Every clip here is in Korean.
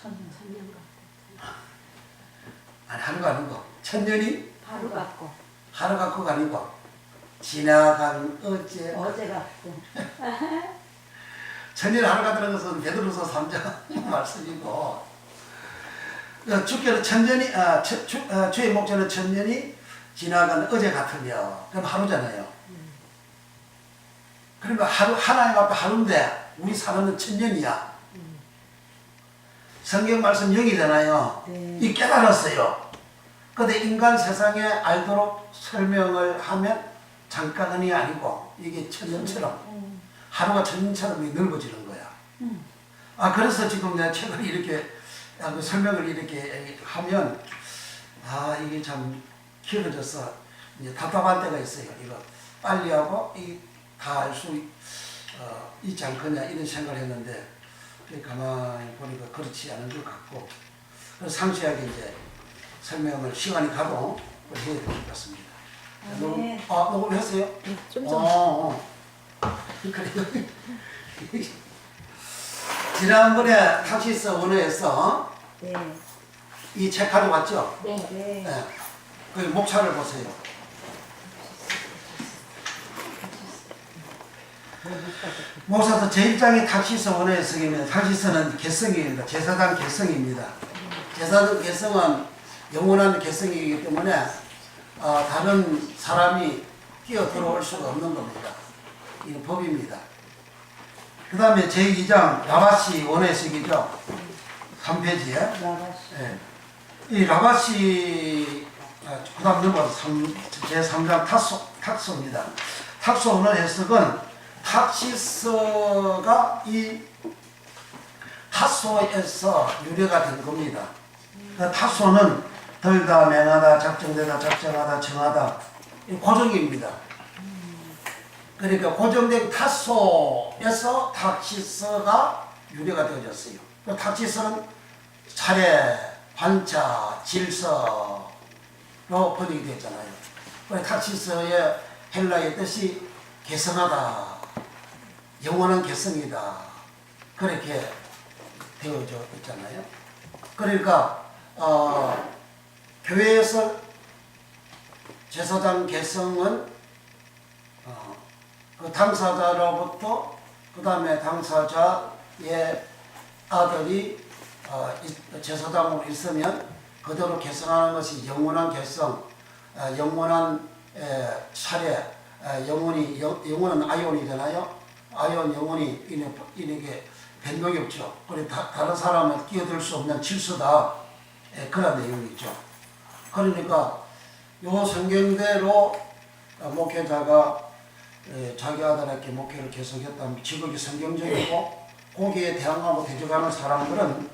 천년 갖고. 아니 하루가 아니고 천년이 하루 갖고. 하루 갖고가 아니고 지나간 어제 갖고. 천년 하루 같다는 것은 베드로서 3장 말씀이고 주께서 천년이 주의 목전은 천년이 지나간 어제 같으며 그럼 하루잖아요. 그러니까 하루 하나님 앞에 하루인데 우리 사는 천년이야. 성경 말씀 영이잖아요. 네. 이 깨달았어요. 근데 인간 세상에 알도록 설명을 하면 잠깐이 아니고 이게 천년처럼 하루가 천년처럼 넓어지는 거야. 그래서 지금 내가 책을 이렇게 설명을 이렇게 하면 이게 참 길어져서 이제 답답한 때가 있어요. 이거 빨리 하고 다 알 수 있지 않겠냐 이런 생각을 했는데 가만히 보니까 그렇지 않은 것 같고 그래서 상세하게 이제 설명을 시간이 가도 해야 될 것 같습니다. 네. 녹음했어요? 좀 그래요. 지난번에 탁시스 원어에서 네. 이 책 가져왔죠? 네. 네. 네. 그 목차를 보세요. 목사도 제1장이 탁시스 원어의 성입니다. 탁시스는 개성입니다. 제사장 개성입니다. 제사장 개성은 영원한 개성이기 때문에 다른 사람이 끼어 들어올 수가 없는 겁니다. 이건 법입니다. 그 다음에 제2장 라바시 원어의식이죠. 3페이지에 라바시. 네. 이 라바시 그 다음 넘어가서 제3장 탁소입니다. 탁소 원어 해석은 탁시스가 이 타소에서 유래가 된 겁니다. 타소는 들다, 맹하다, 작정되다, 작정하다, 정하다 고정입니다. 그러니까 고정된 타소에서 탁시스가 유래가 되어졌어요. 탁시스는 차례, 반차, 질서로 번역이 되었잖아요. 탁시스의 헬라의 뜻이 개성하다, 영원한 개성이다 그렇게 되어져 있잖아요. 그러니까 교회에서 제사장 개성은 그 당사자로부터 그 다음에 당사자의 아들이 제사장으로 있으면 그대로 개성하는 것이 영원한 개성, 영원한 차례, 영원한 아이온이잖아요. 아이온 영혼이 이렇게 변동이 없죠. 그리고 다른 사람은 끼어들 수 없는 질서다. 그런 내용이죠. 그러니까 요 성경대로 목회자가 자기 아들에게 목회를 계속했다면 지극히 성경적이고 거기에 대항하고 대적하는 사람들은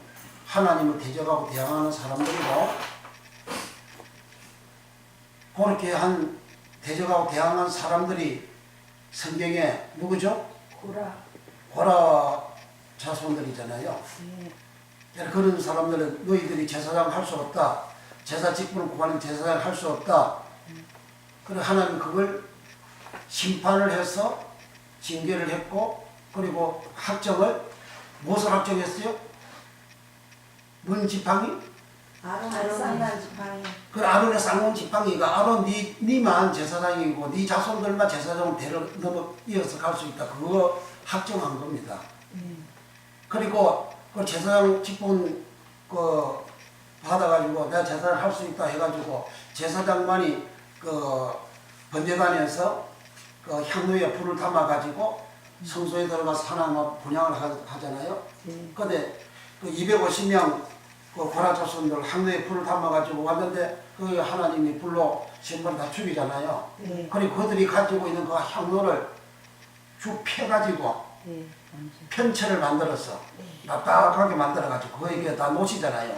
하나님을 대적하고 대항하는 사람들이고 그렇게 대적하고 대항한 사람들이 성경에 누구죠? 고라 자손들이잖아요. 그런 사람들은 너희들이 제사장 할 수 없다. 제사 직분을 구하는 제사장 할 수 없다. 그리고 하나님 그걸 심판을 해서 징계를 했고 그리고 확정을 무엇을 확정했어요? 뭔 지팡이? 아론의 쌍난 지팡이. 그 아론의 쌍난 지팡이가 아론 니만 제사장이고 네 자손들만 제사장을 넘어 이어서 갈 수 있다. 그거 확정한 겁니다. 그리고 그 제사장 직분 받아가지고 내가 제사를 할 수 있다 해가지고 제사장만이 번제단에서 향로에 불을 담아가지고 성소에 들어가서 하나님과 분향을 하잖아요. 근데 250명 고라 자손들 향로에 불을 담아가지고 왔는데 그 하나님이 불로 신발 다 죽이잖아요. 그리고 그들이 가지고 있는 그 향로를 쭉 펴가지고 편체를 만들어서 납작하게 만들어가지고 그게 다 노시잖아요.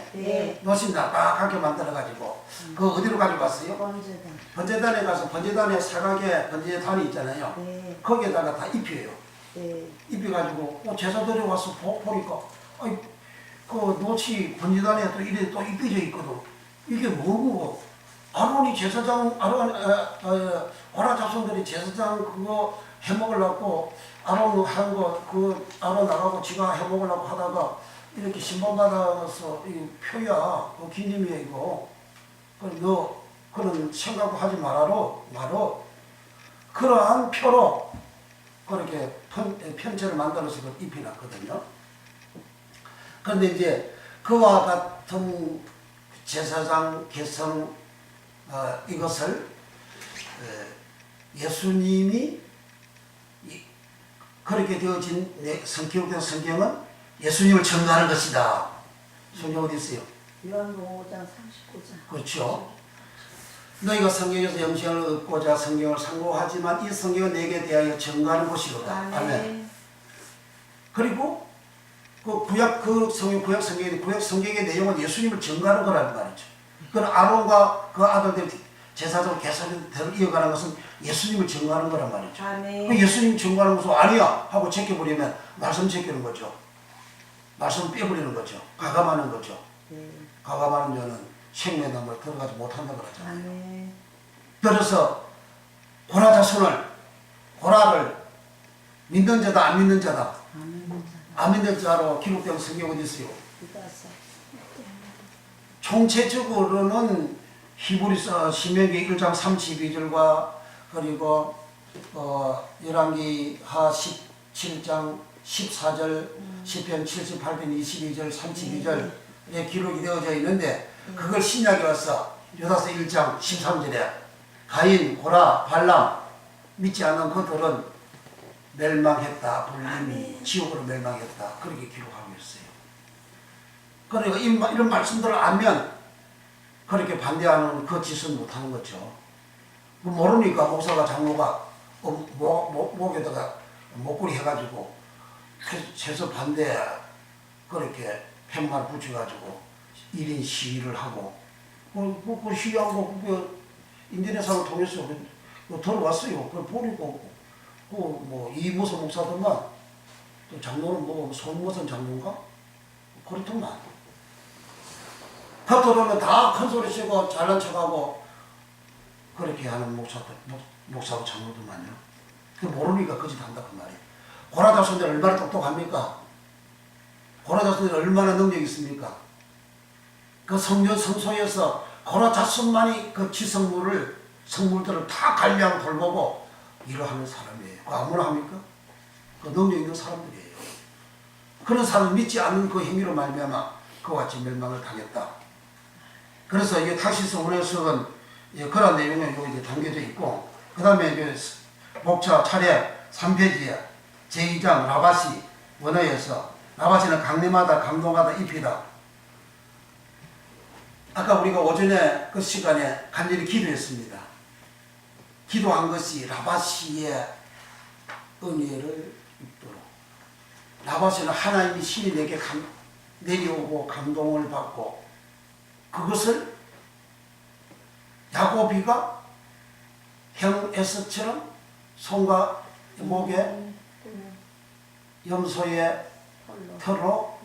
노시 납작하게 만들어가지고 그 어디로 가지고 갔어요? 번제단에 가서 번제단에 사각에 번제단이 있잖아요. 거기에다가 다 입혀요. 입혀가지고 제사들이 와서 보니까 그 노치 번제단에 또 이래 또 입혀져 있거든. 이게 뭐고? 아론이 제사장 고라 자손들이 제사장 그거 해먹으려고 아론 한 거, 아론 나가고 지가 해먹으려고 하다가 이렇게 신방 받아서 이 표야, 그 기념이야 이거. 너 그런 생각도 하지 말아. 그러한 표로 그렇게 편지를 만들어서 입혀놨거든요. 그런데 이제 그와 같은 제사장 개성 이것을 예수님이 그렇게 되어진 기록된 성경은 예수님을 증거하는 것이다. 성경 어디 있어요? 요한복음 5장 39장. 그렇죠. 너희가 성경에서 영생을 얻고자 성경을 상고하지만 이 성경은 내게 대하여 증거하는 것이로다. 아멘. 그리고 구약 성경의 내용은 예수님을 증거하는 거라는 말이죠. 그건 아론과 그 아들들 제사장 계산대로 이어가는 것은 예수님을 증거하는 거란 말이죠. 아멘. 그 예수님 증거하는 것은 아니야 하고 제껴버리면 말씀 제끼는 거죠. 말씀 빼버리는 거죠. 가감하는 거죠. 가감하는 자는 생명의 나무에 들어가지 못한다 그러잖아요. 아멘. 그래서 고라 자손을 고라를 믿는 자다 안 믿는 자다 안 믿는 자로 기록된 성경 어디 있어요? 총체적으로는 히브리서 신명기 1장 32절과 그리고 열왕기하 17장 14절 시편 78편 22절 32절에 기록이 되어져 있는데 그걸 신약에 와서 유다서 1장 13절에 가인, 고라, 발람 믿지 않는 그들은 멸망했다. 불림이 지옥으로 멸망했다. 그렇게 기록하고 있어요. 그러니까 이런 말씀들을 알면 그렇게 반대하는 그 짓은 못하는 거죠. 모르니까 목사가 장로가 목에다가 목걸이 해가지고 최소 반대 그렇게 팻말 붙여가지고 1인 시위를 하고 그 시위하고 인터넷상을 통해서 들어왔어요. 그걸 버리고 이무서 목사들만 또 장로는 손무선 장로인가? 그렇더만. 겉으로는 다 큰 소리 치고 잘난 척하고 그렇게 하는 목사고 장로들만요. 그 모르니까 그 짓 한다 그 말이에요. 고라 자손들 얼마나 똑똑합니까? 고라 자손들 얼마나 능력이 있습니까? 그 성소에서 고라 자손만이 그 성물들을 다 관리하고 돌보고 일을 하는 사람이에요. 그 아무나 합니까? 그 능력 있는 사람들이에요. 그런 사람을 믿지 않는 그 행위로 말미암아 그와 같이 멸망을 당했다. 그래서 이게 타시스 원해석은 그런 내용이 여기 담겨져 있고, 그 다음에 목차 차례 3페이지에 제2장 라바시 원어에서 라바시는 강림하다, 감동하다, 입히다. 아까 우리가 오전에 그 시간에 간절히 기도했습니다. 기도한 것이 라바시의 은혜를 입도록. 라바시는 하나님이 신이 내게 내려오고 감동을 받고 그것을 야고비가 형 에서처럼 손과 목에 염소의 털로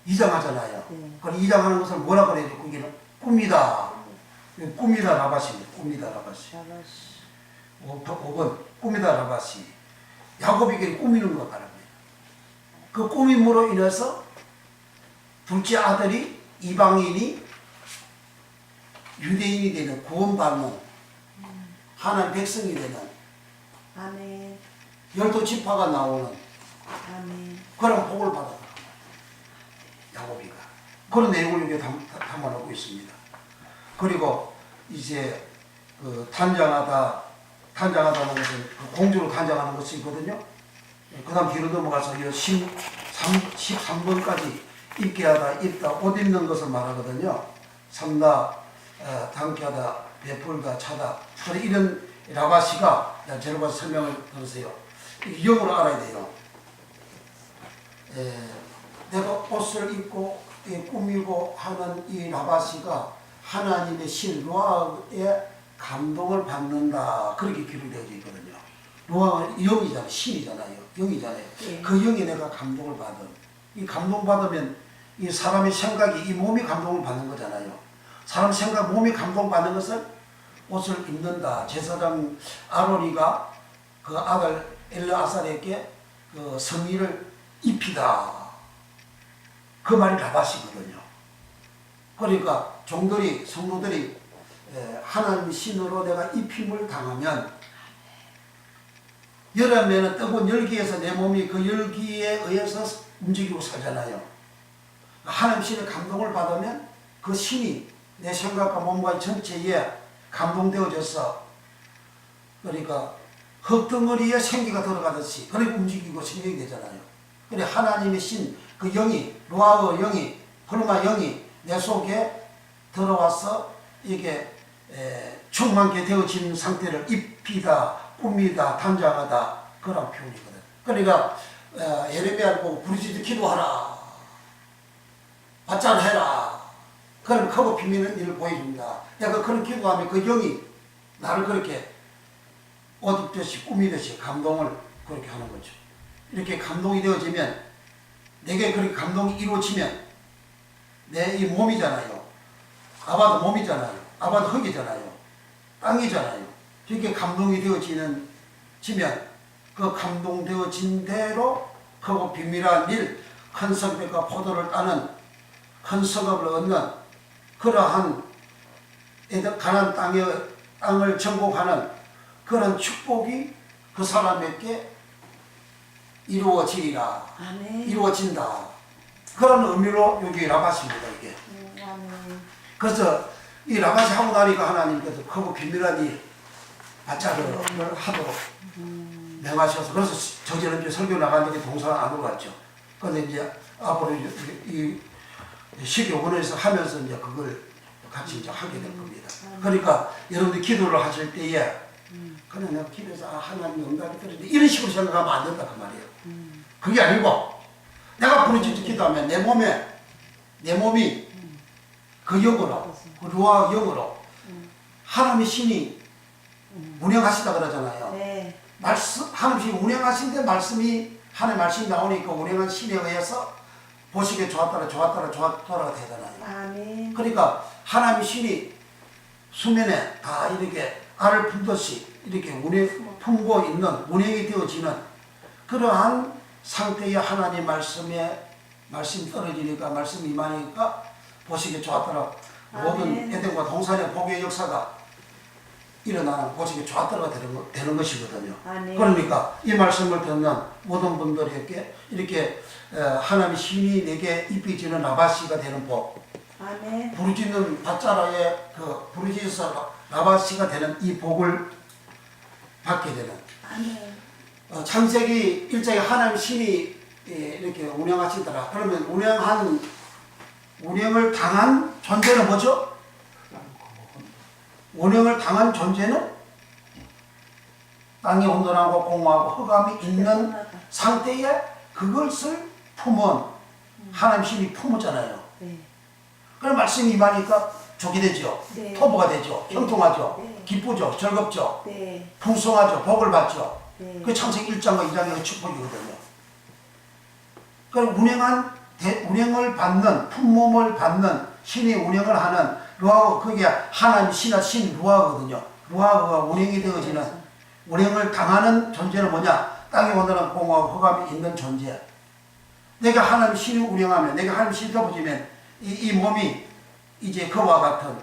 이장하잖아요. 그걸 이장하는 것을 뭐라 그래야 돼? 거기는 꿈이다. 꿈이다 라바시입니다. 꿈이다 라바시. 5번 꿈이다 라바시. 야고비가 꾸미는 것 말합니다. 그 꾸밈으로 인해서 둘째 아들이 이방인이 유대인이 되는 구원받는 하나님 백성이 되는 아멘. 12지파가 나오는 아멘. 그런 복을 받았다. 야고비가. 그런 내용을 여기에 담아놓고 있습니다. 그리고 이제 그 단장하다는 것은 공주로 단장하는 것이 있거든요. 그 다음 뒤로 넘어가서 13번까지 입게 하다, 입다, 옷 입는 것을 말하거든요. 삼다, 당케하다, 베풀다, 차다. 이런 라바시가 제가 봐서 설명을 들으세요. 영어로 알아야 돼요. 내가 옷을 입고 꾸미고 하는 이 라바시가 하나님의 신 루아의 감동을 받는다. 그렇게 기록되어 있거든요. 루아는 영이잖아요. 신이잖아요. 영이잖아요. 예. 그 영이 내가 감동을 받은. 이 감동 받으면 이 사람의 생각이 이 몸이 감동을 받는 거잖아요. 사람 생각, 몸이 감동받는 것을 옷을 입는다. 제사장 아론이가 그 아들 엘르아살에게 그 성의를 입히다. 그 말이 라바시거든요. 그러니까 종들이 성도들이 하나님 신으로 내가 입힘을 당하면 여름에는 뜨거운 열기에서 내 몸이 그 열기에 의해서 움직이고 살잖아요. 하나님 신의 감동을 받으면 그 신이 내 생각과 몸과 전체에 감동되어져서 그러니까 흙덩어리에 생기가 들어가듯이 그렇게 움직이고 생명이 되잖아요. 그래 하나님의 신, 그 영이 루아의 영이 프르마 영이 내 속에 들어와서 이게 충만케 되어진 상태를 입히다, 꾸미다, 단장하다 그런 표현이거든. 그러니까 예레미야를 보고 부르짖어 기도하라, 받자해라. 그럼 크고 비밀은 일을 보여줍니다. 내가 그런 기도하면 그 영이 나를 그렇게 옷 입듯이 꾸미듯이 감동을 그렇게 하는 거죠. 이렇게 감동이 되어지면 내게 그렇게 감동이 이루어지면 내 이 몸이잖아요. 아바도 몸이잖아요. 아바도 흙이잖아요. 땅이잖아요. 이렇게 감동이 되어지면 그 감동되어진 대로 크고 비밀한 일, 큰 성벽과 포도를 따는 큰 성읍을 얻는 그러한 가나안 땅을 정복하는 그런 축복이 그 사람에게 이루어지리라. 아멘. 이루어진다. 그런 의미로 여기 라바시입니다. 이게. 아멘. 그래서 이 라바시 하고 나니까 하나님께서 크고 비밀한 이 바짝을 하도록 명하셔서 그래서 저제는 이제 설교 나가는데 동사가 안 올랐죠. 그런데 이제 앞으로 이 식욕원에서 하면서 이제 그걸 같이 이제 하게 될 겁니다. 그러니까 여러분들 기도를 하실 때에 그냥 내가 기도해서 하나님 응답이 떨어지는데 이런 식으로 생각하면 안 된다 그 말이에요. 그게 아니고 내가 부르짖어 기도하면 내 몸이 그 영으로 그 루아 영으로 하나님의 신이 운행하시다 그러잖아요. 네. 말씀 하나님 신이 운행하신데 말씀이 하나님 말씀이 나오니까 운행한 신에 의해서 보시기에 좋았더라 되잖아요. 아멘. 그러니까 하나님의 신이 수면에 다 이렇게 알을 품듯이 이렇게 품고 있는 운행이 되어지는 그러한 상태의 하나님 말씀이 떨어지니까 말씀이 임하니까 보시기에 좋았더라. 모든 에덴과 동산의 복의 역사가 일어나는 보시기에 좋았더라 되는 것이거든요. 아멘. 그러니까 이 말씀을 듣는 모든 분들에게 이렇게 하나님의 신이 내게 입혀지는 라바시가 되는 복, 아멘. 부르짖는 밧자라의 그 부르짖어서 라바시가 되는 이 복을 받게 되는. 아멘. 창세기 1장에 하나님 신이 이렇게 운영하시더라. 그러면 운영을 당한 존재는 뭐죠? 운영을 당한 존재는 땅이 온전하고 공허하고 흑암이 있는 상태에 그것을 품은 하나님 신이 품었잖아요. 네. 그럼 말씀이 임하니까 좋게 되죠. 네. 토부가 되죠. 네. 형통하죠. 네. 기쁘죠. 즐겁죠. 네. 풍성하죠. 복을 받죠. 네. 그 창세기 1장과 2장의 그 축복이거든요. 그럼 운행을 받는, 품몸을 받는 신이 운행을 하는 루아가 그게 하나님 신 루아거든요. 루아가 운행이 되어지는 운행을 당하는 존재는 뭐냐? 땅에 온전한 공허하고 흑암이 있는 존재. 내가 하나님 신이 운행하면, 내가 하나님 신이 덮어지면 이 몸이 이제 그와 같은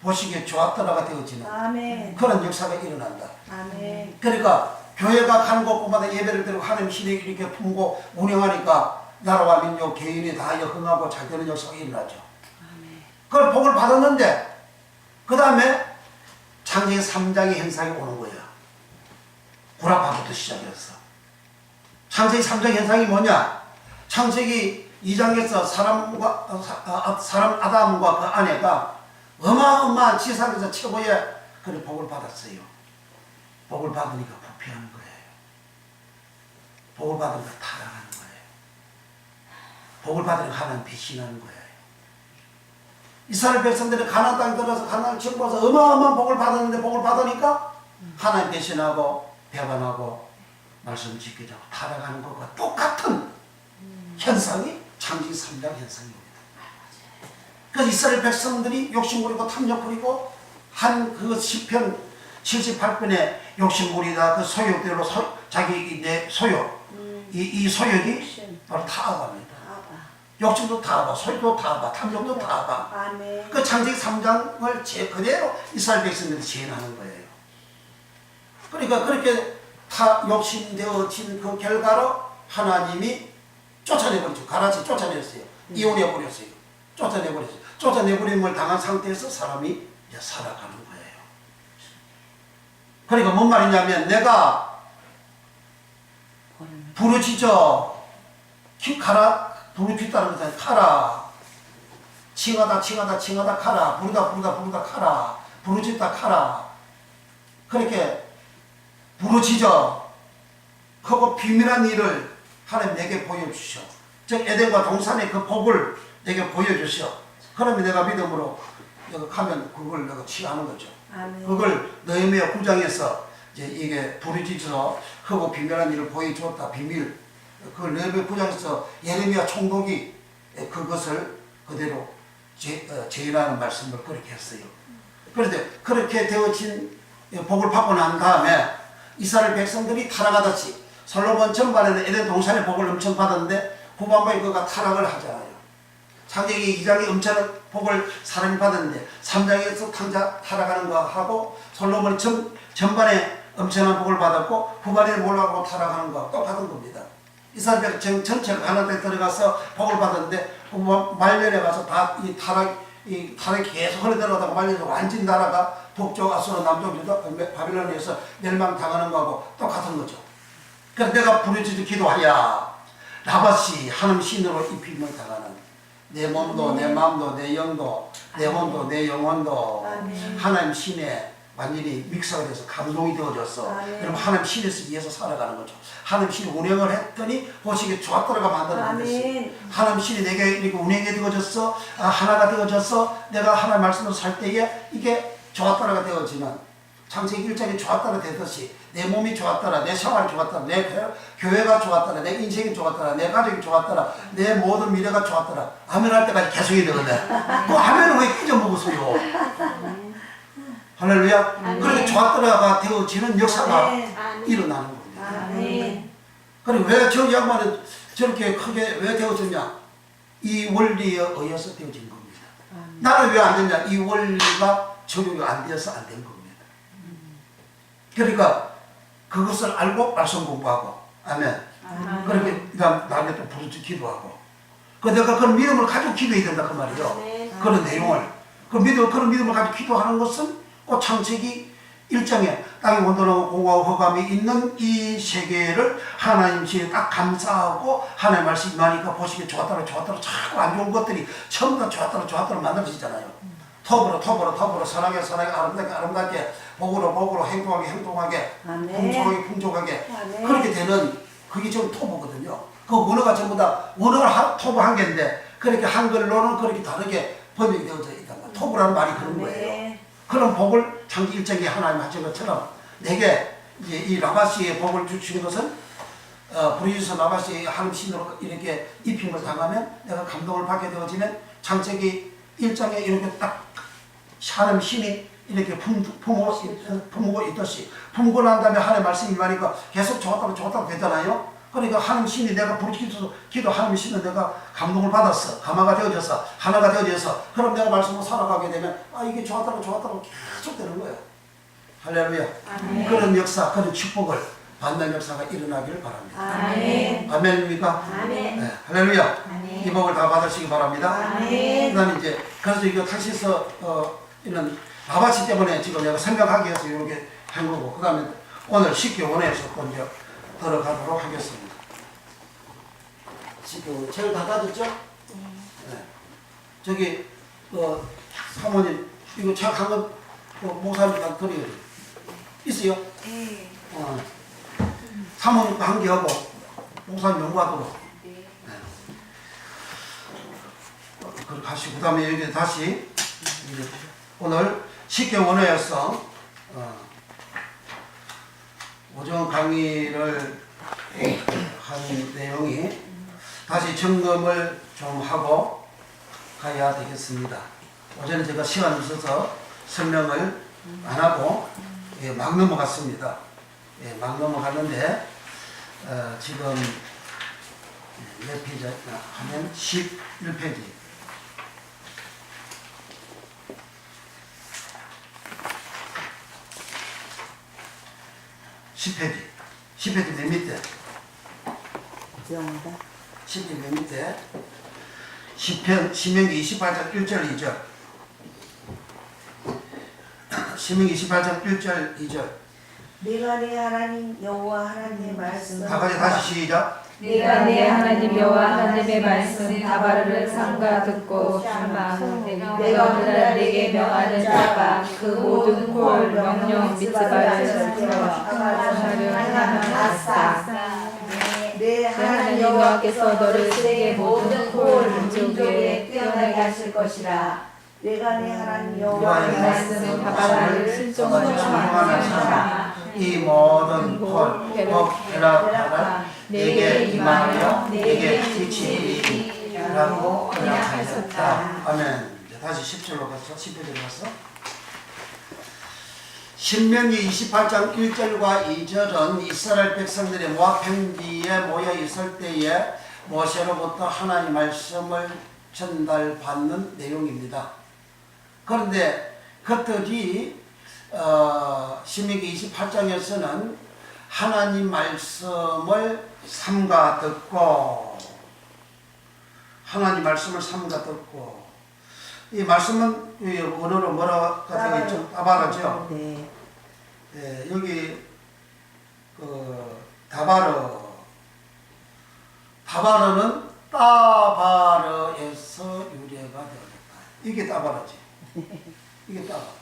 보시기에 좋았더라가 되어지는 아멘. 그런 역사가 일어난다. 아멘. 그러니까 교회가 가는 곳마다 예배를 드리고 하나님 신이 이렇게 품고 운영하니까 나라와 민족 개인이 다 흥하고 잘 되는 역사가 일어나죠. 아멘. 그걸 복을 받았는데 그 다음에 창세기 3장의 현상이 오는 거예요. 구라파부터 시작해서 창세기 3장 현상이 뭐냐? 창세기 2장에서 사람 아담과 그 아내가 어마어마한 지상에서 최고의 그런 복을 받았어요. 복을 받으니까 부패하는 거예요. 복을 받으니까 타락하는 거예요. 복을 받으니까 하나님 배신하는 거예요. 이스라엘 백성들이 가나안 땅에 들어서 가나안을 정복해서 어마어마한 복을 받았는데 복을 받으니까 하나님 배신하고 배반하고 말씀 지키지 않고 타락하는 것과 똑같은 현상이 창세기 3장 현상입니다. 그래서 이스라엘 백성들이 욕심부리고 탐욕부리고 한 그 시편 78편의 욕심부리다 그 소욕대로 자기 내 소욕 이 소욕이 바로 타악합니다. 욕심도 다 봐, 소유도 다 봐, 탐욕도 다 봐. 아멘. 그 창세기 3장을 그대로 이스라엘 백성들이 재현하는 거예요. 그러니까 그렇게 욕심되어진 그 결과로 하나님이 쫓아내버렸죠. 가라지 쫓아냈어요. 이혼해버렸어요. 쫓아내버렸어요. 쫓아내버림을 당한 상태에서 사람이 이제 살아가는 거예요. 그러니까 뭔 말이냐면 내가 부르짖어 가라, 부르짖다는 것은 가라, 칭하다 가라, 부르다 가라, 부르짖다 가라. 그렇게 부르짖어 크고 비밀한 일을 하나님 내게 보여주셔. 즉 에덴과 동산의 그 복을 내게 보여주셔. 그러면 내가 믿음으로 내가 가면 그걸 내가 취하는 거죠. 아멘. 그걸 느헤미야 9장에서 이제 이게 부르짖어 크고 비밀한 일을 보여주었다. 비밀. 그걸 느헤미야 9장에서 예레미야 총독이 그것을 그대로 재현하는 말씀을 그렇게 했어요. 그런데 그렇게 되어진 복을 받고 난 다음에 이스라엘 백성들이 타락하듯이 솔로몬 전반에는 에덴 동산의 복을 엄청 받았는데 후반부에 그가 타락을 하잖아요. 창세기 2장에 엄청난 복을 사람이 받았는데 3장에서 타락하는 거 하고 솔로몬 전반에 엄청난 복을 받았고 후반에 올라가고 타락하는 거 똑같은 겁니다. 이스라엘 백성 전체가 가나안 땅에 들어가서 복을 받았는데 말년에 가서 다 이 타락이 계속 흘러들어가다가 말년에 완전히 나라가 북쪽 아수르 남쪽 유다 바빌론에서 멸망당하는 거하고 똑같은 거죠. 그래서 내가 부르짖어 기도하랴 라바시 하나님 신으로 입힘을 당하는 내 몸도 내 마음도 내 영도 내 혼도 내 영혼도 하나님 신에 완전히 믹서가 돼서 감동이 되어졌어. 그럼 하나님 신에서 위해서 살아가는 거죠. 하나님 신이 운행을 했더니 보시기에 좋았더라가 만들어졌어요. 하나님 신이 내게 이렇게 운행이 되어졌어. 하나가 되어졌어. 내가 하나님 말씀으로 살 때에 이게 좋았더라가 되어지는 창세기 1장이 좋았더라 되듯이 내 몸이 좋았더라, 내 생활이 좋았더라, 내 교회가 좋았더라, 내 인생이 좋았더라, 내 가족이 좋았더라, 내 모든 미래가 좋았더라. 아멘 할 때까지 계속이 되거든. 그 아멘을 왜 잊어먹었어요? 할렐루야. 그렇게 좋았더라가 되어지는 역사가 일어나는 겁니다. 그리고 왜 저 양반은 저렇게 크게 왜 되어졌냐? 이 원리에 의해서 되어진 겁니다. 나는 왜 안 됐냐? 이 원리가 적용이 안 되어서 안 된 겁니다. 그러니까 그것을 알고 말씀 공부하고 아멘. 그렇게 나중에 또 부르짖어 기도하고 내가 그런 믿음을 가지고 기도해야 된다 그 말이죠. 그런 내용을 그런 믿음을 가지고 기도하는 것은 꼭 창세기 1장에 땅에 온도하고 공허하고 흑암이 있는 이 세계를 하나님 시에 딱 감사하고 하나님 말씀이 임하니까 보시기에 좋았더라 자꾸 안 좋은 것들이 전부 다 좋았더라 만들어지잖아요. 톱으로 선하게 아름답게 복으로 행동하게 풍족하게 그렇게 되는 그게 지금 토보거든요. 그 원어가 전부 다 원어가 토보 한 개인데 그렇게 한글로는 그렇게 다르게 번역이 되어져 있다. 토보라는 말이 그런 거예요. 그런 복을 창세기 1장에 하나님 하신 것처럼 내게 이제 이 라바시의 복을 주신 것은 부르짖어서 라바시의 하나님 신으로 이렇게 입힘을 당하면 내가 감동을 받게 되어지면 창세기 1장에 이렇게 딱 하나님 신이 이렇게 품고 있듯이 품고 난 다음에 하나님 말씀이 임하니까 계속 좋았다고 되잖아요. 그러니까 하나님 신이 내가 부르짖어서 기도 하나님 신은 내가 감동을 받았어. 감화가 되어져서 하나가 되어져서 그럼 내가 말씀으로 살아가게 되면 이게 좋았다고 계속 되는 거예요. 할렐루야. 아멘. 그런 역사 그런 축복을 받는 역사가 일어나기를 바랍니다. 아멘. 아멘입니까? 아멘. 네. 할렐루야. 아멘. 이 복을 다 받으시기 바랍니다. 아멘. 그다음에 이제 그래서 이거 타시서 이런 라바시 때문에 지금 내가 생각하기 위해서 이렇게 한 거고 그다음에 오늘 쉽게 원해서 또 이제 들어가도록 하겠습니다. 지금 책을 다 닫았죠? 네. 저기 사모님 이거 책 한 권 목사님한테 드려요. 있어요? 네. 사모님과 한 개 하고 목사님 연구하도록. 네. 그렇게 하시고 그다음에 여기 다시 이제 오늘 쉽게 원어였어. 오전 강의를 한 내용이 다시 점검을 좀 하고 가야 되겠습니다. 어제는 제가 시간이 있어서 설명을 안 하고 막 넘어갔습니다. 막 넘어갔는데 지금 몇 페이지 하면 11페이지. 10페이지. 10페이지 맨 밑에. 죄송합니다. 10페이지 맨 밑에. 신명기 28장 1절 2절. 신명기 28장 1절 2절. 내가 내 하나님 여호와 하나님의 말씀 다 같이 다시 시작. 내가 내 하나님 여호와 하나님의 말씀 다바르를 삼가 듣고 슈마 내가 오늘날 내게 명하는 자가 그 모든 콜 명령 미tz바를 지켜 하나님 내 하나님 여호와께서 너를 세계 모든 콜 민족에 뛰어나게 하실 것이라. 내가 내 하나님 여호와의 말씀 다바르를 신중하는 사람 이 모든 콜 헤라가 내게 임하며 내게 지치리라고 언약하셨다. 아멘. 다시 10절로 가서 10절로 가서 신명기 28장 1절과 2절은 이스라엘 백성들이 모압 평지에 모여 있을 때에 모세로부터 하나님의 말씀을 전달받는 내용입니다. 그런데 그들이 신명기 28장에서는 하나님 말씀을 삼가 듣고 하나님 말씀을 삼가 듣고 이 말씀은 원어로 뭐라고 되어 있죠? 다바르죠. 네. 네, 여기 다바르는 따바르에서 유래가 되었다. 이게 따바르지.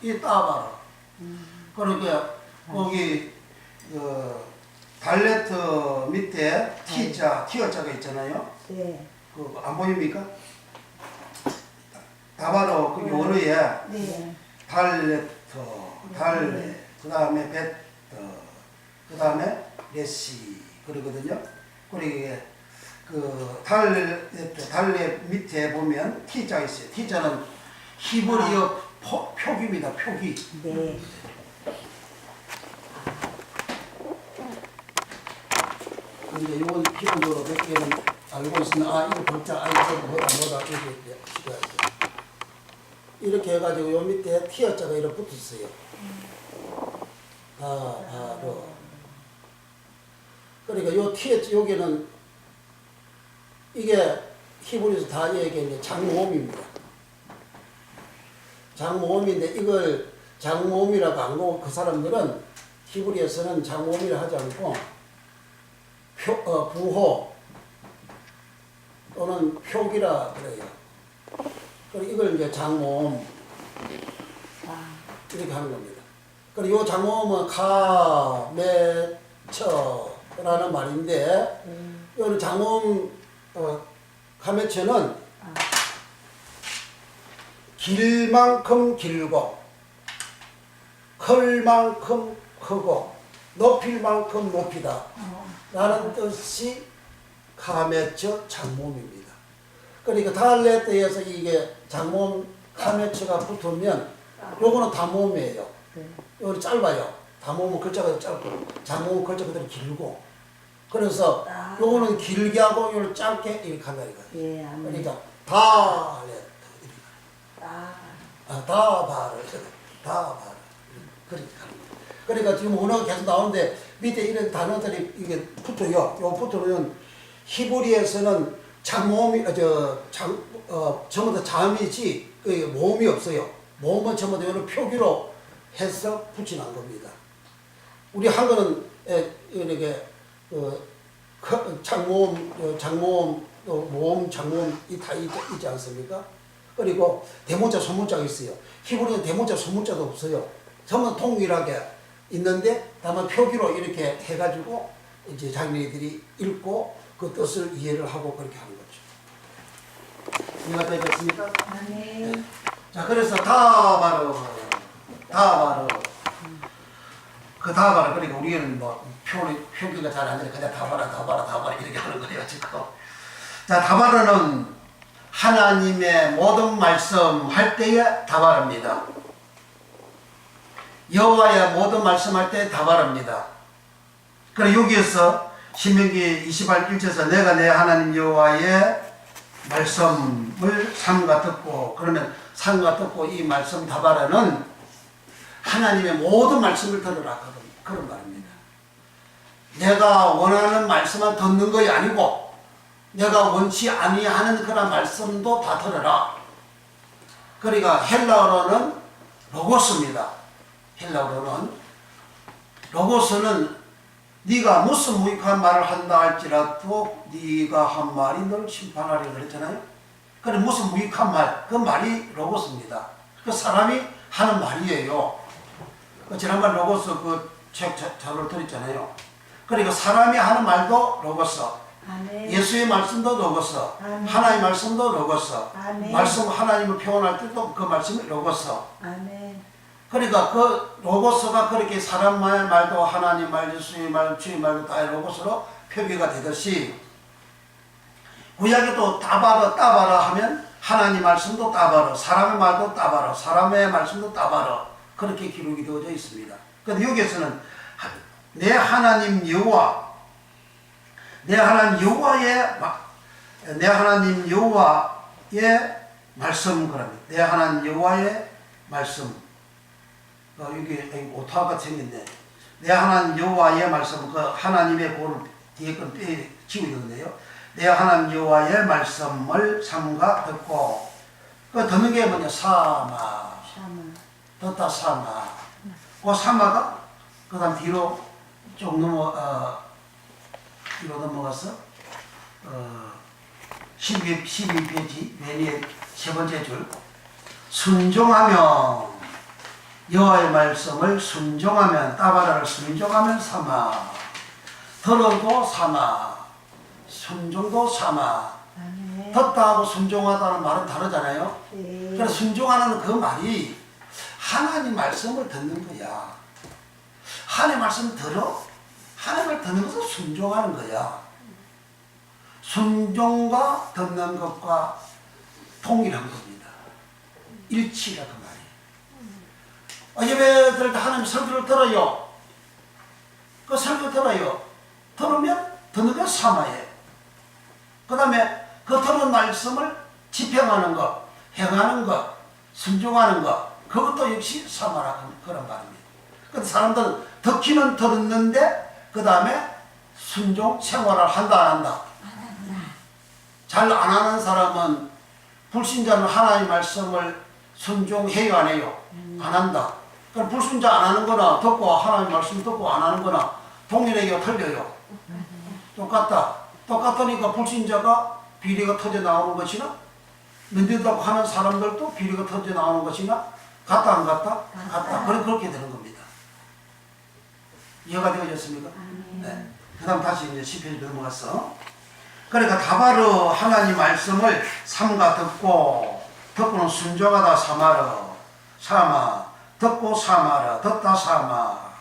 이게 따바르. 그러니까 거기 달레트 밑에 티어자가 있잖아요. 네. 안 보입니까? 다바로 그 원어에 네. 달레트, 그 다음에 베트, 그 다음에 레시 그러거든요. 그리고 그 달레 밑에 보면 T자 있어요. T자는 히브리어 표기입니다. 표기. 네. 근데 이건 기본적으로 몇 개는 알고 있으면 이거 글자 이거 뭐다 이렇게 해가지고 요 밑에 티어자가 이렇게 붙어 있어요. 바로 그러니까 요 티어자 여기는 이게 히브리에서 다 얘기하는 장모음입니다. 장모음인데 이걸 장모음이라고 안 하고 그 사람들은 히브리에서는 장모음이라 하지 않고 부호 또는 표기라 그래요. 그리고 이걸 이제 장모음 이렇게 하는 겁니다. 그리고 이 장모음은 카메처라는 말인데 이 장모음 카메처는 길만큼 길고 클만큼 크고 높일 만큼 높이다 라는 뜻이 카메처 장모음입니다. 그러니까 달레트에서 이게 장모음 카메처가 붙으면 요거는 다모음이에요. 요거는 짧아요. 다모음은 글자가 짧고 장모음은 글자가 그대로 길고 그래서 요거는 길게 하고 요거는 짧게 이렇게 한다 이거예요. 예, 그러니까 달레트 다바르 그렇게 하는 거예요. 그러니까 지금 언어가 계속 나오는데 밑에 이런 단어들이 이게 붙어요. 요 붙으면 히브리에서는 장모음이 전부 다 잠이지 모음이 없어요. 모음은 전부 다 이런 표기로 해서 붙여놓은 겁니다. 우리 한글은 이렇게 장모음, 모음, 장모음 다 있지 않습니까? 그리고 대문자, 소문자가 있어요. 히브리는 대문자, 소문자도 없어요. 전부 통일하게 있는데 다만 표기로 이렇게 해가지고 이제 자기네들이 읽고 그 뜻을 이해를 하고 그렇게 하는 거죠. 이해가 되겠습니까? 네. 자, 그래서 다바르. 그러니까 우리는 뭐 표기가 잘 안 되니까 그냥 다바라 이렇게 하는 거예요, 지금. 자, 다바르는 하나님의 모든 말씀할 때에 다바릅니다. 여호와의 모든 말씀할 때 다바릅니다. 그래 여기에서 신명기 28일째에서 내가 내 하나님 여호와의 말씀을 삼가 듣고, 그러면 삼가 듣고 이 말씀 다바라는 하나님의 모든 말씀을 들으라, 그런 말입니다. 내가 원하는 말씀만 듣는 것이 아니고 내가 원치 아니하는 그런 말씀도 다 들어라. 그러니까 헬라어로는 로고스입니다. 헬라어로는 로고스는 네가 무슨 무익한 말을 한다 할지라도 네가 한 말이 널 심판하리라 그랬잖아요. 그래 무슨 무익한 말, 그 말이 로고스입니다. 그 사람이 하는 말이에요. 지난번 로고스 그 책 자료를 드렸잖아요. 그러니까 사람이 하는 말도 로고스, 아멘. 예수의 말씀도 로고스, 아멘. 하나님의 말씀도 로고스, 아멘. 말씀 하나님을 표현할 때도 그 말씀이 로고스. 아멘. 그러니까 그 로고스가 그렇게 사람의 말도 하나님 말, 예수의 말, 주의 말도 다 로고스로 표기가 되듯이 구약에 또 따바라 하면 하나님 말씀도 따바라, 사람의 말도 따바라, 사람의 말씀도 따바라, 그렇게 기록이 되어져 있습니다. 근데 여기에서는 내 하나님 여호와, 내 하나님 여호와의 말씀, 그럽니다. 내 하나님 여호와의 말씀. 여기 오타가 생겼네. 내 하나님 여호와의 말씀, 그 하나님의 고를 뒤에 건 빼지고 있는데요. 내 하나님 여호와의 말씀을 삼가 듣고, 그 듣는 게 뭐냐? 사마. 듣다 사마. 그 사마가 그 다음 뒤로 쭉 뒤로 넘어가서 12페이지 맨 위에 세 번째 줄, 순종하며 여호와의 말씀을 순종하면, 따바라를 순종하면 삼아, 들어도 삼아, 순종도 삼아. 아멘. 듣다 하고 순종하다는 말은 다르잖아요. 네. 그래서 순종하는 그 말이 하나님 말씀을 듣는 거야. 하나님 말씀 들어, 하나님을 듣는 것은 순종하는 거야. 순종과 듣는 것과 동일한 겁니다. 일치라 그 말이에요. 예배 드릴 때 하나님 설교를 들어요. 그 설교 들어요. 들으면 듣는 게 사마예요. 그 다음에 그 들은 말씀을 집행하는 것, 행하는 것, 순종하는 것, 그것도 역시 사마라는 그런 말입니다. 근데 사람들은 듣기는 들었는데 그 다음에 순종 생활을 한다 안 한다? 잘 안 하는 사람은, 불신자는 하나님의 말씀을 순종해요 안 해요? 안 한다. 그럼 불순자 안 하는 거나 듣고 하나님의 말씀 듣고 안 하는 거나 동일해요 틀려요? 똑같다. 똑같으니까 불신자가 비리가 터져 나오는 것이나 믿는다고 하는 사람들도 비리가 터져 나오는 것이나 같다 안 같다? 같다. 그렇게 되는 겁니다. 이해가 되어졌습니까? 네. 그 다음 다시 이제 10페이지 넘어갔어. 그러니까 다바로 하나님 말씀을 삼가 듣고, 듣고는 순종하다 삼아, 듣고 삼아라, 듣다 삼아.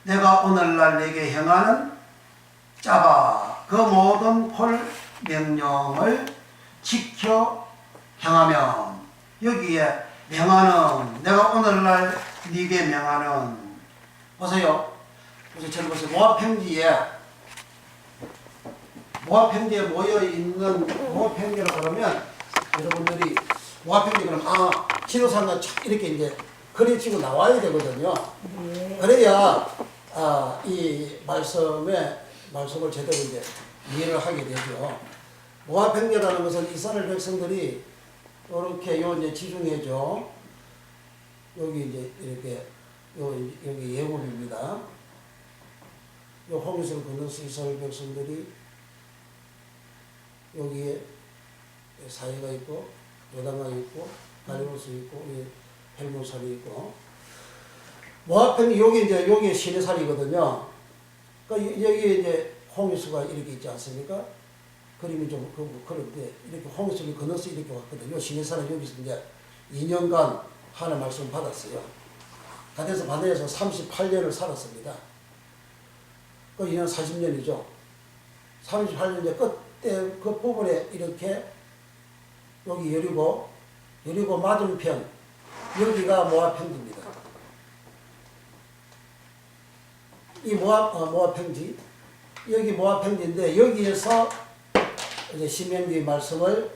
내가 오늘날 내게 행하는 짜바, 그 모든 콜 명령을 지켜 행하면, 여기에 명하는, 내가 오늘날 네게 명하는, 보세요. 그래서 저기 보세요. 모압행지에 모여있는, 모압행지라고 그러면 여러분들이 모압행지 그러면 지도상가 착 이렇게 이제 그려지고 나와야 되거든요. 네. 그래야 이 말씀을 제대로 이제 이해를 하게 되죠. 모압행지라는 것은 이스라엘 백성들이 이렇게 요 이제 지중해죠. 여기 이제 이렇게 여기 예굽입니다. 요 홍수를 건너서 이스라엘 백성들이 여기에 사해가 있고 요단강이 있고 갈리로스 있고 헬몬산이 있고, 모압행이 여기 시내산이거든요. 그러니까 여기 이제 홍수가 이렇게 있지 않습니까? 그림이 좀 그런데 이렇게 홍수를 건너서 이렇게 왔거든요. 시내산은 여기서 이제 2년간 하나님 말씀을 받았어요. 가데스 바네에서 38년을 살았습니다. 그 2년 40년이죠. 38년 이제 끝에 그 부분에 이렇게 여기 여리고 맞은편 여기가 모압평지입니다. 이 모압평지 여기 모압 평지인데 여기에서 이제 신명기 말씀을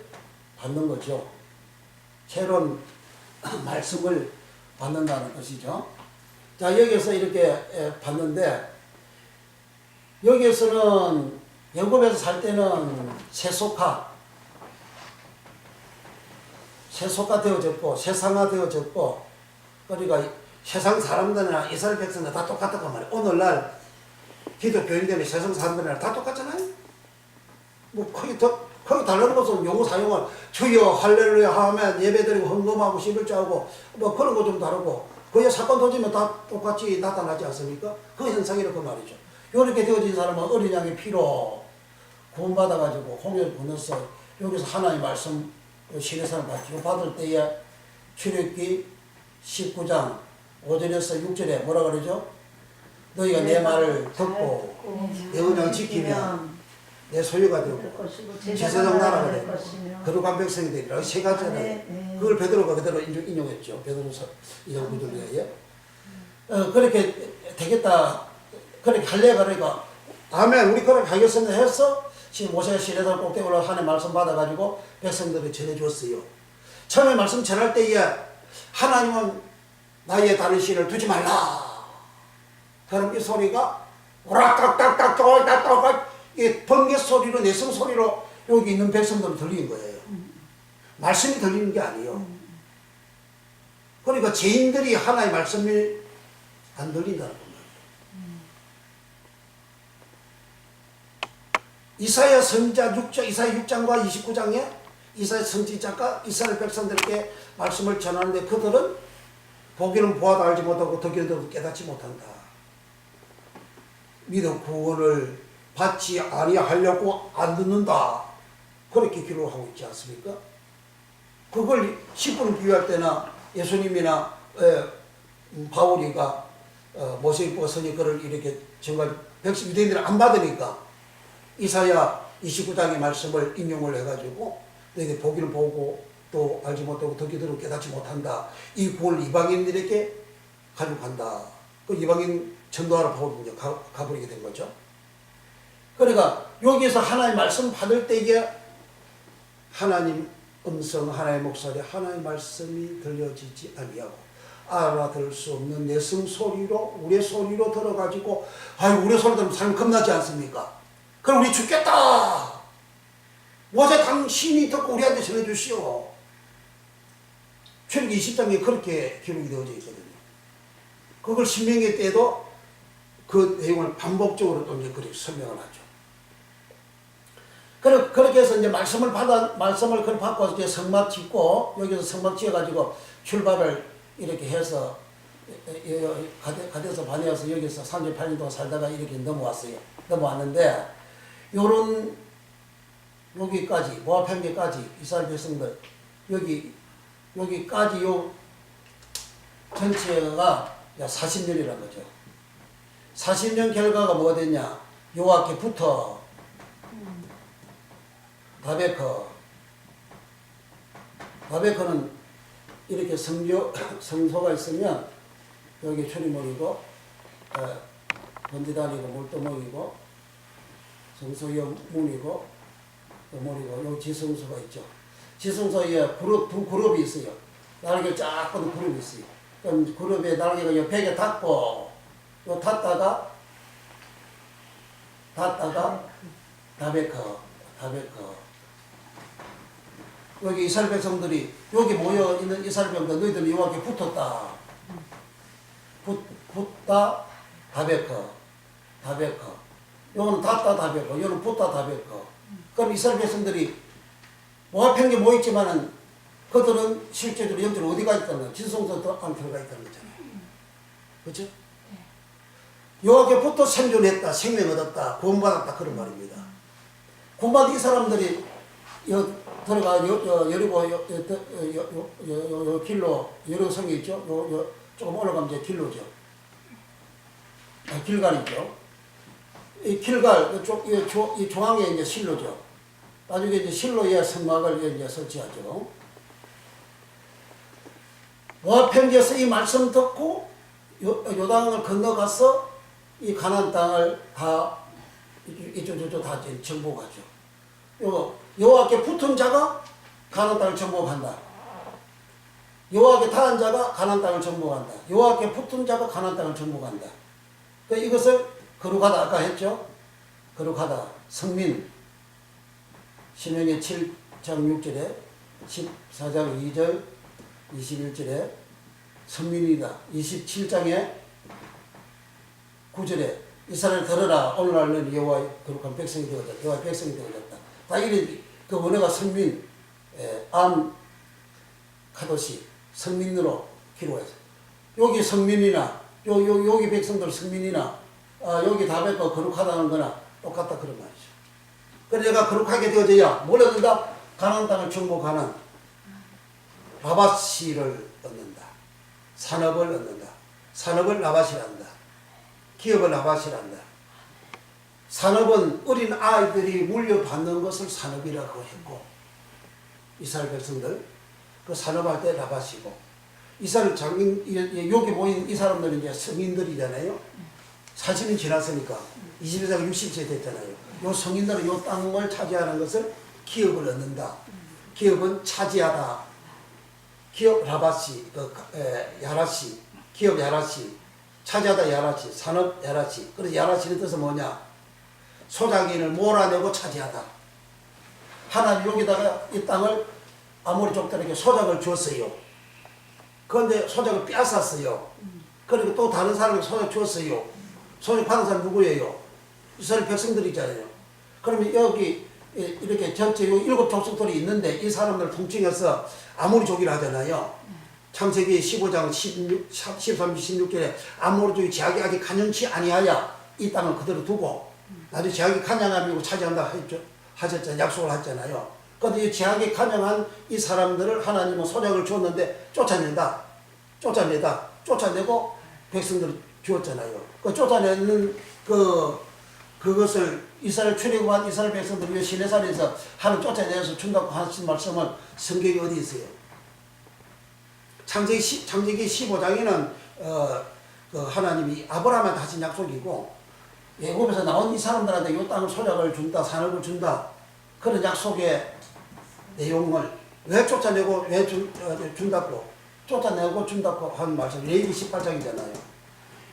받는 거죠. 새로운 말씀을 받는다는 것이죠. 자, 여기서 이렇게 받는데 여기에서는 영국에서 살 때는 세속화 되어졌고 세상화 되어졌고, 그러니까 세상 사람들이나 이스라엘 백성들 다 똑같다고 말이에요. 오늘날 기독교인들이 세상 사람들이랑 다 똑같잖아요. 뭐 거기 다른 것은 용어 사용을 주여 할렐루야 하면 예배드리고 헌금하고 11조하고 뭐 그런 거 좀 다르고 그게 사건 터지면 다 똑같이 나타나지 않습니까? 그 현상이라고 그 말이죠. 이렇게 되어진 사람은 어린 양의 피로 구원받아가지고 홍해를 건너서 여기서 하나님의 말씀 신의산을 받을 때에 출애굽기 19장 5절에서 6절에 뭐라 그러죠? 너희가 내 말을 듣고 내 언약을 지키면 내 소유가 되고 제사장 나라가 되고 거룩한 백성이 되리라. 세 가지잖아요. 그걸 베드로가 그대로 인용했죠. 베드로서 2장 9절에 그렇게 되겠다. 그렇게 할래 그러니까 아멘 우리 그렇게 하겠습니다 해서 지금 모세가 시내산 꼭대기 올라가 하나님 말씀 받아가지고 백성들을 전해줬어요. 처음에 말씀 전할 때에 하나님은 나의 다른 신을 두지 말라. 그럼 이 소리가 오락딱딱딱 쪼락딱딱 이 번개 소리로 내성 소리로 여기 있는 백성들은 들리는 거예요. 말씀이 들리는 게 아니에요. 그러니까 죄인들이 하나의 말씀이 안 들린다는 겁니다. 이사야 선지자 6장, 이사야 6장과 29장에 이사야 선지자가 이스라엘 백성들에게 말씀을 전하는데 그들은 보기는 보아도 알지 못하고 듣기는 깨닫지 못한다. 믿음 구원을 받지 아니하려고 안 듣는다. 그렇게 기록을 하고 있지 않습니까? 그걸 10분 비유할 때나 예수님이나 바울이가 모세의 선이 그를 이렇게 정말 백성 유대인들이 안 받으니까 이사야 29장의 말씀을 인용을 해가지고 너희들 보기를 보고 또 알지 못하고 듣기들은 깨닫지 못한다. 이 구원을 이방인들에게 가져간다. 그 이방인 전도하러 바울이 가버리게 된 거죠. 그러니까 여기서 하나님의 말씀 받을 때에 하나님 음성, 하나님의 목소리, 하나님의 말씀이 들려지지 아니하고 알아들을 수 없는 내성 소리로 우리의 소리로 들어가지고 아유 우리의 소리 들으면 사람 겁나지 않습니까? 그럼 우리 죽겠다. 모세 당신이 듣고 우리한테 전해주시오. 출애굽기 20장에 그렇게 기록이 되어져 있거든요. 그걸 신명기 때도 그 내용을 반복적으로 또 이제 그렇게 설명을 하죠. 그렇게 해서 이제 말씀을 받고 이제 성막 짓고 여기서 성막 지어가지고 출발을 이렇게 해서 가대에서 반해서 여기서 38년 동안 살다가 이렇게 넘어왔는데 요런 여기까지 모압 평지까지 이스라엘 백성들 여기까지 요 전체가 40년이라는 거죠. 40년 결과가 뭐가 됐냐? 여호와께부터 다베커는 이렇게 성소가 있으면 여기 출입문이고 번지단이고 물두멍이고 성소의 문이고 요 지성소가 있죠. 지성소에 두 그룹이 있어요. 날개 쫙 뻗은 그룹이 있어요. 그럼 그룹에 날개가 요 벽에 닿고 요 닿다가 다베커 여기 이스라엘 백성들이 여기 모여 있는 이스라엘 백성들 너희들은 여호와께 붙었다. 붙다 다베커. 요거는 닿다 다베커. 요거는 붙다 다베커. 그럼 이스라엘 백성들이 모압 평지에 모여 있지만은 그들은 실제적으로 영적으로 어디가 있다는 진성소 안에 들어가 있다는 거잖아요. 그렇죠? 여호와께 붙어 생존했다, 생명 얻었다, 구원받았다 그런 말입니다. 구원받은 이 사람들이 들어가 여리고 요 길로 여리고성이 있죠. 요 조금 올라가면 이제 길로죠. 길갈이죠. 이 길갈 이 중앙에 이제 실로죠. 나중에 이제 실로에 성막을 이제 설치하죠. 모압 평지에서 이 말씀 듣고 요단을 건너가서 이 가나안 땅을 다 이쪽 저쪽 다 이제 정복하죠. 여호와께 붙은 자가 가나안 땅을 정복한다. 여호와께 타한 자가 가나안 땅을 정복한다. 여호와께 붙은 자가 가나안 땅을 정복한다. 그러니까 이것을 거룩하다 아까 했죠. 거룩하다 성민 신명기 7장 6절에 14장 2절 21절에 성민이다. 27장에 9절에 이스라엘 들으라 오늘날 너는 여호와의 거룩한 백성이 되어졌다. 여호와의 백성이 되어졌다. 다 이런 그 원어가 성민 안 카도시 성민으로 기록해서 여기 성민이나 여기 백성들 성민이나 여기 다베가 거룩하다는 거나 똑같다 그런 말이죠. 그래서 내가 거룩하게 되어져야 뭘 얻는다? 가나안 땅을 정복하는 라바시를 얻는다. 산업을 얻는다. 산업을 라바시란다. 기업을 라바시란다. 산업은 어린 아이들이 물려받는 것을 산업이라고 했고 이스라엘 백성들 그 산업할 때 라바시고 이스라엘 장인 여기 보인 이 사람들은 이제 성인들이잖아요. 40년 지났으니까 21세기 60세 됐잖아요. 요 성인들은 요 땅을 차지하는 것을 기업을 얻는다. 기업은 차지하다. 기업 라바시, 야라시, 기업 야라시, 차지하다 야라시, 산업 야라시. 그래서 야라시의 뜻은 뭐냐? 소작인을 몰아내고 차지하다. 하나님 여기다가 이 땅을 아모리 족들에게 소작을 줬어요. 그런데 소작을 빼앗았어요. 그리고 또 다른 사람에게 소작 줬어요. 소작 받은 사람 누구예요? 이스라엘 백성들이잖아요. 그러면 여기 이렇게 전체 7족속들이 있는데 이 사람들을 통칭해서 아모리족이라 하잖아요. 창세기 15장 13, 16절에 아모리족이 제약이 아직 간연치 아니하여 이 땅을 그대로 두고 나중에 제약이 간양하면 차지한다 하셨잖아요. 약속을 하셨잖아요. 그런데 이 제약이 간양한 이 사람들을 하나님은 소작을 줬는데 쫓아내고 백성들을 주었잖아요. 그 쫓아내는 그것을 이스라엘 출애굽한 이스라엘 백성들이 시내산에서 하나님 쫓아내서 준다고 하신 말씀은 성경에 어디 있어요? 창세기 15장에는 그 하나님이 아브라함한테 하신 약속이고 애굽에서 나온 이 사람들한테 이 땅을 소작을 준다, 산업을 준다 그런 약속의 내용을 왜 쫓아내고 왜 준다고 쫓아내고 준다고 하는 말씀 레위기 18장이잖아요.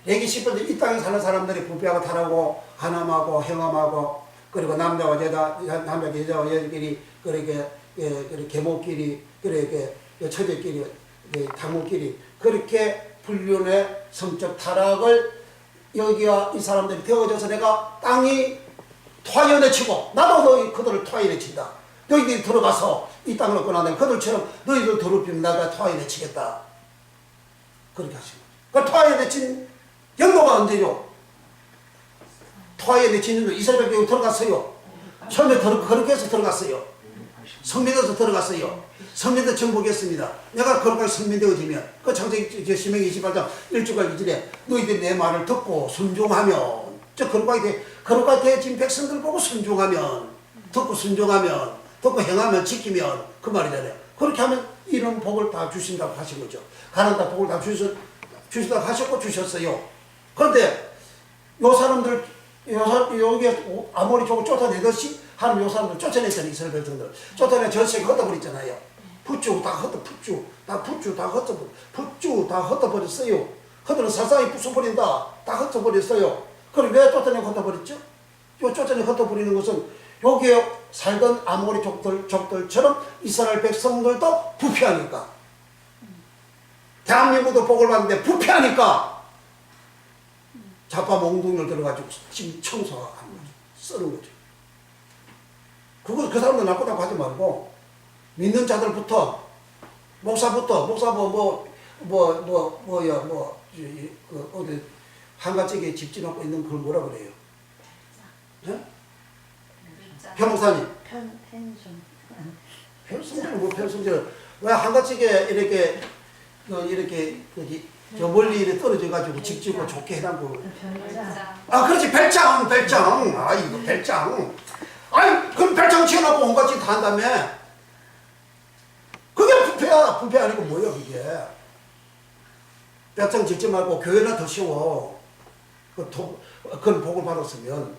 레위기 18장 이 땅에 사는 사람들이 부패하고 타락하고 가늠하고 행함하고 그리고 남자와 여자와 여자끼리 그렇게 계모끼리 그렇게 처제끼리 당무끼리 그렇게 불륜의 성적 타락을 여기와 이 사람들이 되어져서 내가 땅이 토하여 치고 나도 그들을 토하여 친다. 너희들이 들어가서 이 땅을 얻고 나면 그들처럼 너희들 더럽히면 내가 토하여 치겠다. 그렇게 하신 거죠. 그 토하여 친 연도가 언제요? 토하여 친 연도 이스라엘 백성이 들어갔어요. 처음에 그렇게 해서 들어갔어요. 성민에서 들어갔어요. 성민도 정복했습니다. 내가 거룩하게 성민되어지면 그 창세기 신명기 28장 1절과 2절에 너희들이 내 말을 듣고 순종하면 저 거룩하게 되어진 백성들 보고 순종하면 듣고 순종하면 듣고 행하면 지키면 그 말이잖아요. 그렇게 하면 이런 복을 다 주신다고 하신 거죠. 가나안 땅 복을 다 주신다고 하셨고 주셨어요. 그런데 요 사람들 여기 아모리 쪽을 쫓아내듯이 하나님 요 사람들 쫓아냈잖아요. 이스라엘 백성들 쫓아내 전세에 흩어버렸잖아요. 풋주 다 흩어버렸어요. 그들은 사사히 부숴버린다. 다 흩어버렸어요. 그럼 왜 쫓아내고 흩어버렸죠? 요 쫓아내고 흩어버리는 것은 여기에 살던 아모리 족들처럼 이스라엘 백성들도 부패하니까 대한민국도 복을 받는데 부패하니까 자빠몽둥이를 들어가지고 지금 청소하는 거죠. 쓰는 거죠. 그 사람들 나쁘다고 하지 말고 믿는 자들부터 목사부터 어디 한가지게 집 지놓고 있는 그걸 뭐라 그래요? 네? 변호사님. 편성제는 뭐 편성제? 왜 한가지게 이렇게 저 멀리 이렇게 떨어져 가지고 집 짓고 좋게 해놨고. 아 그렇지 별장. 아 이거 별장. 아니 그럼 별장 지어놓고 온갖 짓 다 한다며. 그게 부패야. 부패 아니고 뭐야 그게. 별장 짓지 말고 교회나 더 쉬워. 그런 복을 받았으면.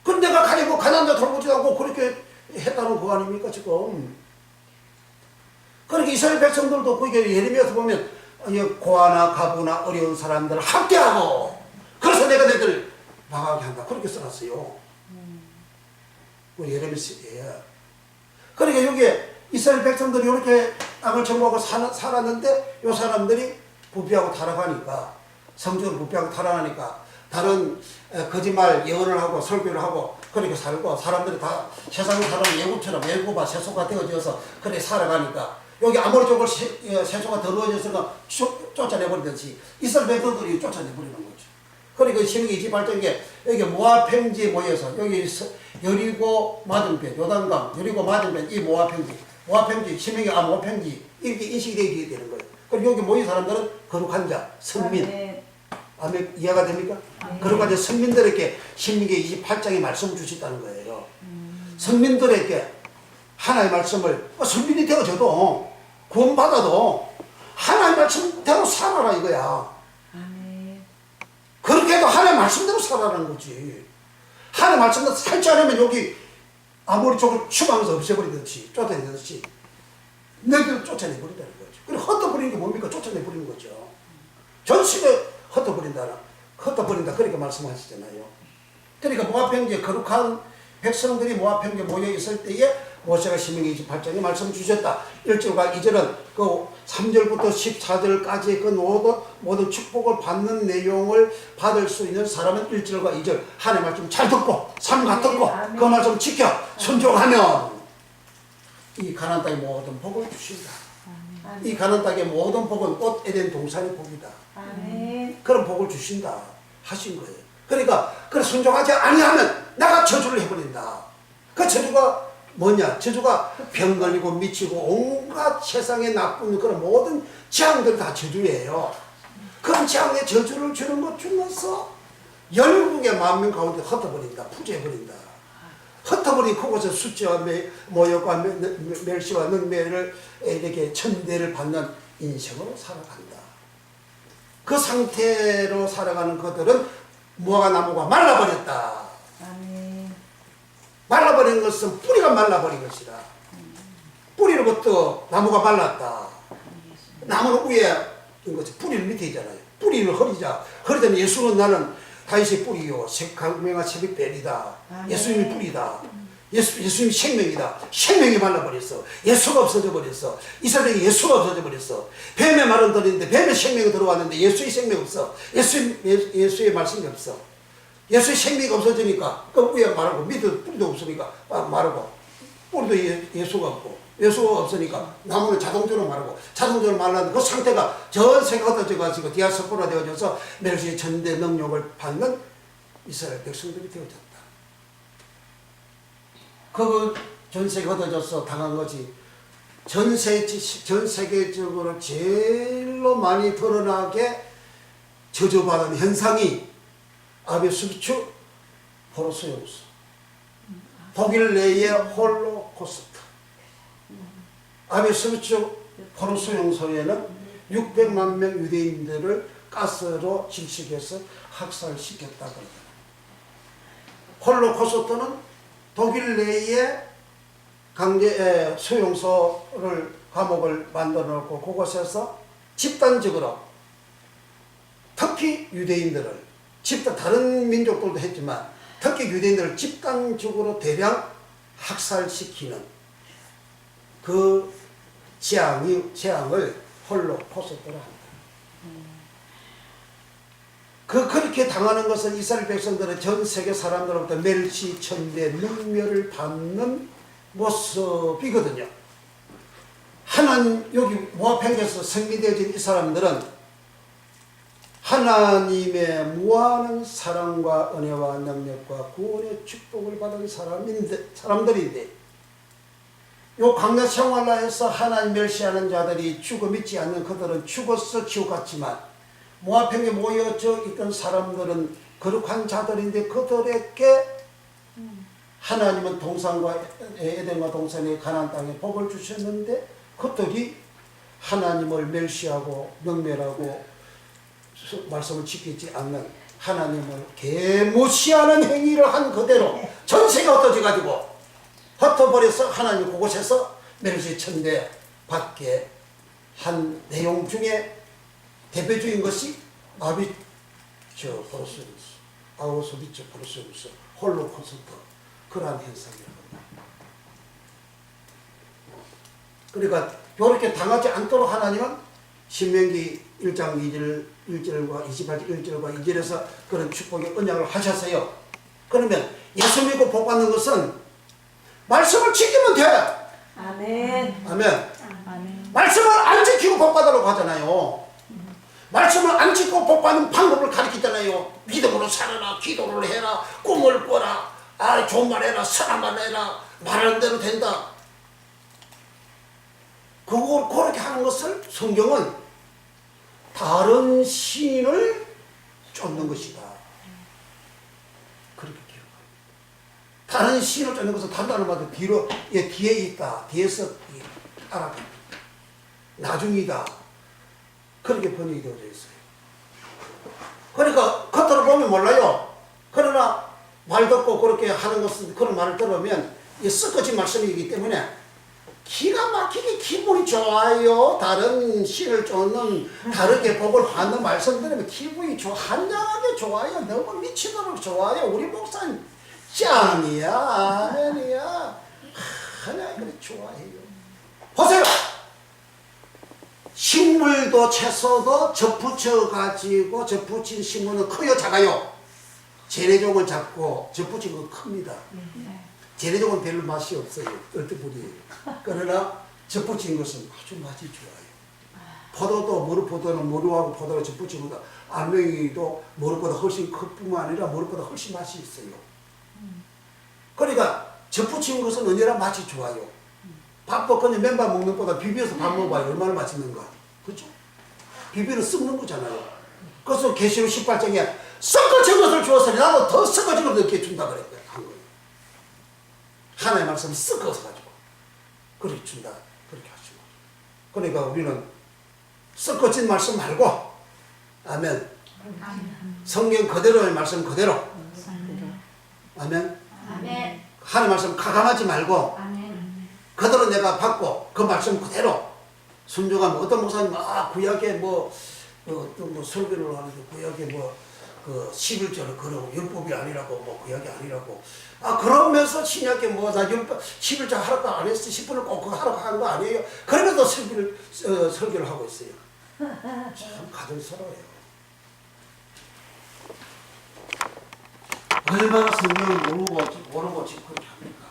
그럼 내가 가지고 가난자 돌보지 않고 그렇게 했다는 거 아닙니까 지금. 그러니까 이스라엘 백성들도 그게 예레미야서 보면 고아나 가부나 어려운 사람들을 함께하고 그래서 내가 너희들 망하게 한다 그렇게 써놨어요. 그 예레미야에. 그러니까 여기에 이스라엘 백성들이 이렇게 땅을 정복하고 살았는데 이 사람들이 부패하고 타락하니까 성적으로 부패하고 타락하니까 다른 거짓말 예언을 하고 설교를 하고 그렇게 살고 사람들이 다 세상 사람은 예굽처럼 예굽아 세소가 되어져서 그렇게 살아가니까 여기 아모리 쪽을 세소가 더러워져서 쫓아내버리듯이 이스라엘 백성들이 쫓아내버리는 거죠. 그러니까 신명기 28장에 여기 모압 평지에 모여서 여기 여리고 맞은편 요단강 여리고 맞은편 이 모압 평지 신명기 모압 평지 이렇게 인식이 되게 되는 거예요. 그리고 여기 모인 사람들은 거룩한 자 선민 아멘. 이해가 됩니까? 거룩한 자 선민들에게 신명기 28장에 말씀을 주셨다는 거예요. 선민들에게 하나의 말씀을 선민이 되어져도 구원받아도 하나의 말씀대로 살아라 이거야. 그렇게 해도 하나의 말씀대로 살아라는 거지. 하나의 말씀대로 살지 않으면 여기 아모리 쪽을 추방해서 없애버리듯이 쫓아내듯이 너희들 쫓아내버린다는 거죠. 그리고 흩어버리는 게 뭡니까? 쫓아내버리는 거죠. 전식에 흩어버린다 그렇게 말씀하시잖아요. 그러니까 모압 평지에 거룩한 백성들이 모압 평지에 모여 있을 때에 모세가 신명기 28장에 말씀 주셨다. 1절과 2절은 그 3절부터 14절까지 그 모든 축복을 받는 내용을 받을 수 있는 사람은 1절과 2절 하나님의 말씀 잘 듣고 삼가 듣고 그 말씀 지켜 순종하면 이 가나안 땅의 모든 복을 주신다. 이 가나안 땅의 모든 복은 꽃 에덴 동산의 복이다. 그런 복을 주신다 하신 거예요. 그러니까 그 순종하지 아니하면 내가 저주를 해버린다. 그 저주가 뭐냐? 저주가 병 걸리고 미치고 온갖 세상에 나쁜 그런 모든 재앙들이 다 저주예요. 그런 재앙에 저주를 주는 것 중에서 열국의 만명 가운데 흩어버린다. 부재해버린다. 흩어버린 그곳에 숫자와 모욕과 멸시와 능멸을 이렇게 천대를 받는 인생으로 살아간다. 그 상태로 살아가는 그들은 무화과 나무가 말라버렸다. 말라버린 것은 뿌리가 말라버린 것이다. 뿌리로부터 나무가 말랐다. 나무는 위에 뿌리는 밑에 있잖아요. 뿌리를 허리잖아요. 예수는 나는 다윗의 뿌리요 강명한 새벽별이다. 예수님이 뿌리다. 예수님이 생명이다. 생명이 말라버렸어. 예수가 없어져 버렸어. 이스라엘에 예수가 없어져 버렸어. 뱀의 말은 들었는데 뱀의 생명이 들어왔는데 예수의 생명이 없어. 예수의 말씀이 없어. 예수의 생명이 없어지니까 그 위에 마르고 밑에 뿌리도 없으니까 마르고 뿌리도 예수가 없고 예수가 없으니까 나무는 자동적으로 마르고 자동적으로 말랐는데 그 상태가 전 세계가 흩어져가지고 디아스포라 되어져서 멸시의 전대 능력을 받는 이스라엘 백성들이 되어졌다. 그 전 세계 흩어져서 당한 것이 전 세계적으로 제일로 많이 드러나게 저주받은 현상이 아비스비추 호로소용소 독일 내의 홀로코스트 아비스비추 호로소용소에는 600만 명 유대인들을 가스로 질식해서 학살시켰다 그러더라. 홀로코스트는 독일 내에 강제 소용소를 감옥을 만들어 놓고 그곳에서 집단적으로 특히 유대인들을 다른 민족들도 했지만 특히 유대인들을 집단적으로 대량 학살시키는 그 재앙을 홀로코스트라 합니다. 그렇게 당하는 것은 이스라엘 백성들은 전 세계 사람들로부터 멸시, 천대, 능멸을 받는 모습이거든요. 하나님 여기 모압 평지에서 성리되어진 이 사람들은 하나님의 무한한 사랑과 은혜와 능력과 구원의 축복을 받은 사람들인데 요 광야 생활하에서 하나님 멸시하는 자들이 죽어 믿지 않는 그들은 죽어서 지옥 갔지만 모압 평지에 모여져 있던 사람들은 거룩한 자들인데 그들에게 하나님은 동산과 에덴과 동산의 가나안 땅에 복을 주셨는데 그들이 하나님을 멸시하고 능멸하고 말씀을 지키지 않는 하나님을 개무시하는 행위를 한 그대로 전세가 흩어져 가지고 흩어버려서 하나님 그곳에서 멜기세덱 받게 한 내용 중에 대표적인 것이 아우슈비츠 브루셀스 홀로코스트 그러한 현상이라고 합니다. 그러니까 이렇게 당하지 않도록 하나님은 신명기 1장 1절과 28절 1절과 2절에서 그런 축복의 언약을 하셨어요. 그러면 예수 믿고 복 받는 것은 말씀을 지키면 돼. 아멘. 아멘. 아멘. 말씀을 안 지키고 복 받으라고 하잖아요. 말씀을 안 지키고 복 받는 방법을 가르치잖아요. 믿음으로 살아라, 기도를 해라, 꿈을 꿔라, 좋은 말 해라, 선한 말 해라, 말하는 대로 된다. 그렇게 하는 것을 성경은 다른 신을 쫓는 것이다. 그렇게 기록합니다. 다른 신을 쫓는 것은 단단한 말도 뒤에 있다. 뒤에서 따라간다. 나중이다. 그렇게 번역이 되어져 있어요. 그러니까 겉으로 보면 몰라요. 그러나 말 듣고 그렇게 하는 것은 그런 말을 들으면 이 섞어진 말씀이기 때문에 기가 막히게 기분이 좋아요. 다른 신을 쫓는 다르게 복을 받는 말씀 들으면 기분이 한장하게 좋아요. 너무 미치도록 좋아요. 우리 목사님 짱이야. 아멘이야. 하나님 그래 좋아해요. 보세요. 식물도 채소도 접붙여 가지고 접붙인 식물은 커요 작아요? 재래종을 잡고 접붙인 건 큽니다. 재래종은 별로 맛이 없어요. 얼뜻뿌리예요. 그러나 접붙인 것은 아주 맛이 좋아요. 포도도 머루포도는 머루하고 포도를 접붙인 것보다 알맹이도 머루보다 훨씬 클 뿐만 아니라 머루보다 훨씬 맛이 있어요. 그러니까 접붙인 것은 언제나 맛이 좋아요. 밥도 그냥 맨밥 먹는 것보다 비벼서 밥 먹어봐요. 얼마나 맛있는가. 그렇죠? 비비는 썩는 거잖아요. 그래서 계시록 18장에 썩어진 것을 주었으니 나도 더 썩어진 것을 너게 준다 그랬거든. 한 거예요. 하나님의 말씀이 썩어서 가지고 그렇게 준다. 그렇게 하시고. 그러니까 우리는 썩어진 말씀 말고 아멘. 성경 그대로의 말씀 그대로. 아멘. 아멘. 하나님 말씀 가감하지 말고 그대로 내가 받고 그 말씀 그대로 순종하면 어떤 목사님 구약에 어떤 설교를 하는데 구약에 그 11절을 걸어 율법이 아니라고 구약이 아니라고 그러면서 신약에 나 율법 11절 하라고 안 했어 10분을 꼭 그거 하라고 한 거 아니에요. 그러면서 설교를 하고 있어요. 참 가정스러워요. 얼마나 성경을 모르고 지금 그렇게 합니까?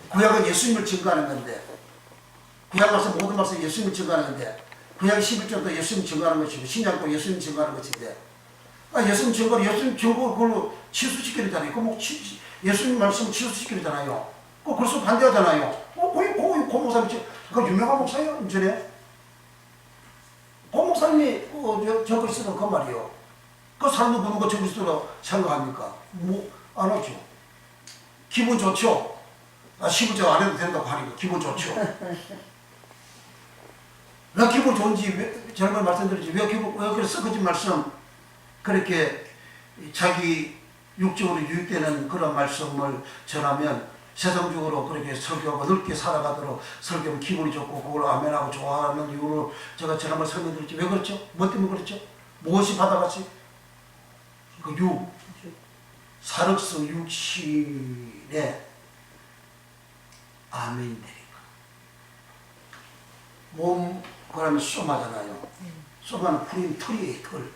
구약은 예수님을 증거하는 건데 구약 말씀 모든 말씀 예수님을 증거하는 건데 구약 11절도 예수님 증거하는 것이고 신약도 예수님 증거하는 것인데 예수님 증거 그걸로 취소시키려잖아요. 예수님 말씀 취소시키려잖아요. 그래서 반대하잖아요. 고 목사님 그 유명한 목사예요. 인천에 고 목사님이 저 그리스도는 그 말이요. 그 사람도 보는 거 저 그리스도로 생각합니까? 안 하죠. 기분 좋죠. 11절 안 해도 된다고 하니까 기분 좋죠. 왜 기분 좋은지 저런 말씀드리지 왜 그렇게 썩어진 말씀 그렇게 자기 육적으로 유익되는 그런 말씀을 전하면 세상적으로 그렇게 설교하고 넓게 살아가도록 설교하면 기분이 좋고 그걸 아멘하고 좋아하는 이유로 제가 지난번에 설명드렸지. 왜 그렇죠? 뭐 때문에 그렇죠? 무엇이 받아갔지? 그 사륵스 육신에 아멘이니까. 몸 그러면 소마잖아요. 소마는 풀인 털이에요. 털.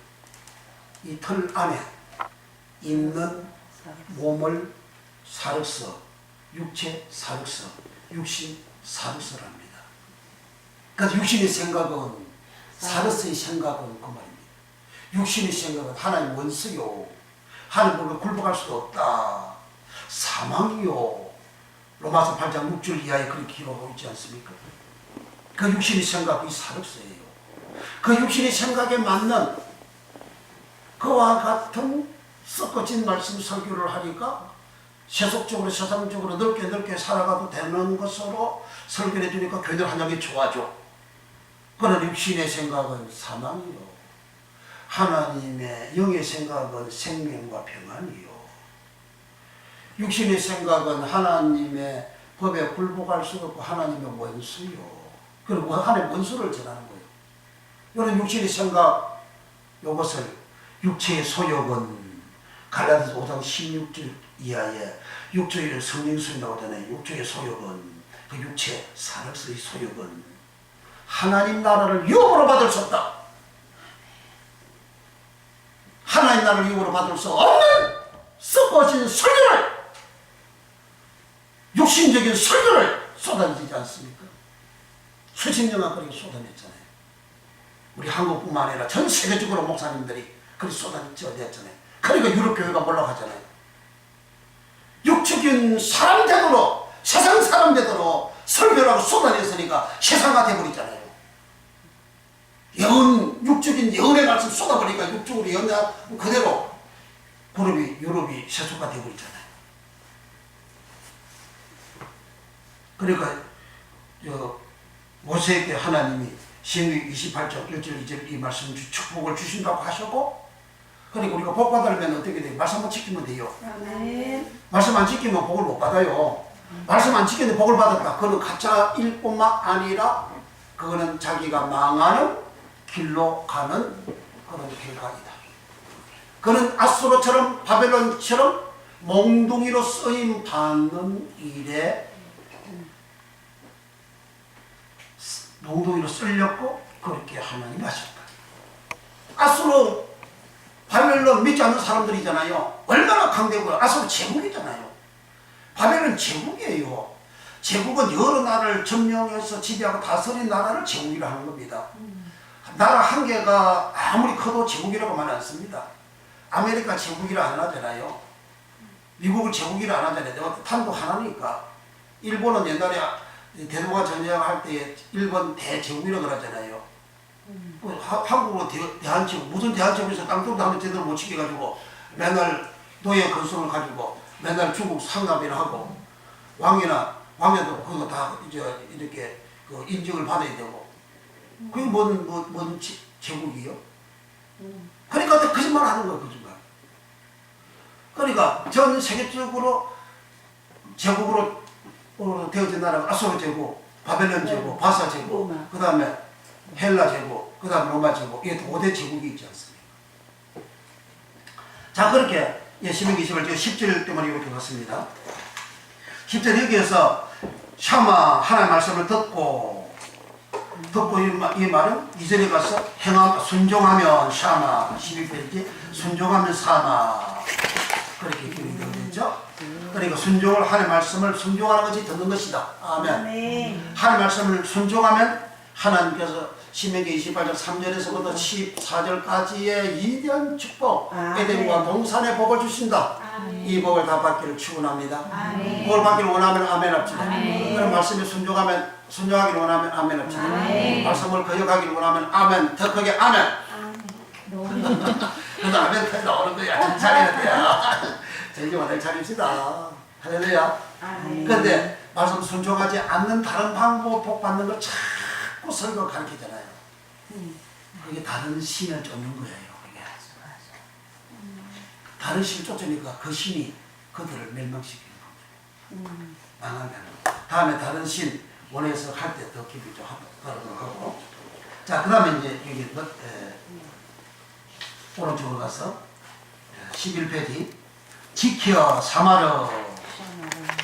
이 털 안에 있는 몸을 사륵스, 육체 사륵스, 육신 사륵스랍니다. 그러니까 육신의 생각은 사륵스의 생각은 그 말입니다. 육신의 생각은 하나님 원수요. 하나님과 굴복할 수도 없다. 사망이요. 로마서 8장 6절 이하에 그렇게 기록하고 있지 않습니까? 그 육신의 생각이 사륵스예요. 그 육신의 생각에 맞는 그와 같은 썩어진 말씀 설교를 하니까 세속적으로 세상적으로 넓게 살아가도 되는 것으로 설교를 해주니까 교회들 한양이 좋아져. 그런 육신의 생각은 사망이요. 하나님의 영의 생각은 생명과 평안이요. 육신의 생각은 하나님의 법에 굴복할 수 없고 하나님의 원수요. 그리고 하나님의 원수를 전하는 거예요. 이런 육신의 생각, 이것을 육체의 소욕은 갈라디아서 5장 16절 이하에 육체의 성령수에 나오잖아요. 육체의 소욕은 그 육체, 사력의 소욕은 하나님 나라를 유업으로 받을 수 없다. 하나님 나라를 유업으로 받을 수 없는 썩어진 설교를, 육신적인 설교를 쏟아지지 않습니까? 수십 년간 그렇게 쏟아냈잖아요. 우리 한국뿐만 아니라 전 세계적으로 목사님들이 그렇게 쏟아냈잖아요. 그러니까 유럽 교회가 몰락하잖아요. 육적인 사람 되도록, 세상 사람 되도록 설교라고 쏟아냈으니까 세상화 돼버리잖아요. 육적인 예언의 말씀 쏟아버리니까 육적으로 예언자 그대로 유럽이 세속화 돼버리잖아요. 그러니까 모세에게 하나님이 신명기 28장 1절 2절 이 말씀 축복을 주신다고 하셨고, 그러니까 우리가 복 받으려면 어떻게 돼요? 말씀만 지키면 돼요. 아멘. 말씀 안 지키면 복을 못 받아요. 말씀 안 지키는데 복을 받았다. 그거는 가짜 일뿐만 아니라 그거는 자기가 망하는 길로 가는 그런 결과이다. 그는 아수르처럼 바벨론처럼 몽둥이로 쓰임 받는 일에 몽둥이로 쓸렸고 그렇게 하나님 하셨다. 아수르 바벨론 믿지 않는 사람들이잖아요. 얼마나 강대고요. 아수르 제국이잖아요. 바벨론 제국이에요. 제국은 여러 나라를 점령해서 지배하고 다스린 나라를 제국이라 하는 겁니다. 나라 한 개가 아무리 커도 제국이라고 말 안 씁니다. 아메리카 제국이라 안 하잖아요. 미국을 제국이라 안 하잖아요. 탄도 하나니까. 일본은 옛날에 대동아 전쟁할 때 일본 대제국이라고 그러잖아요. 한국으로 대한제국, 무슨 대한제국에서 땅쪽도 한번 제대로 못 지켜가지고 맨날 노예 건설을 가지고 맨날 중국 상납이나 하고 왕에도 그거 다 이제 이렇게 그 인증을 받아야 되고 그게 뭔 제국이요? 그러니까 거짓말 하는 거야, 거짓말. 그러니까 전 세계적으로 제국으로 되어진 나라가 아수르 제국, 바벨론 제국, 바사 제국, 그 다음에 헬라 제국, 그 다음에 로마 제국, 이게 5대 제국이 있지 않습니까? 자, 그렇게 신명기 20절 10절 때문에 이렇게 갔습니다. 10절 여기에서 샤마 하나님의 말씀을 듣고 이 말은 2절에 가서 순종하면 샤마 12페이지 순종하면 사마 그렇게 기록되어 있죠. 그러니까 순종을 하나님의 말씀을 순종하는 것이 듣는 것이다. 아멘. 하나님의 말씀을 순종하면 하나님께서 신명기 28장 3절에서부터 14절까지의 위대한 축복, 에덴과 동산의 복을 주신다. 이 복을 다 받기를 축원합니다. 복을 받기를 원하면 아멘 합시다. 그런 말씀에 순종하기를 원하면 아멘 합시다. 말씀을 거역하기를 원하면 아멘, 더 크게 아멘. 그래도 아멘 터져 나오는 거야. 정신 차려야 돼요. 정신 완전히 차립시다. 할렐루야. 그런데 말씀 순종하지 않는 다른 방법 복 받는 걸 자꾸 설교 가르치잖아요. 그게 다른 신을 쫓는 거예요. 그게. 다른 신을 쫓으니까 그 신이 그들을 멸망시키는 겁니다. 망하게 하는 거예요. 다음에 다른 신 원해서 할 때 더 깊이 좀 하도록 하고. 자, 그 다음에 이제 여기 오른쪽으로 가서 11페이지 지켜 사마르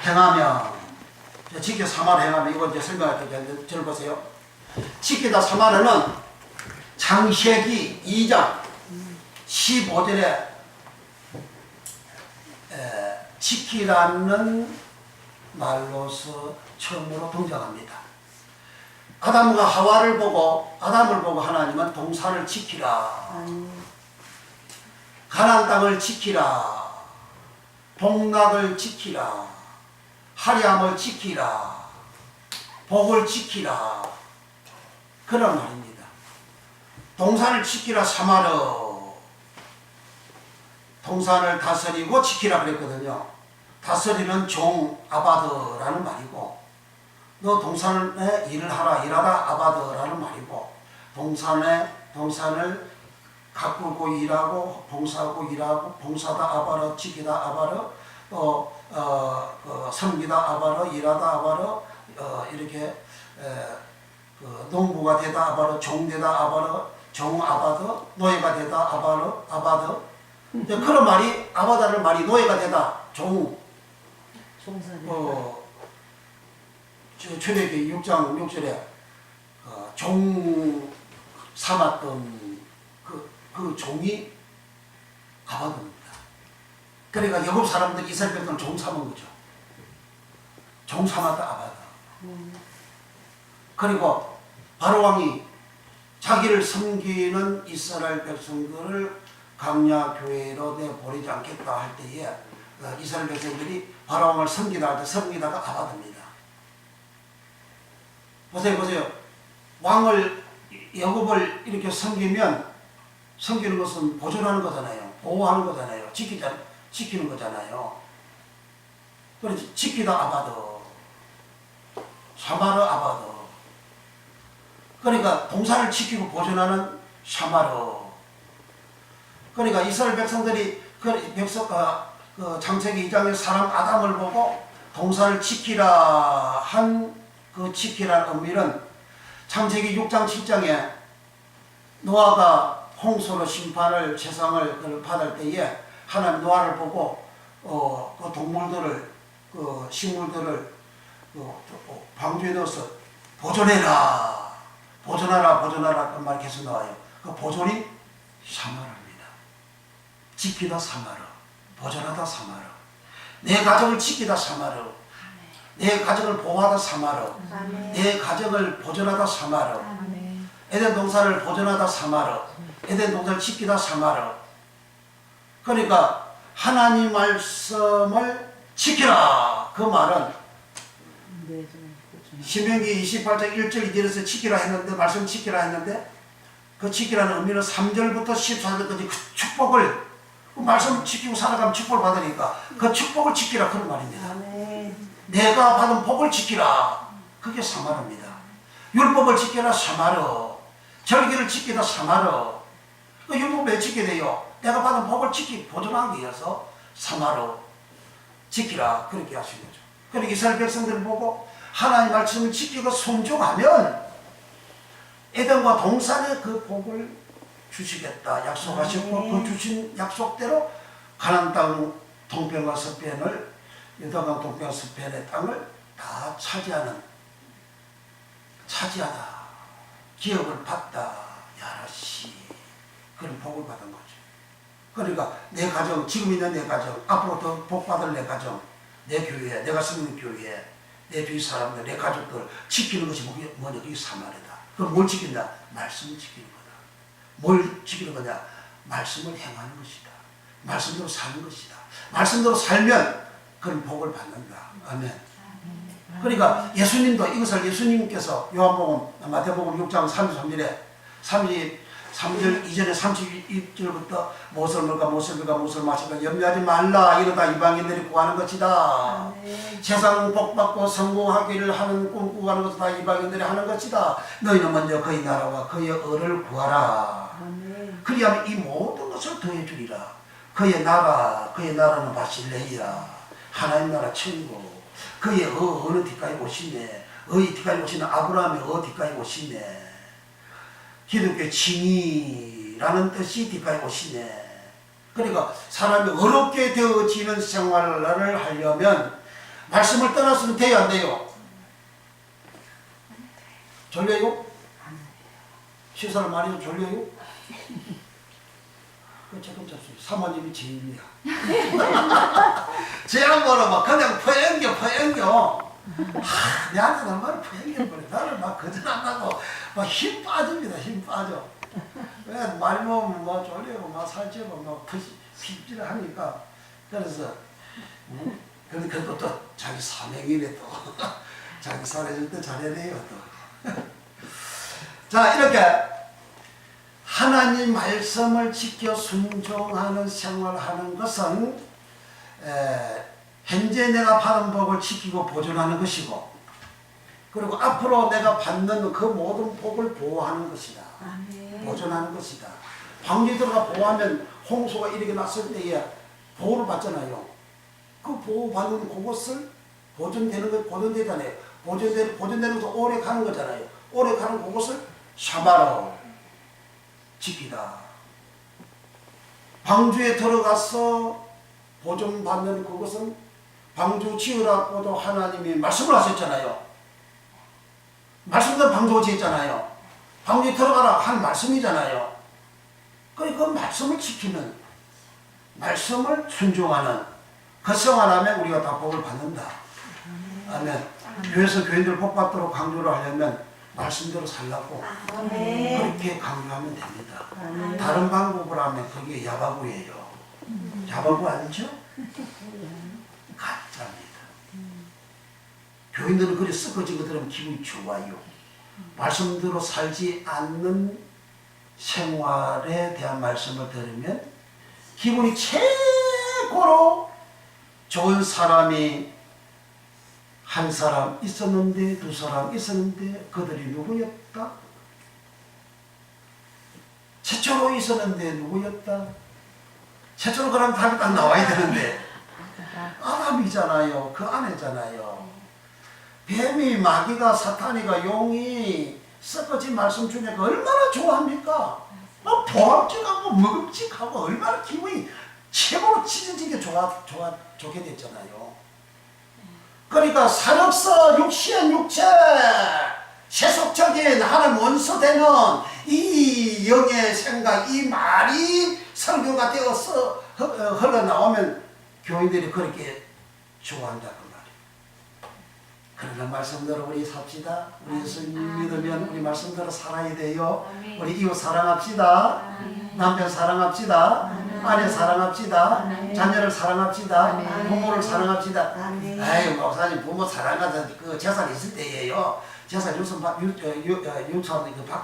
행하며, 지켜 사마르 행하며, 이거 이제 설명할 때 절 보세요. 지키다 사마르는 창세기 2장 15절에 지키라는 말로서 처음으로 등장합니다. 아담과 하와를 보고 아담을 보고 하나님은 동산을 지키라, 가나안 땅을 지키라, 복락을 지키라, 화려함을 지키라, 복을 지키라, 그런 말입니다. 동산을 지키라 사마르, 동산을 다스리고 지키라 그랬거든요. 다스리는 종 아바드라는 말이고, 너 동산에 일을 하라, 일하라 아바드라는 말이고, 동산을 가꾸고 일하고 봉사하고 일하고 봉사다 아바르 지키다 아바르 또 섬기다 아바르 일하다 아바르 이렇게 농부가 되다 아바르 종되다 아바르 종 아바드 노예가 되다 아바드 그런 말이 아바다를 말이 노예가 되다 종 출애굽기 6장 6절에 종 삼았던 그 종이 아바드입니다. 그러니까 여곱 사람들 이스라엘 백성을 종 삼은 거죠. 종 삼았다 아바드. 그리고 바로 왕이 자기를 섬기는 이스라엘 백성들을 강야 교회로 내보내지 않겠다 할 때에 이스라엘 백성들이 바로 왕을 섬기다 할 때 섬기다가 아바드입니다. 보세요. 왕을 야곱을 이렇게 섬기면 섬기는 것은 보존하는 거잖아요. 보호하는 거잖아요. 지키는 거잖아요. 그래서 지키다 아바드, 샤마르 아바드. 그러니까 동산을 지키고 보존하는 샤마르. 그러니까 이스라엘 백성들이 창세기 2장의 사람 아담을 보고 동산을 지키라 한 그 지키라는 의미는 창세기 6장 7장에 노아가 홍수로 심판을 재상을 받을 때에 하나님 노아를 보고 그 동물들을 그 식물들을 방주에 넣어서 보존하라 그 말이 계속 나와요. 그 보존이 사마르입니다. 지키다 사마르, 보존하다 사마르, 내 가정을 지키다 사마르, 내 가정을 보호하다 사마르, 내 가정을 보존하다 사마르, 에덴 동산을 보존하다 사마르, 에덴 동산을 지키다 사마르. 그러니까 하나님 말씀을 지키라 그 말은 신명기 28장 1절 2절에서 지키라 했는데 말씀 지키라 했는데 그 지키라는 의미는 3절부터 14절까지 그 축복을 그 말씀 지키고 살아가면 축복을 받으니까 그 축복을 지키라 그런 말입니다. 내가 받은 복을 지키라 그게 사마르입니다. 율법을 지키라 사마르, 절기를 지키다 사마르. 그 율법 왜 지켜야 돼요? 내가 받은 복을 보존하기 위해서 사마르 지키라 그렇게 하신 거죠. 그러니까 이스라엘 백성들을 보고 하나님 말씀을 지키고 순종하면 에덴과 동산에 그 복을 주시겠다 약속하셨고 그 주신 약속대로 가나안 땅 동편과 서편을 유다강 동편과 서편의 땅을 다 차지하다 기업을 받다 야라시 그런 복을 받은 거죠. 그러니까 내 가정 지금 있는 내 가정 앞으로 더 복받을 내 가정 내 교회 내가 쓰는 교회 내 주위 사람들 내 가족들 지키는 것이 뭐냐 이게 사마르다. 그럼 뭘 지킨다? 말씀을 지키는 거다. 뭘 지키는 거냐? 말씀을 행하는 것이다. 말씀대로 사는 것이다. 말씀대로 살면 그런 복을 받는다. 아멘. 그러니까 예수님도 이것을 예수님께서 요한복음 마태복음 6장 33절에 33절 이전에 32절부터 무엇을 먹을까 무엇을 마실까 염려하지 말라 이러다 이방인들이 구하는 것이다. 세상 복받고 성공하기를 하는 꿈꾸고 하는 것은 다 이방인들이 하는 것이다. 너희는 먼저 그의 나라와 그의 의를 구하라. 그리하면 이 모든 것을 더해 주리라. 그의 나라는 바실레이라. 하나님 나라 천국. 그의 어느 뒤까지 오시네. 의 뒤까지 오시는 아브라함의 뒤까지 오시네. 기독교 칭의라는 뜻이 뒤까지 오시네. 그러니까 사람이 어렵게 되어지는 생활을 하려면 말씀을 떠났으면 돼요 안 돼요? 졸려요? 시사를 많이 해서 졸려요? 그 조금 잡수요. 사모님이 제일이야. 제한번호 막 그냥 퍼앵겨. 내한테 얼마나 퍼앵겨버려. 나를 막 거절한다고 막 힘 빠집니다. 힘 빠져. 왜 많이 먹으면 막 졸리고 막 살찌고 막 핍질을 하니까. 그래서 근데 그것도 또 자기 사명이래 또. 자기 살해줄 때 잘해내요 또. 자 이렇게 하나님 말씀을 지켜 순종하는 생활하는 것은 현재 내가 받은 복을 지키고 보존하는 것이고 그리고 앞으로 내가 받는 그 모든 복을 보호하는 것이다. 보존하는 것이다. 방주에 들어가 보호하면 홍수가 이렇게 났을 때에 보호를 받잖아요. 그 보호받는 그것을 보존되잖아요. 보존되는 것도 오래 가는 거잖아요. 오래 가는 그것을 샤마로 지키다. 방주에 들어가서 보존받는 그것은 방주 지으라고도 하나님이 말씀을 하셨잖아요. 말씀대로 방주가 지었잖아요. 방주에 들어가라 한 말씀이잖아요. 그 말씀을 지키는, 말씀을 순종하는 그 생활하면 우리가 다 복을 받는다. 아멘. 교회에서 교인들 복 받도록 강조를 하려면 말씀대로 살라고 그렇게 강조하면 됩니다. 다른 방법을 하면 그게 야바구예요. 야바구 아니죠? 가짜입니다. 교인들은 그리 썩어진 거 들으면 기분이 좋아요. 말씀대로 살지 않는 생활에 대한 말씀을 들으면 기분이 최고로 좋은 사람이 한 사람 있었는데 두 사람 있었는데 그들이 누구였다? 최초로 있었는데 누구였다? 최초로 그럼 답이 딱 나와야 되는데 아담이잖아요. 그 아내잖아요. 뱀이 마귀가 사탄이가 용이 썩어진 말씀 중에 얼마나 좋아합니까? 보암직하고 먹음직하고 얼마나 기분이 최고로 찢어지게 좋게 됐잖아요. 그러니까 사력서 육신 육체 세속적인 하나님 원수되는 이 영의 생각, 이 말이 설교가 되어서 흘러나오면 교인들이 그렇게 좋아한다 그 말이에요. 그러나 말씀대로 우리 삽시다. 우리 예수님 믿으면 우리 말씀대로 살아야 돼요. 우리 이웃 사랑합시다. 남편 사랑합시다. 아내 사랑합시다. 자녀를 사랑합시다. 부모를 사랑합시다. 아유 목사님 부모 사랑하던 그 재산 있을 때예요. 재산 유산 받고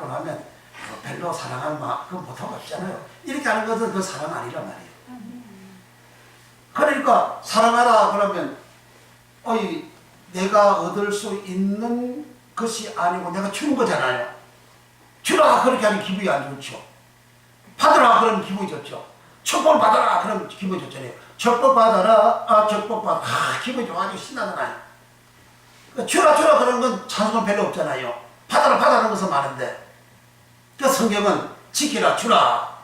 나면 별로 사랑하는 마음 그건 보통 없잖아요. 이렇게 하는 것은 그 사랑 아니란 말이에요. 그러니까 사랑하라 그러면 내가 얻을 수 있는 것이 아니고 내가 주는 거잖아요. 주라 그렇게 하면 기분이 안 좋죠. 받으라 그러면 기분이 좋죠. 축복을 받아라 그러면 기분이 좋잖아요. 축복 받아라 축복 받아 기분이 좋아가지고 신나잖아요. 주라 그런 건 찬송은 별로 없잖아요. 받아라는 것은 많은데 그 성경은 지키라 주라.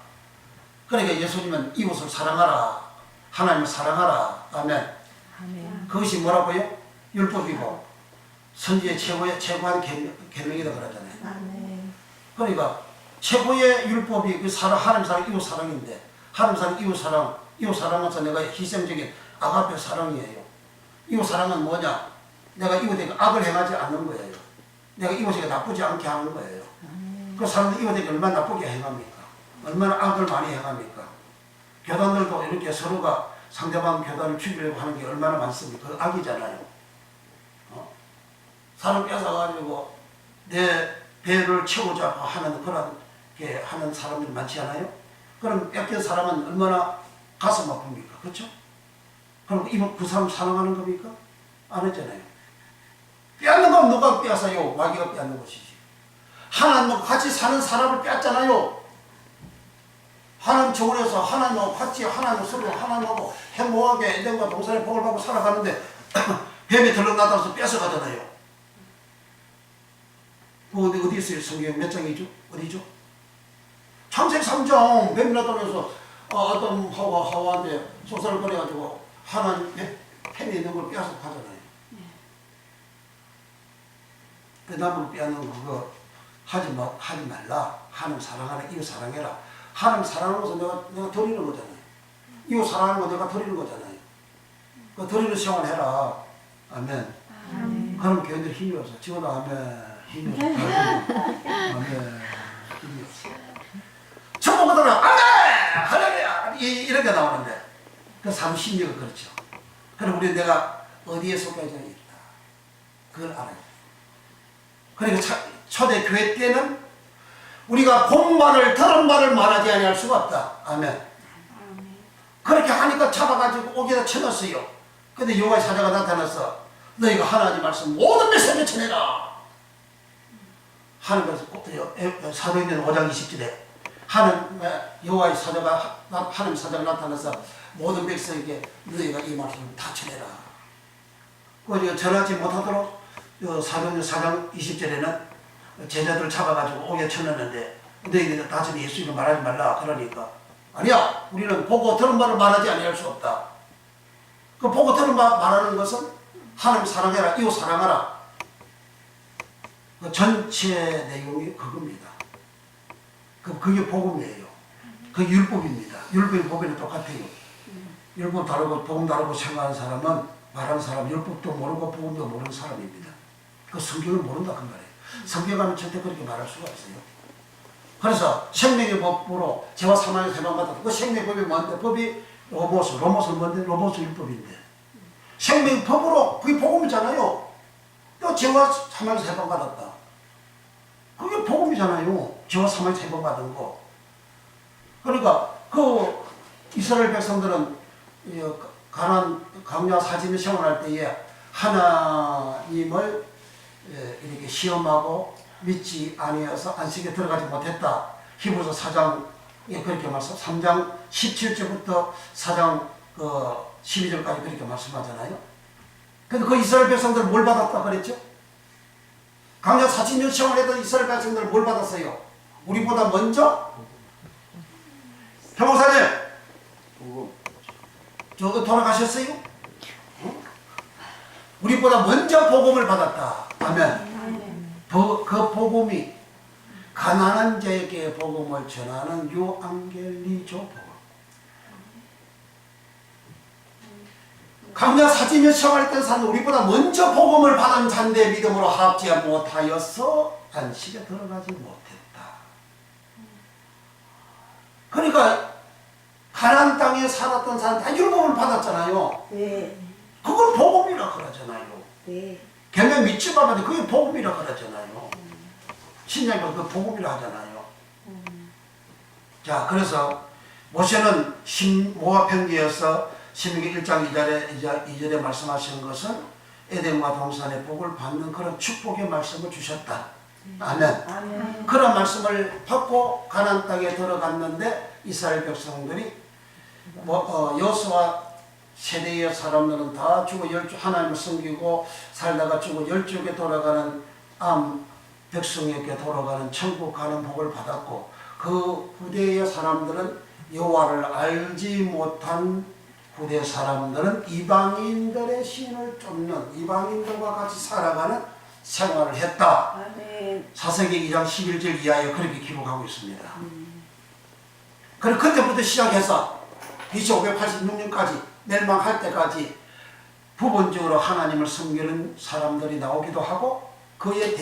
그러니까 예수님은 이웃을 사랑하라 하나님을 사랑하라. 아멘. 그것이 뭐라고요? 율법이고 선지의 최고한 계명이다 그러잖아요. 그러니까 최고의 율법이 그 하나님 사랑, 이웃 사랑인데 하나님 사랑, 이웃 사랑은 내가 희생적인 아가페 사랑이에요. 이웃 사랑은 뭐냐? 내가 이웃에게 악을 행하지 않는 거예요. 내가 이웃에게 나쁘지 않게 하는 거예요. 그 사람들 이웃에게 얼마나 나쁘게 행합니까? 얼마나 악을 많이 행합니까? 교단들도 이렇게 서로가 상대방 교단을 죽이려고 하는 게 얼마나 많습니까? 그 악이잖아요. 사람 뺏어가지고 내 배를 채우자고 하는 그런 게 하는 사람들이 많지 않아요? 그럼 뺏긴 사람은 얼마나 가슴 아픕니까? 그렇죠? 그럼 그 사람 사랑하는 겁니까? 안 했잖아요. 빼앗는 건 누가 빼앗아요? 마귀가 빼앗는 것이지. 하나님과 같이 사는 사람을 빼앗잖아요. 하나님 정원에서 하나님하고 같이 하나님 서로 하나님하고 행복하게 에덴과 동산의 복을 받고 살아가는데 뱀이 들러나다서 뺏어가잖아요. 어디 있어요? 성경 몇 장이죠? 어디죠? 창세기 3장 뱀이 나타나서 어떤 하와한테 소설을 벌여가지고 하나님 펜에 있는 걸 빼앗아 가잖아요. 그 나무를 빼앗는 그거 하지 말라. 하나님 사랑하라. 이웃 사랑해라. 하나님 사랑하는 것은 내가 드리는 거잖아요. 이웃 사랑하는 거 내가 드리는 거잖아요. 그 드리는 생활 해라. 아멘. 그럼 교인들 힘이 없어. 지금도 아멘. 힘이 없어. 아멘. 힘이 없어. 전부 그들은 아멘! 할렐루야! 이렇게 나오는데 그 사람 심리가 그렇죠. 그럼 우리 내가 어디에 속해져 있다. 그걸 알아요. 그러니까 초대 교회 때는 우리가 본 말을 들은 말을 말하지 아니할 수가 없다. 아멘. 그렇게 하니까 잡아가지고 옥에다 쳐놨어요. 근데 여호와의 사자가 나타나서 너희가 하나님 말씀 모든 메시지를 전해라. 하나님께서 사도행전 5장 20절에 여호와의 사자가 하나님 사자가 나타나서 모든 백성에게 너희가 이 말씀을 다 전해라. 그 전하지 못하도록 사도행전 4장 20절에는 제자들을 잡아가지고 옥에 쳐넣는데 너희들이 다 전에 예수 이름 말하지 말라. 그러니까 아니야, 우리는 보고 들은 바를 말하지 아니할 수 없다. 그 보고 들은 바 말하는 것은 하나님 사랑해라, 이웃 사랑하라. 그 전체 내용이 그겁니다. 그게 복음이에요. 그 율법입니다. 율법이 복음이 똑같아요. 율법 다르고 복음 다르고 생각하는 사람은 말하는 사람 율법도 모르고 복음도 모르는 사람입니다. 그 성경을 모른다 그 말이에요. 성경하면 절대 그렇게 말할 수가 없어요. 그래서 생명의 법으로 죄와 사망의 해방받았다. 그 생명의 법이 뭔데? 법이 로모스는 뭔데? 로모스 율법인데 생명의 법으로 그게 복음이잖아요. 또 죄와 사망에서 해방받았다. 그게 복음이잖아요. 죄와 사망에서 해방받은 거. 그러니까 그 이스라엘 백성들은 광야 40년 생활할 때에 하나님을 이렇게 시험하고 믿지 아니어서 안식에 들어가지 못했다. 히브리서 4장에 그렇게 말씀, 3장 17절부터 4장 12절까지 그렇게 말씀하잖아요. 근데 그 이스라엘 백성들 뭘 받았다 그랬죠? 광야 40년 생활했던 이스라엘 백성들 뭘 받았어요? 우리보다 먼저 평호사님 저거 돌아가셨어요? 어? 우리보다 먼저 복음을 받았다. 아멘. 그 복음이 가난한 자에게 복음을 전하는 요앙겔리조 복음. 광야 40년 생활했던 사람은 우리보다 먼저 복음을 받은 자인데 믿음으로 합지 못하여서 안식에 들어가지 못했다. 그러니까 가나안 땅에 살았던 사람 다 율법을 받았잖아요. 네. 그걸 복음이라 그러잖아요. 네. 걔네 믿지 말라는데 그게 복음이라 그러잖아요. 신약은 그 복음이라 하잖아요. 자, 그래서 모세는 모압 평지에서 신명기 1장 2절에 말씀하신 것은 에덴과 동산의 복을 받는 그런 축복의 말씀을 주셨다. 아멘. 아멘. 그런 말씀을 받고 가나안 땅에 들어갔는데 이스라엘 백성들이 여호수아 세대의 사람들은 다 죽어 하나님을 섬기고 살다가 죽어 12개 돌아가는 암 백성에게 돌아가는 천국 가는 복을 받았고 그 후대의 사람들은 여호와를 알지 못한 후대 사람들은 이방인들의 신을 쫓는 이방인들과 같이 살아가는 생활을 했다. 아멘. 사사기 2장 11절 이하에 그렇게 기록하고 있습니다. 그리고 그때부터 시작해서 2586년까지 멸망할 때까지 부분적으로 하나님을 섬기는 사람들이 나오기도 하고 그의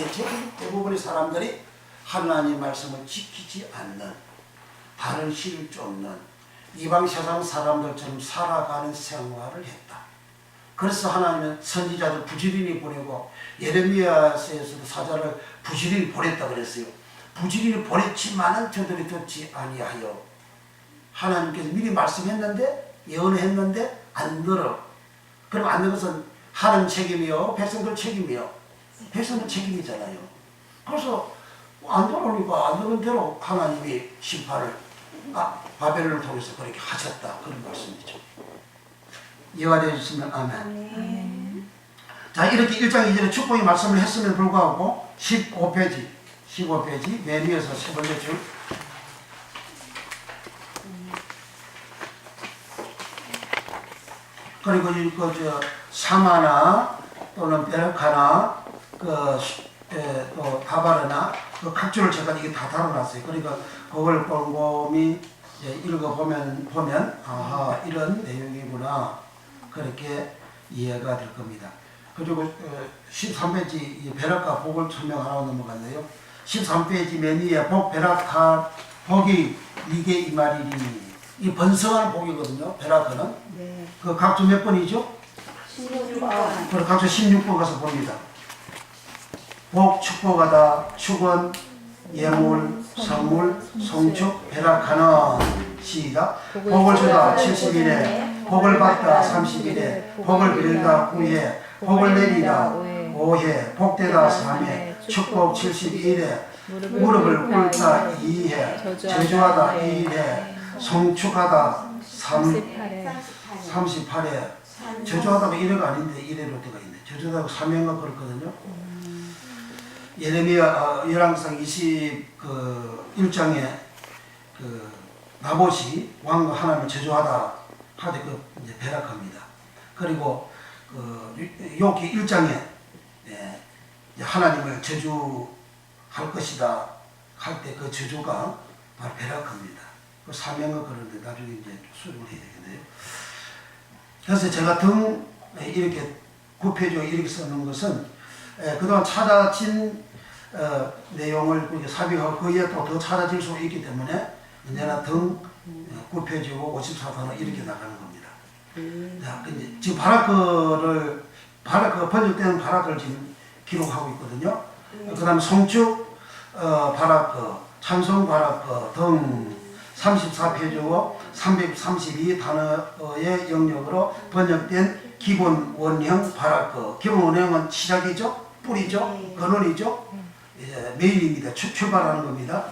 대부분의 사람들이 하나님 말씀을 지키지 않는 다른 신을 쫓는 이방 세상 사람들처럼 살아가는 생활을 했다. 그래서 하나님은 선지자들 부지런히 보내고 예레미야서에서도 사자를 부지런히 보냈다 그랬어요. 부지런히 보냈지만은 저들이 듣지 아니하여 하나님께서 미리 말씀했는데 예언했는데 안 들어. 그럼 안 듣는 것은 하나님 책임이요 백성들 책임이요. 백성들 책임이잖아요. 그래서 안 들어오니까 안 듣는 대로 하나님이 심판을 바벨론을 통해서 그렇게 하셨다. 그런 말씀이죠. 이해가 되셨으면 아멘. 아멘. 자, 이렇게 1장 2절에 축복의 말씀을 했음에도 불구하고 15페이지 맨 위에서 세 번째 줄 그리고 사마나 또는 베르카나 또 다바르나 그 각주를 제가 이게 다 다뤄놨어요. 그러니까 그걸 꼼꼼히 읽어보면 아하 이런 내용이구나 그렇게 이해가 될 겁니다. 그리고 13페이지 베라카 복을 설명하라고 넘어갔네요. 13페이지 맨 위에 복 베라카 복이 이게 이 말이니 이 번성하는 복이거든요. 베라카는 네. 그 각주 몇 번이죠? 16번. 그리고 각주 16번 가서 봅니다. 복 축복하다 축원 예물 선물 송축 배락하는 시작. 복을 주다 70일에 복을 받다 30일에 복을 빌다 9회 복을 내리다 5회 복되다 3회 축복 72일에 무릎을 꿇다 2회, 저주하다 2회, 성축하다 38회 38회, 저주하다가 1회가 아닌데 1회로 되어 있네. 저주하다가 3회인가 그렇거든요. 예레미야 열왕상 21장에 그 나봇이 왕과 하나님을 저주하다 하되 그 이제 배락합니다. 그리고 그 욥기 1장에 예, 하나님을 저주할 것이다 할 때 그 저주가 바로 배락합니다. 그 사명을 그러는데 나중에 이제 수용을 해야 되겠네요. 그래서 제가 등 이렇게 굽혀져 이렇게 써놓은 것은 그동안 찾아진 내용을 이렇게 삽입하고 거기에 또 더 찾아질 수 있기 때문에 언제나 등 굽혀지고 54단어 이렇게 나가는 겁니다. 자, 이제 지금 바라크를 번역되는 바라크를 지금 기록하고 있거든요. 그다음 성축 바라크, 찬송 바라크 등 34페이지고 332 단어의 영역으로 번역된 기본 원형 바라크. 기본 원형은 시작이죠, 뿌리죠, 근원이죠, 메인입니다. 출발하는 겁니다.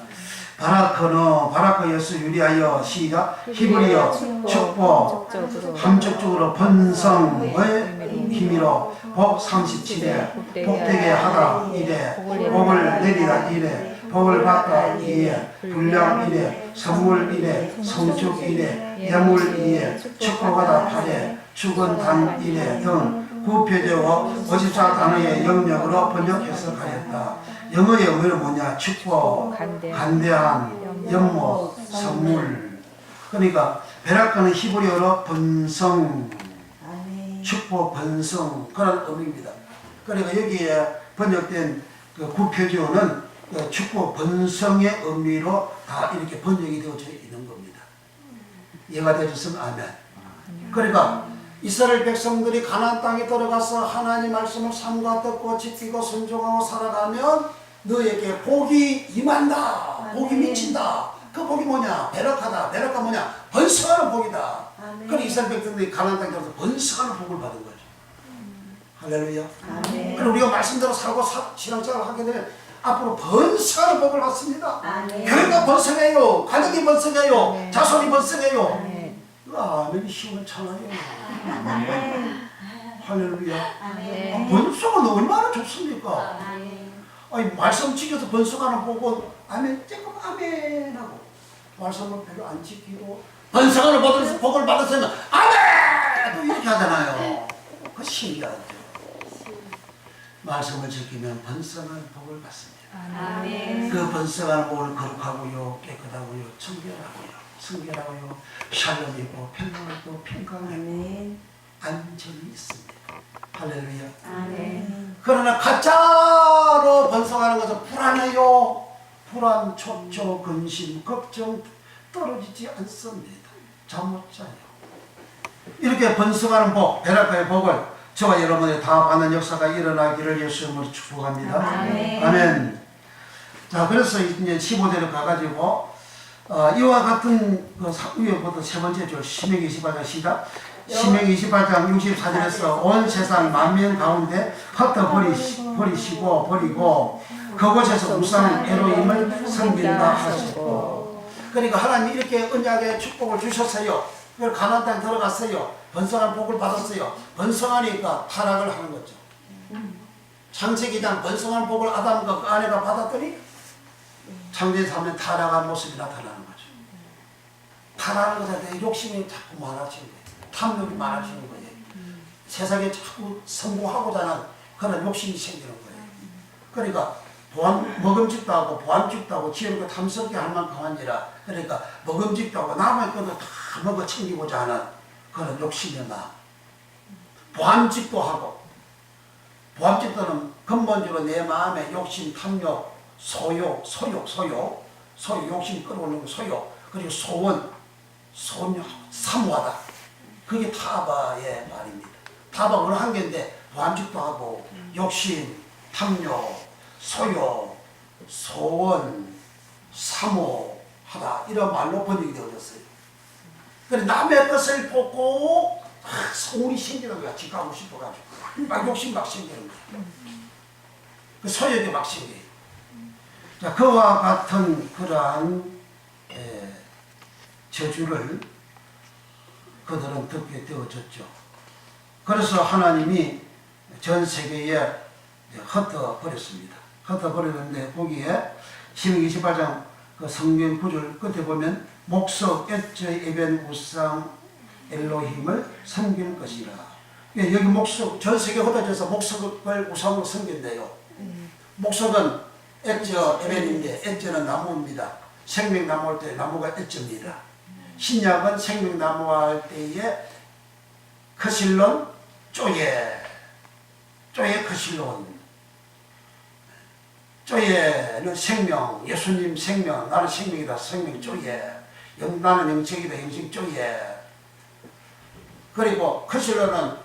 바라크여서 유리하여 시작 히브리어 축복 함축적으로 번성의 힘이로 복 37회 복되게 하다 1회 복을 내리다 1회 복을 받다 2회 분량 1회 선물 1회 성축 1회 예물 2회 축복하다 8회 축은단 1회 등 구표제와 54단어의 영역으로 번역해서 가렸다. 영어의 의미는 뭐냐? 축복, 간대한, 연못, 선물. 그러니까 베라크는 히브리어로 번성, 축복, 번성 그런 의미입니다. 그러니까 여기에 번역된 그 구표지어는 그 축복, 번성의 의미로 다 이렇게 번역이 되어져 있는 겁니다. 이해가 되셨으면 아멘. 그러니까 이스라엘 백성들이 가나안 땅에 들어가서 하나님 말씀을 삼가 듣고 지키고 순종하고 살아가면 너에게 복이 임한다. 복이 미친다. 그 복이 뭐냐? 베라카다. 베라카 뭐냐? 번성하는 복이다. 그래서 이스라엘 백성들이 가나안 땅에 들어가서 번성하는 복을 받은 거죠. 할렐루야. 그리고 우리가 말씀대로 살고 신앙생활을 하게 되면 앞으로 번성하는 복을 받습니다. 교회가 번성해요. 가정이 번성해요. 자손이 번성해요. 아멘이 시원찮아요. 할렐루야. 번성은 얼마나 좋습니까? 아니, 말씀 지켜서 번성하는 보고 아멘 조금 아멘하고 말씀을 별로 안 지키고 번성하는 복을 받았으면 아멘 또 이렇게 하잖아요. 그 신기하죠. 말씀을 지키면 번성하는 복을 받습니다. 아멘. 그 번성하는 복을 거룩하고요, 깨끗하고요, 청결하고요, 샬롬이고 평강하고 평강하고 안전이 있습니다. 할렐루야. 아멘. 그러나 가짜로 번성하는 것은 불안해요. 불안, 촉초, 근심, 걱정 떨어지지 않습니다. 잠 못 자요. 이렇게 번성하는 복, 베라카의 복을 저와 여러분이 다 받는 역사가 일어나기를 예수 이름으로 축복합니다. 아멘. 아멘. 자, 그래서 이제 15절에 가가지고 이와 같은 위에부터 세 번째 줄 신명기 28장 시작. 신명기 28장 64절에서 온 세상 만민 가운데 흩어버리시고 버리고 그곳에서 우상 에로힘을 섬긴다 하시고. 그러니까 하나님 이렇게 언약의 축복을 주셨어요. 그걸 가나안 땅에 들어갔어요. 번성한 복을 받았어요. 번성하니까 타락을 하는 거죠. 창세기장 번성한 복을 아담과 그 아내가 받았더니 창세기에서 하면 타락한 모습이 나타나는 거죠. 타락하는 것에 대해 욕심이 자꾸 많아지는 거예요. 탐욕이 많아지는 거예요. 세상에 자꾸 성공하고자 하는 그런 욕심이 생기는 거예요. 그러니까 먹음직도 하고 보암직도 하고 지혜롭고 탐스럽게 할 만큼 한지라. 그러니까 먹음직도 하고 남의 것도 다 먹어 챙기고자 하는 그런 욕심의 마음. 보암직도 하고 보암직도는 근본적으로 내 마음의 욕심, 탐욕, 소욕, 욕심 끌어오는 거 소욕, 그리고 소원, 사모하다. 그게 타바의 말입니다. 타바 어느 한 개인데 보암직도 하고 욕심, 탐욕, 소욕, 소원, 사모하다 이런 말로 번역이 되어졌어요. 그래 남의 것을 보고 소원이 생기는 거야. 지 가고 싶어가지고 막 욕심 막 생기는 거야. 그 소욕이 막 생겨요. 자, 그와 같은 그러한 저주를 그들은 듣게 되어졌죠. 그래서 하나님이 전 세계에 흩어버렸습니다. 흩어버렸는데 거기에 신명 28장 그 성경 구절 끝에 보면 목석, 엣저, 에벤, 우상, 엘로힘을 섬길 것이라. 여기 목석, 전 세계 흩어져서 목석을 우상으로 섬긴대요. 목석은 엣저, 에벤인데 엣저는 나무입니다. 생명나무 할 때 나무가 엣저입니다. 신약은 생명나무 할 때에 크실론, 쪼예 크실론. 쪼예는 생명, 예수님 생명, 나는 생명이다, 생명 쪼예. 나는 영생이다, 영생 쪼예. 그리고 크실론은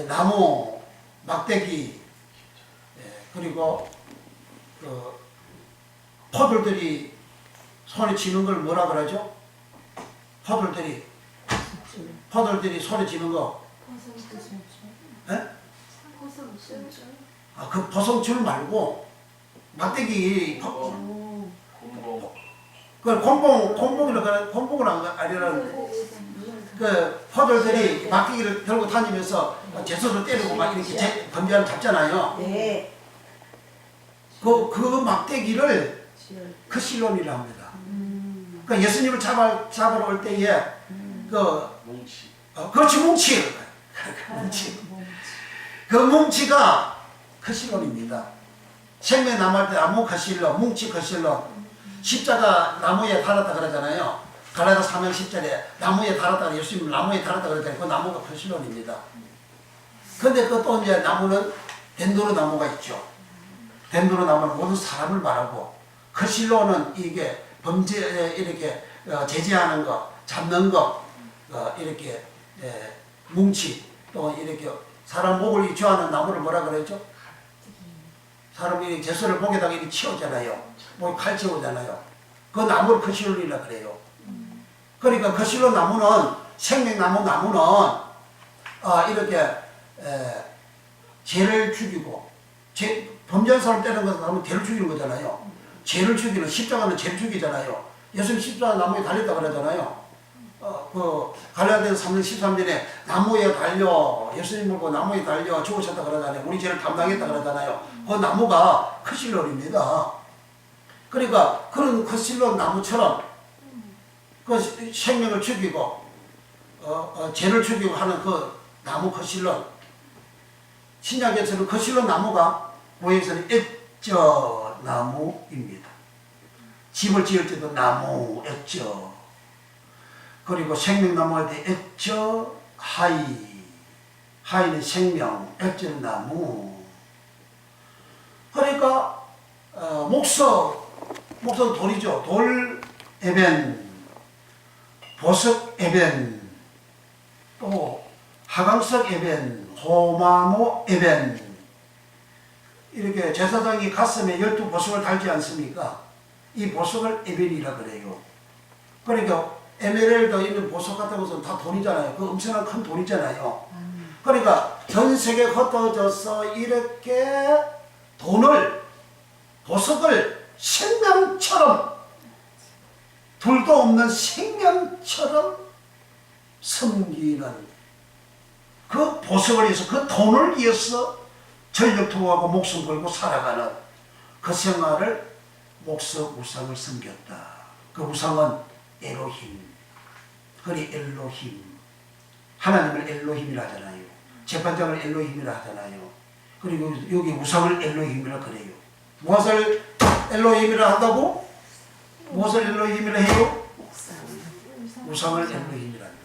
나무, 막대기, 그리고 그 포들들이 손에 쥐는 걸 뭐라 그러죠? 포들들이 손에 쥐는 거. 그 버섯줄 말고 막대기 그 콩봉이라고 아니라는 그 포들들이 막대기를 들고 다니면서 제소를 때리고 막 이렇게 번제를 잡잖아요. 네. 그 막대기를 크실론이라고 합니다. 그러니까 예수님을 잡으러 올 때에 뭉치. 그렇지, 뭉치. 그 뭉치가 크실론입니다. 생명 남을 때 나무 크실론, 뭉치 크실론. 십자가 나무에 달았다 그러잖아요. 갈라디아 3장 10절에 나무에 달았다, 예수님 나무에 달았다 그러잖아요. 그 나무가 크실론입니다. 근데 그 또 이제 나무는 덴도르 나무가 있죠. 덴도르 나무는 모든 사람을 말하고, 크실론은 이게 범죄에 이렇게 제재하는 거, 잡는 거, 이렇게 뭉치, 또 이렇게 사람 목을 위조하는 나무를 뭐라 그러죠? 사람이 제수를 목에다가 이렇게 치우잖아요. 목에 칼 치우잖아요. 그 나무를 크실론이라 그래요. 그러니까 크실론 나무는, 생명나무는 이렇게 죄를 죽이고, 범죄한 사람 때리는 것은 나무 죄를 죽이는 거잖아요. 죄를 죽이는, 십자가는 죄를 죽이잖아요. 예수님 십자가 나무에 달렸다 그러잖아요. 갈라디아서 3장 13절에 나무에 달려, 예수님 물고 나무에 달려 죽으셨다 그러잖아요. 우리 죄를 담당했다 그러잖아요. 그 나무가 크실론입니다. 그러니까 그런 크실론 나무처럼 그 생명을 죽이고 죄를 죽이고 하는 그 나무 크실론, 신약에서는 크실론 나무가 고해에서는 엣저 나무입니다. 집을 지을 때도 나무, 엣저. 그리고 생명나무 할 때 엣저, 하이는 생명, 엣저는 나무. 그러니까 목석은 돌이죠. 돌, 에벤, 보석, 에벤, 또 하강석, 에벤, 호마노, 에벤. 이렇게 제사장이 가슴에 12보석을 달지 않습니까? 이 보석을 에벤이라 그래요. 그러니까 에메랄드 있는 보석 같은 것은 다 돈이잖아요. 그 엄청난 큰 돈이잖아요. 그러니까 전 세계 흩어져서 이렇게 보석을 생명처럼, 둘도 없는 생명처럼 섬기는, 그 보석을 위해서, 그 돈을 위해서 전력 투구하고 목숨 걸고 살아가는 그 생활을 목석 우상을 섬겼다. 그 우상은 엘로힘, 그리 엘로힘, 하나님을 엘로힘이라 하잖아요. 재판장을 엘로힘이라 하잖아요. 그리고 여기 우상을 엘로힘이라 그래요. 무엇을 엘로힘이라 한다고? 무엇을 엘로힘이라 해요? 우상을 엘로힘이라 한다.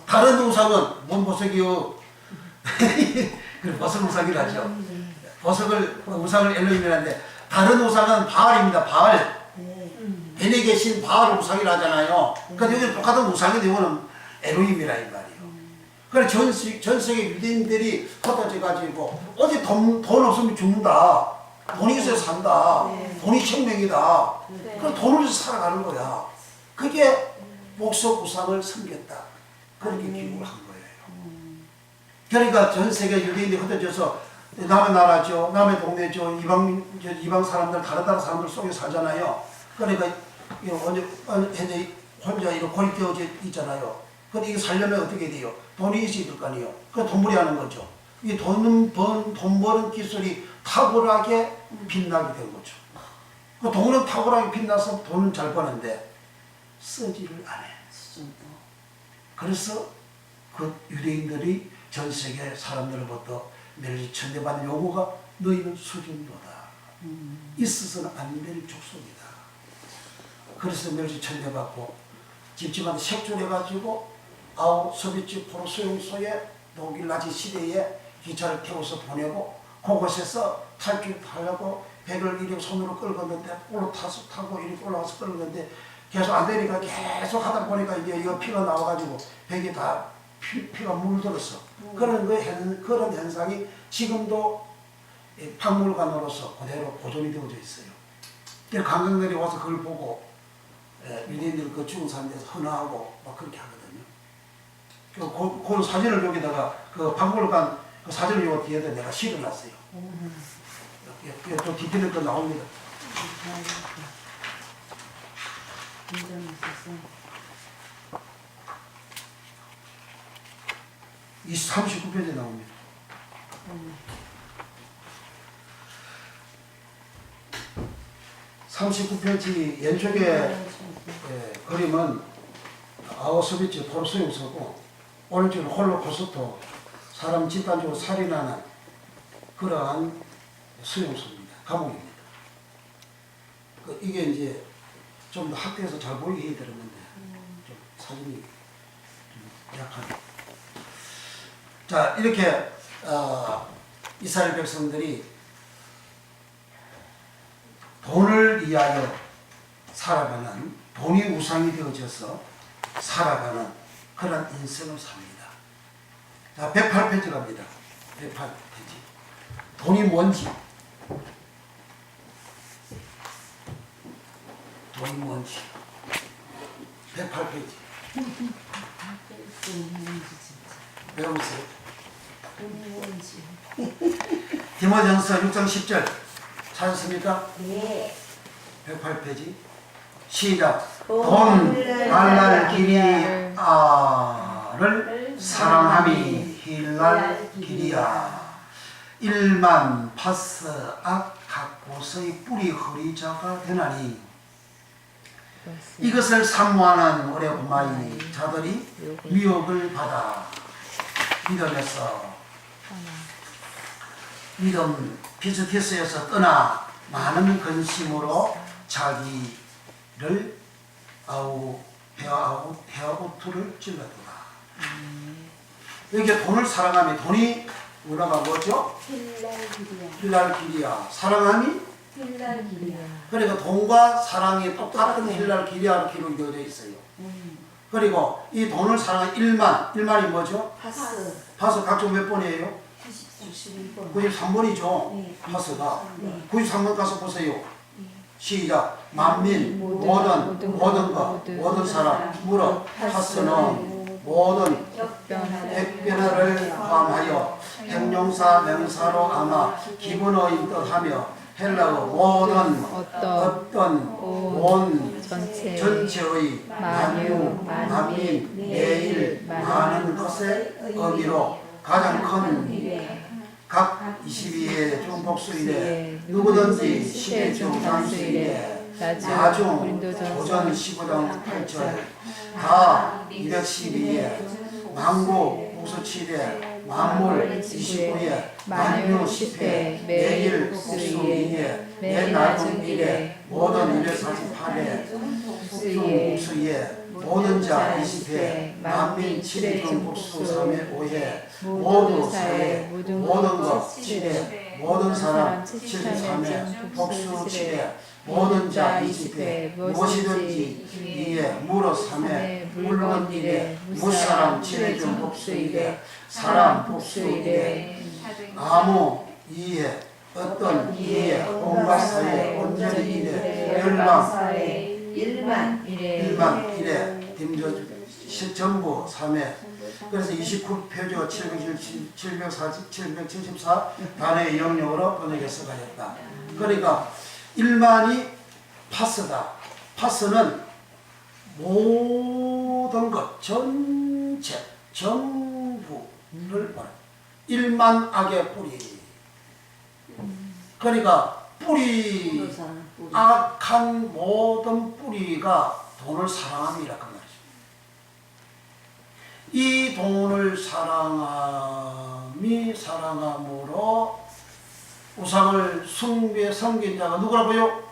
다른 우상은 뭔 보석이요? 그 보석 우상이라죠. 우상을 엘로힘이라 하는데, 다른 우상은 바알입니다. 바알. 벤에 계신 바알 우상이라 하잖아요. 그러니까 여기 똑같은 우상인데 이거는 엘로힘이라 이 말이에요. 그래서 전 세계 유대인들이 흩어져 가지고 어디 돈 없으면 죽는다. 돈이 있어야 산다. 돈이 생명이다. 그럼 돈을 위해서 살아가는 거야. 그게 목석 우상을 섬겼다. 그렇게 기록을 한 거예요. 그러니까 전 세계 유대인들이 흩어져서 남의 나라죠, 남의 동네죠, 이방 사람들, 다른 나라 사람들 속에 살잖아요. 그러니까 현재 혼자 이렇게 고립되어져 있잖아요. 근데 이게 살려면 어떻게 돼요? 돈이 있어야 될 거 아니에요. 그 돈벌이 하는 거죠. 이 돈 버는 기술이 탁월하게 빛나게 된 거죠. 그 돈은 탁월하게 빛나서 돈은 잘 버는데 쓰지를 안 해. 그래서 그 유대인들이 전 세계 사람들로부터 멸시 천대받는 요구가 너희는 수준보다 있어서는 안 될 족속이다. 그래서 멸시 천대받고 집집마다 색출해가지고 소비집 포로 수용소에 독일 나치 시대에 기차를 태워서 보내고 그곳에서 탈출하려고 배를 이렇게 손으로 끌었는데 타고 이렇게 올라가서 끌었는데 계속 안 되니까 계속 하다 보니까 이제 이거 피가 나와가지고 백이 다 피가 물들었어. 그런 현상이 지금도 박물관으로서 그대로 보존이 되어져 있어요. 관광객들이 와서 그걸 보고 유대인들 그 죽은 사람들에서 헌화하고 막 그렇게 하거든요. 그 사진을 여기다가 그 박물관 그 사진을 요 뒤에다 내가 실어놨어요. 좀 디테일 거 나옵니다. 이 39페이지에 나옵니다. 39페이지 왼쪽에 그림은 아우슈비츠 포로 수용소고 오른쪽은 홀로코스트 사람 집단적으로 살인하는 그러한 수용소입니다. 감옥입니다. 이게 이제 좀 더 학교에서 잘 보이게 해야 되는데 좀 사진이 좀 약하네. 자, 이렇게 이스라엘 백성들이 돈을 위하여 살아가는, 돈이 우상이 되어져서 살아가는 그런 인생을 삽니다. 자, 108페이지 갑니다. 108페이지. 돈이 뭔지. 돈이 뭔지. 108페이지. 외우세요. 돈이 뭔지. 디모데전서 6장 10절 찾았습니까? 네. 108페이지. 시작. 돈 달랄 기리아를 사랑함이 힐랄 기리아. 일만 파스 악 각곳의 뿌리 허리자가 되나니 이것을 사모하는 오래구마이 자들이 미혹을 받아 믿음 피스티스에서 떠나 많은 근심으로 자기를 헤아우트를 찔러두라. 여기 돈을 사랑하면 돈이 뭐라고 뭐죠? 힐랄기리아. 사랑함이 힐랄기리아. 그러니까 돈과 사랑이 똑같은 힐랄기리아로 기록이 되어져 있어요. 그리고 이 돈을 사랑하는 1만이 뭐죠? 파스 각종 몇 번이에요? 92번. 93번이죠. 네. 파스가. 네. 93번 가서 보세요. 시작. 만민, 모든 사람, 무릇, 파스는 모든 백변화를 포함하여 형용사 명사로 아마 기본어인 뜻하며 헬라어 모든 어떤 온 전체의 만유, 만민, 매일 많은 것의 의미로 가장 큰 각 22회 중 복수이래 누구든지 10회 중 단수이래 나중 도전 15장 8절 다 212회 망고 복수 7회 만물 29회 만유 10회 매일 복수 2회 내 나중 1회 모든 248회 복수 2회 모든 자 20회 만민 7회 중 복수 3회 5회 모두 4회 모든 것 7회 모든 사람 73회 복수 7회 모든 자 20회 무엇이든지 2회 무릇 3회 물론 1회 무사람 7회 중 복수 1회 사람 복수 1회 아무 2회 어떤 2회 온갖 4회 온전히 1회 열방 1만 1회 전부 3회 그래서 29표지가 774 단어의 영역으로 번역해서 가졌다. 그러니까 1만이 파스다. 파스는 모든 것, 전체, 전부를 말합니다. 1만 악의 뿌리. 그러니까 뿌리, 악한 모든 뿌리가 돈을 사랑합니다. 그 말이죠. 이 돈을 사랑함으로 우상을 섬긴 자가 누구라고요?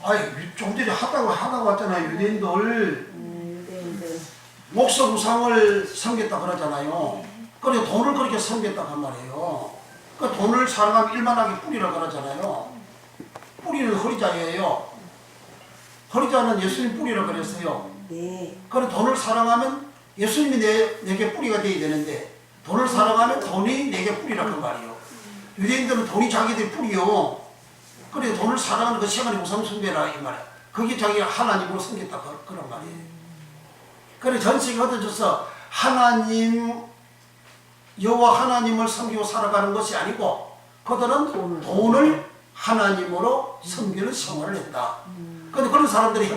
아니, 좀 전에 하다고 왔잖아요. 유대인들. 목석 우상을 섬겼다 그러잖아요. 그래 돈을 그렇게 섬겼다 그 말이에요. 그 돈을 사랑하면 일만하게 뿌리라 그러잖아요. 뿌리는 허리자예요. 허리자는 예수님 뿌리라 그랬어요. 네. 그래 돈을 사랑하면 예수님이 내게 뿌리가 돼야 되는데 돈을 사랑하면 돈이 내게 뿌리라 그 말이에요. 유대인들은 돈이 자기들 뿌리요. 그래 돈을 사랑하는 그 시간이 우상 숭배라 이 말이야. 그게 자기가 하나님으로 섬겼다 그런 말이에요. 그래 전식이 얻어져서 하나님 여호와 하나님을 섬기고 살아가는 것이 아니고 그들은 돈을 하나님으로 섬기는 생활을 했다. 그런데 그런 사람들이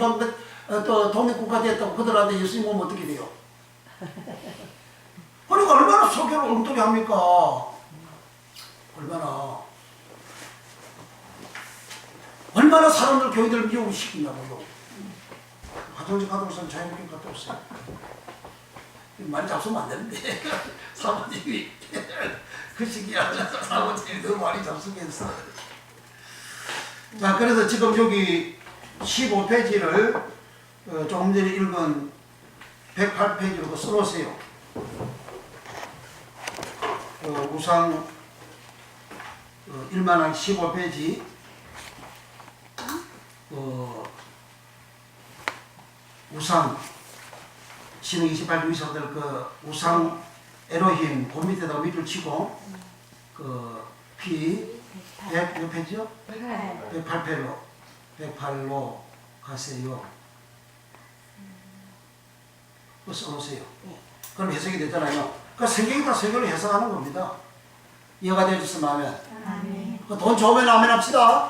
또 독립국가 됐다고 그들한테 예수님 오면 어떻게 돼요? 그러니까 얼마나 소개를 엉뚱히 합니까? 얼마나 사람들 교회들 미혹을 시키냐고요. 화장실 갔다 오세요. 자유롭게 갔다 오세요. 많이 잡수면 안 되는데 사모님이 그 시기야. 사모님이 너무 많이 잡수겠어. 자, 그래서 지금 여기 15페이지를 조금 전에 읽은 108페이지로 써놓으세요. 우상 1만왕 15페이지 우상 신흥 28주 이사들 그 우상 에로힘 그 밑에다가 밑줄 치고 그 P 100 몇 페이지요? 108로 가세요. 써놓으세요. 그럼 해석이 되잖아요. 그러니까 성경이 다 성경을 해석하는 겁니다. 이해가 되셨으면 하면. 돈 좋으면 아멘 합시다.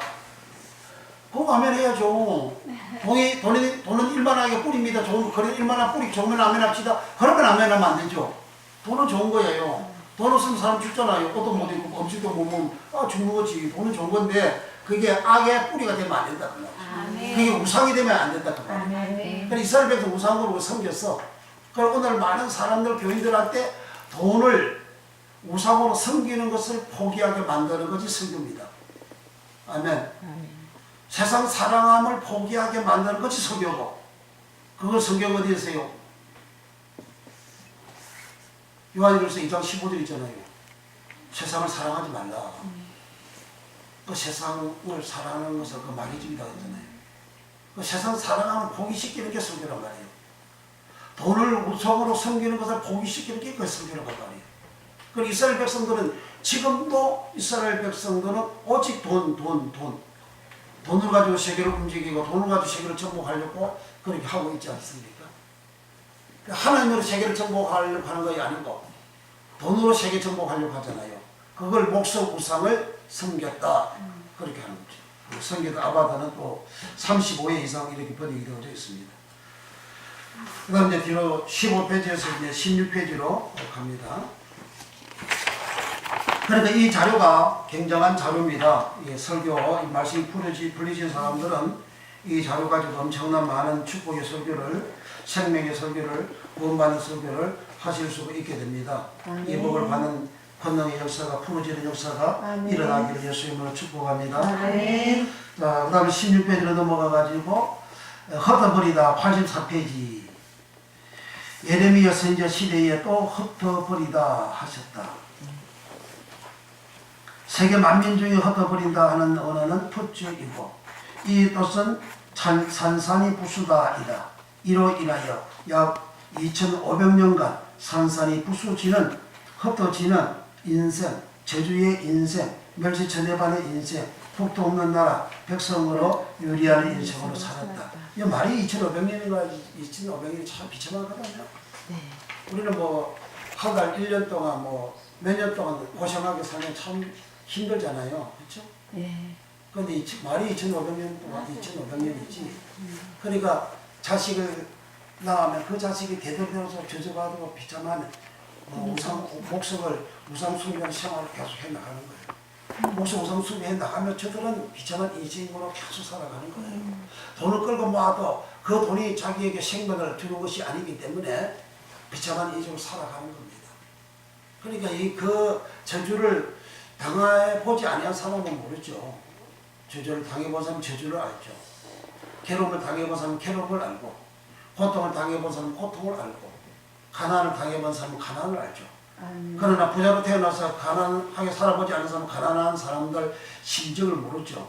그거 아멘 해야죠. 돈은 일만하게 뿌립니다. 그래 일만한 뿌리 좋으면 아멘 합시다. 그러면 아멘 하면 안 되죠. 돈은 좋은 거예요. 돈 없으면 사람 죽잖아요. 옷도 못 입고 음식도 못 먹으면 죽는 거지. 돈은 좋은 건데 그게 악의 뿌리가 되면 안 된다. 그게 우상이 되면 안 된다. 그러니까 이스라엘 백성 우상으로 섬겼어. 그리고 오늘 많은 사람들 교인들한테 돈을 우상으로 섬기는 것을 포기하게 만드는 것이 설교입니다. 아멘. 세상 사랑함을 포기하게 만드는 것이 설교고 그걸 성경 어디에 있어요? 요한일서 2장 15절 있잖아요. 세상을 사랑하지 말라. 그 세상을 사랑하는 것을 그 마귀집이라고 했잖아요. 그 세상 사랑함을 포기시키는 게 설교란 말이에요. 돈을 우상으로 섬기는 것을 포기시키는 게 그 설교란 말이에요. 그리고 이스라엘 백성들은 지금도 이스라엘 백성들은 오직 돈을 가지고 세계를 움직이고 돈을 가지고 세계를 정복하려고 그렇게 하고 있지 않습니까? 하나님으로 세계를 정복하려고 하는 것이 아니고 돈으로 세계 정복하려고 하잖아요. 그걸 목석 우상을 섬겼다. 그렇게 하는 거죠. 성경 아바다는 또 35회 이상 이렇게 번역이 되어져 있습니다. 그 다음 이제 뒤로 15페이지에서 이제 16페이지로 갑니다. 그러니까 이 자료가 굉장한 자료입니다. 이 설교, 이 말씀이 풀리신 사람들은 이 자료 가지고 엄청난 많은 축복의 설교를, 생명의 설교를, 구원받는 설교를 하실 수가 있게 됩니다. 이 복을 받는 권능의 역사가, 풀어지는 역사가 일어나기를 예수님으로 축복합니다. 자, 그 다음에 16페이지로 넘어가가지고 흩어버리다 84페이지. 예레미야 선지자 시대에 또 흩어버리다 하셨다. 세계 만민 중에 흩어버린다 하는 언어는 푸츠이고 이 뜻은 산산이 부수다이다. 이로 인하여 약 2500년간 산산이 부수지는 흩어지는 인생, 저주의 인생, 멸시천대반의 인생, 복도 없는 나라, 백성으로 유리하는 인생으로 살았다. 이 말이 2,500년인가 2,500년이 참 비참하거든요. 우리는 뭐 한 달 1년 동안 뭐 몇 년 동안 고생하게 살면 참 힘들잖아요. 그렇죠? 그런데 말이 2,500년 동안 2,500년이지. 그러니까 자식을 낳으면 그 자식이 대대로서 저주받고 비참한 목숨을 우상숭배하는 생활을 계속 해나가는 거예요. 목숨 우상숭배해 나가면 저들은 비참한 인생으로 계속 살아가는 거예요. 돈을 끌고 모아도 그 돈이 자기에게 생명을 주는 것이 아니기 때문에 비참한 인생을 살아가는 겁니다. 그러니까 그 저주를 당해보지 아니한 사람은 모르죠. 저주를 당해본 사람은 저주를 알죠. 괴로움을 당해본 사람은 괴로움을 알고, 고통을 당해본 사람은 고통을 알고, 가난을 당해본 사람은 가난을 알죠. 그러나 부자로 태어나서 가난하게 살아보지 않은 사람은 가난한 사람들 심정을 모르죠.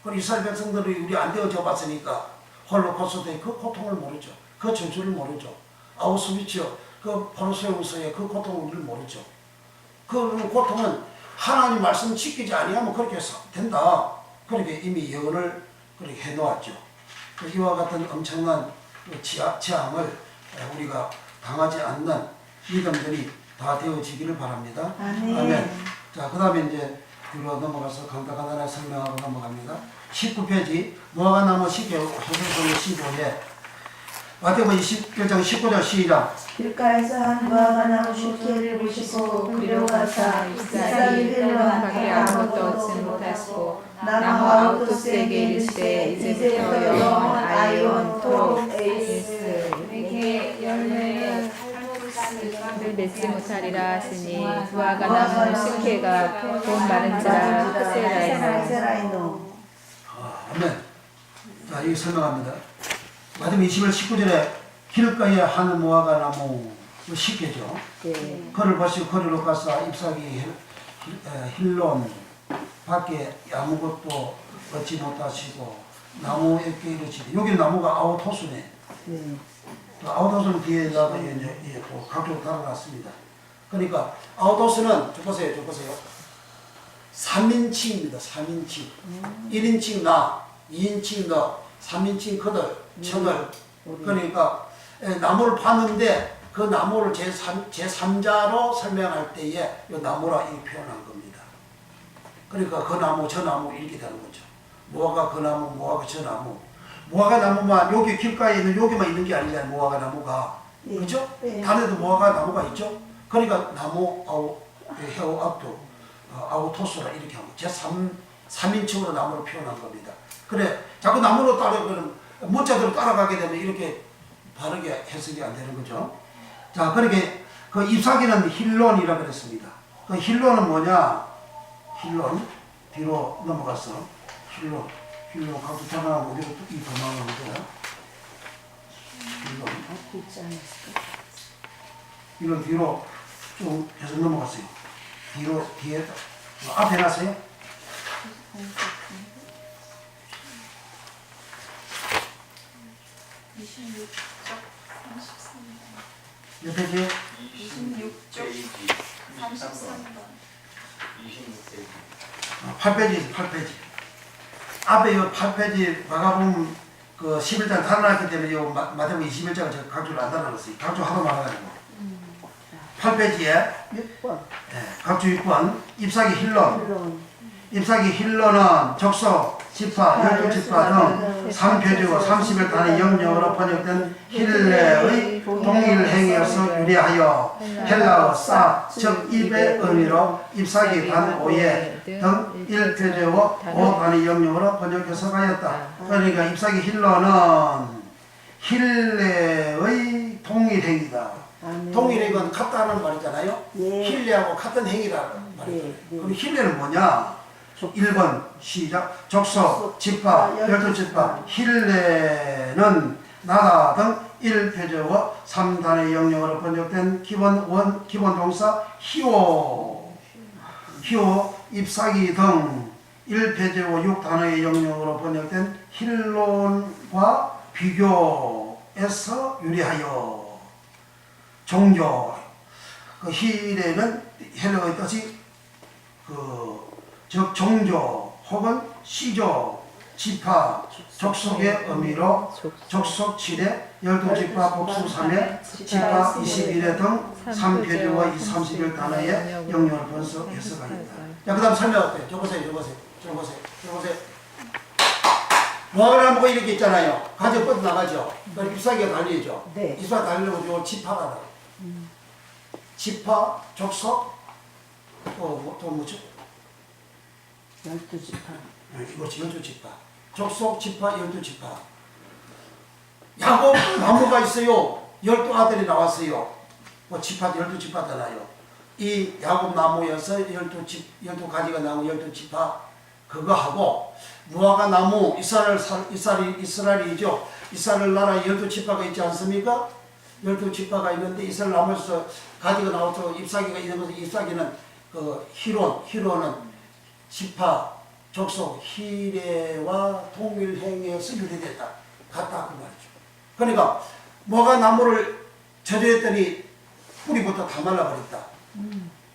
그리고 이스라엘 백성들이 우리 안 되어져 봤으니까 홀로코스트의 그 고통을 모르죠. 그 저주를 모르죠. 아우슈비츠 그 포로세우스의 그 고통을 우리를 모르죠. 그 고통은 하나님 말씀을 지키지 아니하면 그렇게 된다. 그렇게 이미 예언을 그렇게 해놓았죠. 이와 같은 엄청난 재앙을 우리가 당하지 않는 믿음들이 다 되어지기를 바랍니다. 아멘. 자, 그 다음에 이제 뒤로 넘어가서 간단하게 설명하고 넘어갑니다. 19페이지 무화과나무 시계 호세서의 15에 마태복음 21장 19절 시작. 길가에서 한 무화과나무 식혜를 보시고 그리로 가사 잎사귀 흘러가게 아무것도 얻지 못하시고 나무 아우토스에게 이르시되 이제부터 영원 아이온토록 에이스 내게 열매를 맺지 못하리라 하시니 무화과나무 식혜가 돈 많은지라 크세라이노. 아멘. 자, 여기 설명합니다. 마태복음 21절 19절에 길가에 한 무화과나무 식혜죠. 그를 보시고 거리로 가서 잎사귀 힐론 밖에 아무것도 얻지 못하시고 나무에게 이르시되, 여기 나무가 아우토스네. 아우토스는 뒤에다가 이제 또 각도로 달아놨습니다. 그러니까 아우토스는 저 보세요. 3인칭입니다. 3인칭. 1인칭 나, 2인칭 너, 3인칭 그들, 천을. 그러니까 나무를 파는데 그 나무를 제3자로 설명할 때에 이 나무라 이 표현한 겁니다. 그러니까 그 나무 저 나무 이렇게 되는 거죠. 무화과 그 나무, 무화과 저 나무. 무화과 나무만 여기 길가에 있는 여기만 있는 게 아니잖아요. 무화과 나무가. 그렇죠? 단에도 무화과 나무가 있죠. 그러니까 나무 헤어 앞도 아우토스라 이렇게 하고 제3인칭으로 나무를 표현한 겁니다. 그래 자꾸 나무로 따라가면 문자대로 따라가게 되면 이렇게 바르게 해석이 안 되는 거죠. 자, 그렇게 그 잎사귀는 힐론이라고 그랬습니다. 그 힐론은 뭐냐? 힐론 뒤로 넘어갔어. 힐론 각도 전환하고 어디로 이 도망가는 거야? 힐론 뒤로 좀 계속 넘어갔어요. 뒤에 앞에 놨어요. 몇 페이지? 26쪽 33번 8페이지 8페이지 앞에 요 8페이지 마가복음 그 11장 달아놨기 때문에 요 마태복음 21장을 제가 각주를 안 달아놨어요. 각주 하도 많아가지고 8페이지에 6번 각주 6번 잎사귀 힐론은 적소, 지파, 12지파 등 3표지고 30일 단위 영영어로 번역된 힐레의 동일 행위여서 유래하여 헬라어 싸, 즉 입의 의미로 잎사귀 단 5에 등 1표제어 5 단위 영영어로 번역해서 가였다. 그러니까 잎사귀 힐론은 힐레의 동일 행위다. 동일 행위는 같다는 말이잖아요. 힐레하고 같은 행위라는 말이죠. 그럼 힐레는 뭐냐? 1번 시작. 적소, 지파, 12지파, 힐레는 나다 등 1표제어 3단의 영역으로 번역된 기본 동사 히오, 잎사귀 등 1표제어 6단의 영역으로 번역된 힐론과 비교해서 유래하여 종교. 그 힐레는 헬라어의 뜻이 즉 종교 혹은 시조 지파 족속의 의미로 족속 7회 12지파 복수 3회 지파 21회 등 3표지와 30일 단어의 영역을 분석해서가 있다. 자, 그 다음 설명할게요. 저 보세요. 무화과를 보고 이렇게 있잖아요. 가지 뻗어 나가죠. 그럼 잎사귀가 달리죠. 네. 잎사귀 달리고 요 지파가 나와요. 지파, 족속, 또 뭐죠? 12지파. 이것이 12지파. 족속, 지파, 12지파. 야곱 나무가 있어요. 12아들이 나왔어요. 뭐 지파, 12지파잖아요. 이 야곱 나무여서 12가지가 나온 12지파 그거하고 무화과 나무 이스라엘이죠. 이스라엘 나라에 12지파가 있지 않습니까? 12지파가 있는데 이스라엘 나무에서 가지가 나와서 잎사귀가 있는 것은 잎사귀는 그 히론은 지파, 족속, 희례와 동일행에서 유래됐다. 같다 그 말이죠. 그러니까 무화과 나무를 저주했더니 뿌리부터 다 말라버렸다.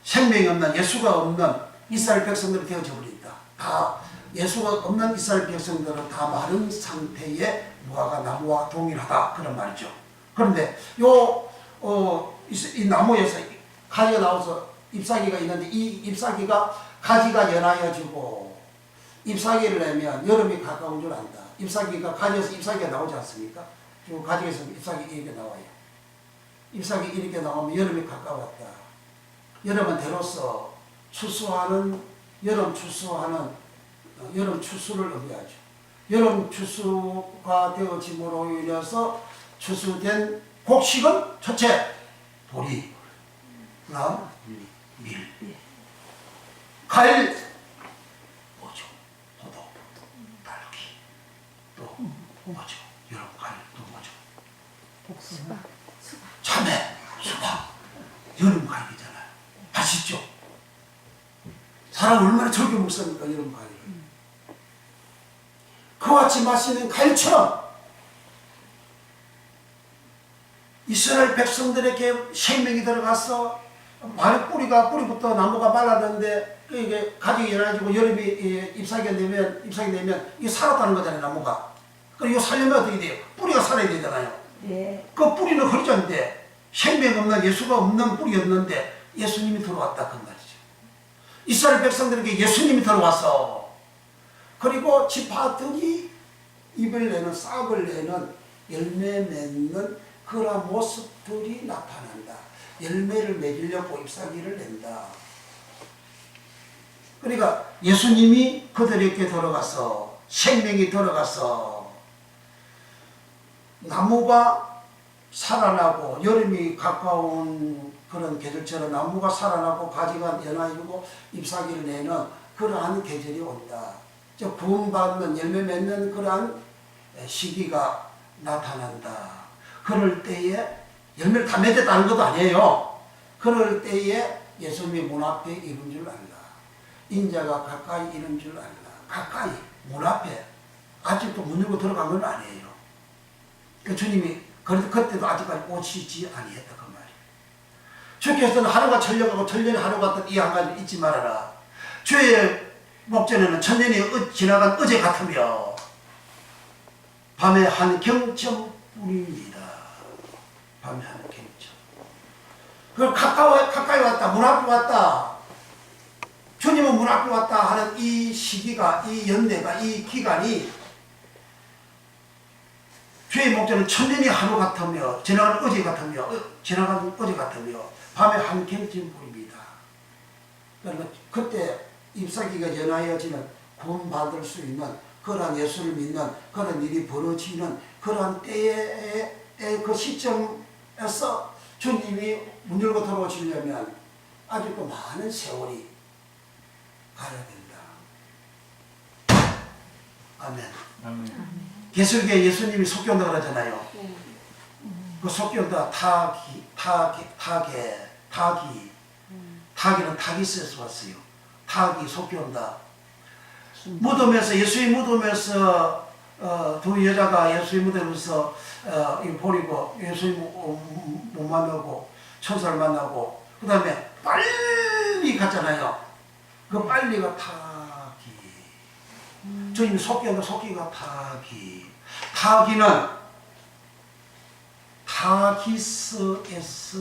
생명이 없는 예수가 없는 이스라엘 백성들이 되어져 버린다. 다 예수가 없는 이스라엘 백성들은 다 마른 상태의 무화과 나무와 동일하다 그런 말이죠. 그런데 이 나무에서 가지가 나와서 잎사귀가 있는데 이 잎사귀가 가지가 연하여지고 잎사귀를 내면 여름이 가까운 줄 안다. 잎사귀가 가지에서 잎사귀가 나오지 않습니까? 그 가지에서 잎사귀 이렇게 나와요. 잎사귀 이렇게 나오면 여름이 가까웠다. 여름은 대로서 여름 추수를 의미하죠. 여름 추수가 되어짐으로 인해서 추수된 곡식은 첫째 보리, 그다음 밀, 과일 뭐죠? 포도, 딸기, 또 뭐죠? 여름 과일 또 뭐죠? 복수가. 참외, 수박, 여름 과일이잖아요. 맛있죠? 사람 얼마나 즐겨 먹습니까? 여름 과일을. 그와 같이 맛있는 과일처럼 이스라엘 백성들에게 생명이 들어가서 뿌리부터 나무가 말랐는데 이게 가지가 열어지고 여름이 잎사귀가 내면 이게 살았다는 거잖아요. 나무가. 그리고 이거 살려면 어떻게 돼요? 뿌리가 살아야 되잖아요. 예. 그 뿌리는 허리졌는데 생명 없는 예수가 없는 뿌리였는데 예수님이 들어왔다 그 말이죠. 이스라엘 백성들에게 예수님이 들어와서 그리고 지파들이 잎을 내는 싹을 내는 열매 맺는 그런 모습들이 나타난다. 열매를 맺으려고 잎사귀를 낸다. 그러니까 예수님이 그들에게 들어가서 생명이 들어가서 나무가 살아나고 여름이 가까운 그런 계절처럼 나무가 살아나고 가지가 연하이고 잎사귀를 내는 그러한 계절이 온다. 즉 구원받는 열매 맺는 그러한 시기가 나타난다. 그럴 때에 열매를 다 맺었다는 것도 아니에요. 그럴 때에 예수님이 문 앞에 이른 줄 알라. 인자가 가까이 이른 줄 알라. 가까이 문 앞에 아직도 문 열고 들어간 건 아니에요. 그 주님이 그때도 아직까지 오시지 아니했다 그 말이에요. 주께서는 하루가 천년하고 천년이 하루 같은 이 한 가지를 잊지 말아라. 주의 목전에는 천년이 지나간 어제 같으며 밤에 한 경첨뿐입니다. 밤에 한 경첨. 그걸 가까이 왔다. 문 앞에 왔다. 주님은 문 앞에 왔다 하는 이 시기가, 이 연대가, 이 기간이 주의 목전은 천년이 하루 같으며 지나간 어제 같으며 밤에 한 경첨뿐입니다. 그러니까 그때 잎사귀가 연하여지는 구원받을 수 있는 그러한 예수를 믿는 그런 일이 벌어지는 그러한 때의 그 시점에서 주님이 문 열고 들어오시려면 아직도 많은 세월이 가야 된다. 아멘. 계속에 예수님이 속견다 그러잖아요. 그 속견다 타기는 타기스에서 왔어요. 타기 속견다. 무덤에서 예수의 무덤에서 두 여자가 예수의 무덤에서 버리고 예수의 못 만나고 천사를 만나고 그 다음에 빨리 갔잖아요. 그 빨리가 타기. 주님이 속기하는 속기가 타기. 타기는 타기스에서